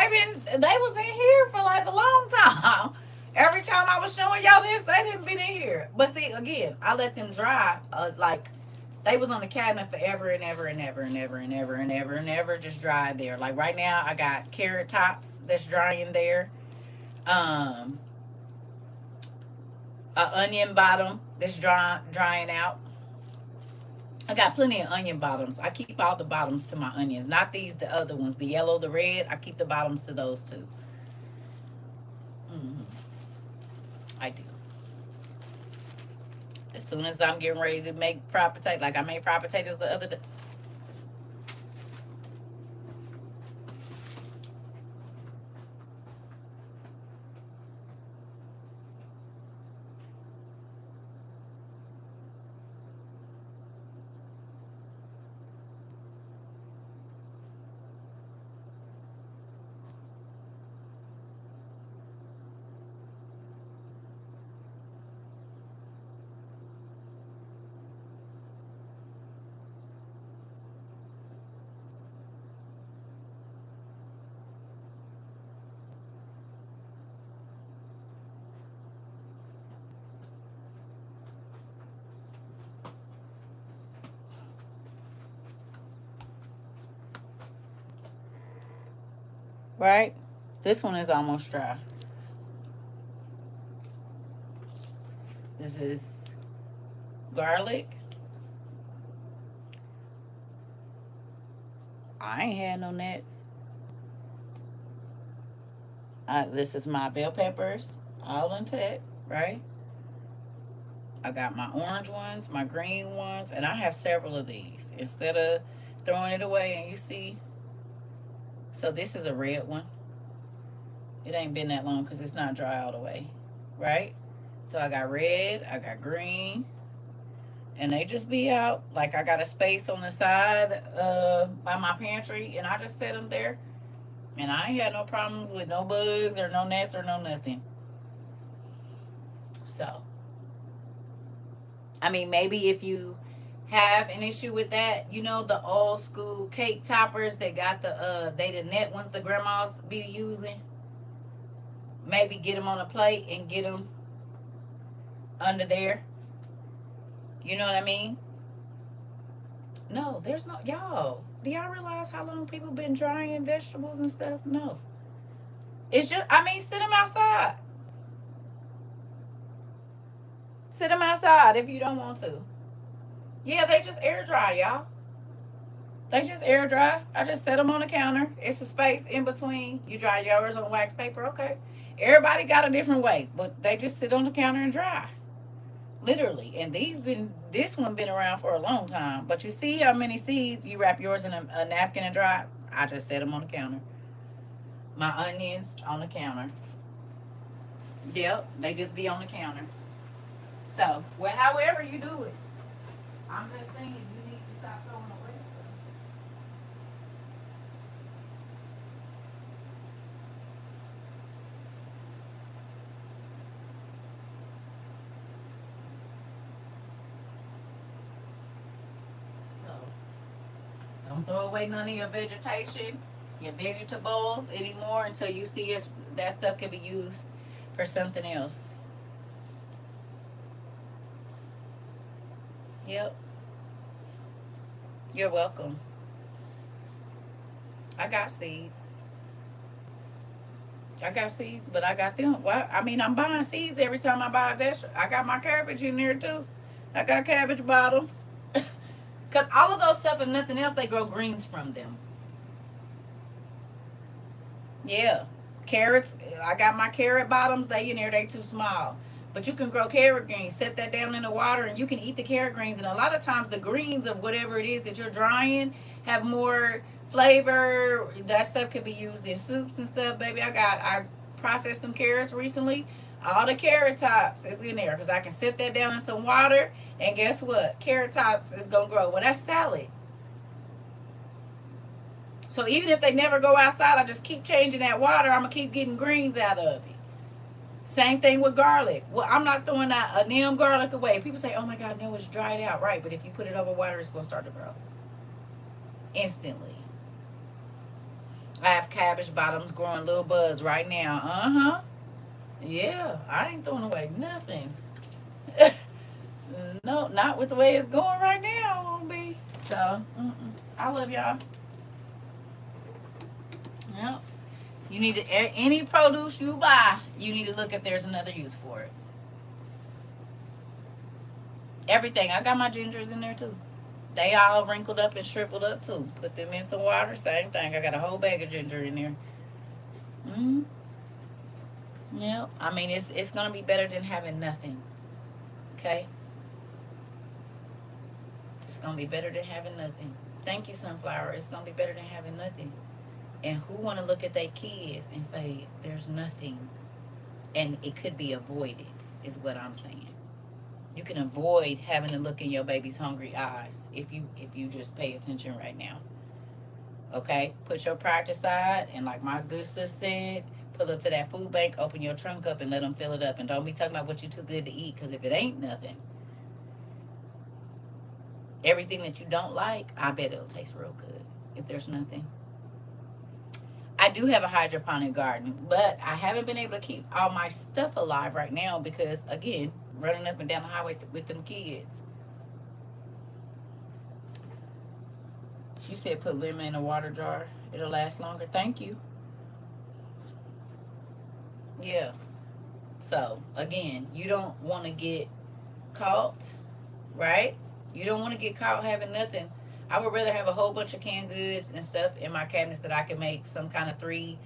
was in here for like a long time. Every time I was showing y'all this, they didn't been in here. But see, again, I let them dry. Like they was on the cabinet forever and ever and ever and ever and ever and ever and ever, just dried there. Like right now, I got carrot tops that's drying there. An onion bottom that's drying out. I got plenty of onion bottoms. I keep all the bottoms to my onions. Not these, the other ones. The yellow, the red. I keep the bottoms to those too. I do. As soon as I'm getting ready to make fried potatoes, like I made fried potatoes the other day. Right? This one is almost dry. This is garlic. I ain't had no nuts. This is my bell peppers, all intact, right? I got my orange ones, my green ones, and I have several of these. Instead of throwing it away, and you see. So this is a red one. It ain't been that long because it's not dry all the way, right? So I got red, I got green, and they just be out. Like I got a space on the side by my pantry, and I just set them there. And I ain't had no problems with no bugs or no gnats or no nothing. So, I mean, maybe if you have an issue with that, you know, the old school cake toppers that got the net ones the grandmas be using. Maybe get them on a plate and get them under there. You know what I mean? No, there's no, y'all. Do y'all realize how long people been drying vegetables and stuff? No. It's just, I mean, sit them outside. Sit them outside if you don't want to. Yeah, they just air dry, y'all. They just air dry. I just set them on the counter. It's a space in between. You dry yours on wax paper, okay. Everybody got a different way, but they just sit on the counter and dry. Literally. And this one been around for a long time. But you see how many seeds you wrap yours in a napkin and dry? I just set them on the counter. My onions on the counter. Yep, they just be on the counter. So, well, however you do it, I'm just saying you need to stop throwing away stuff. So, don't throw away none of your vegetation, your vegetables anymore until you see if that stuff can be used for something else. Yep. You're welcome. I got seeds. I got seeds, but I got them. Well, I mean, I'm buying seeds every time I buy a vegetable. I got my cabbage in there too. I got cabbage bottoms. Because all of those stuff, if nothing else, they grow greens from them. Yeah. Carrots, I got my carrot bottoms. They in there, they too small. But you can grow carrot greens. Set that down in the water and you can eat the carrot greens. And a lot of times the greens of whatever it is that you're drying have more flavor. That stuff can be used in soups and stuff, baby. I processed some carrots recently. All the carrot tops is in there because I can set that down in some water. And guess what? Carrot tops is going to grow. Well, that's salad. So even if they never go outside, I just keep changing that water. I'm going to keep getting greens out of it. Same thing with garlic. Well, I'm not throwing a neem garlic away. People say, oh my God, no, it's dried out. Right, but if you put it over water, it's going to start to grow. Instantly. I have cabbage bottoms growing little buds right now. Uh-huh. Yeah, I ain't throwing away nothing. No, not with the way it's going right now. It won't be. So, I love y'all. Yep. You need to, any produce you buy, you need to look if there's another use for it. Everything. I got my gingers in there too. They all wrinkled up and shriveled up too. Put them in some water. Same thing. I got a whole bag of ginger in there. Yeah. I mean, it's gonna be better than having nothing. Okay. It's gonna be better than having nothing. Thank you, sunflower. It's gonna be better than having nothing. And who want to look at their kids and say there's nothing, and it could be avoided? Is what I'm saying. You can avoid having to look in your baby's hungry eyes if you just pay attention right now. Okay, put your pride aside, and like my good sis said, pull up to that food bank, open your trunk up, and let them fill it up. And don't be talking about what you too good to eat, because if it ain't nothing, everything that you don't like, I bet it'll taste real good if there's nothing. I do have a hydroponic garden, but I haven't been able to keep all my stuff alive right now because, again, running up and down the highway with them kids. You said put lemon in a water jar. It'll last longer. Thank you. Yeah. So, again, you don't want to get caught, right? You don't want to get caught having nothing. I would rather have a whole bunch of canned goods and stuff in my cabinets that I can make some kind of 3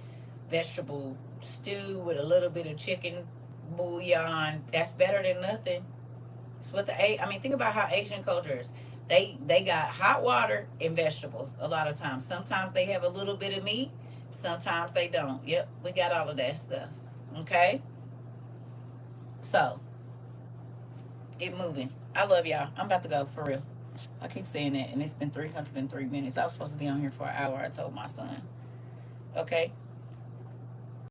vegetable stew with a little bit of chicken bouillon. That's better than nothing. It's what think about how Asian cultures, They got hot water and vegetables a lot of times. Sometimes they have a little bit of meat. Sometimes they don't. Yep, we got all of that stuff. Okay? So, get moving. I love y'all. I'm about to go, for real. I keep saying that, and it's been 303 minutes. I was supposed to be on here for an hour, I told my son. Okay?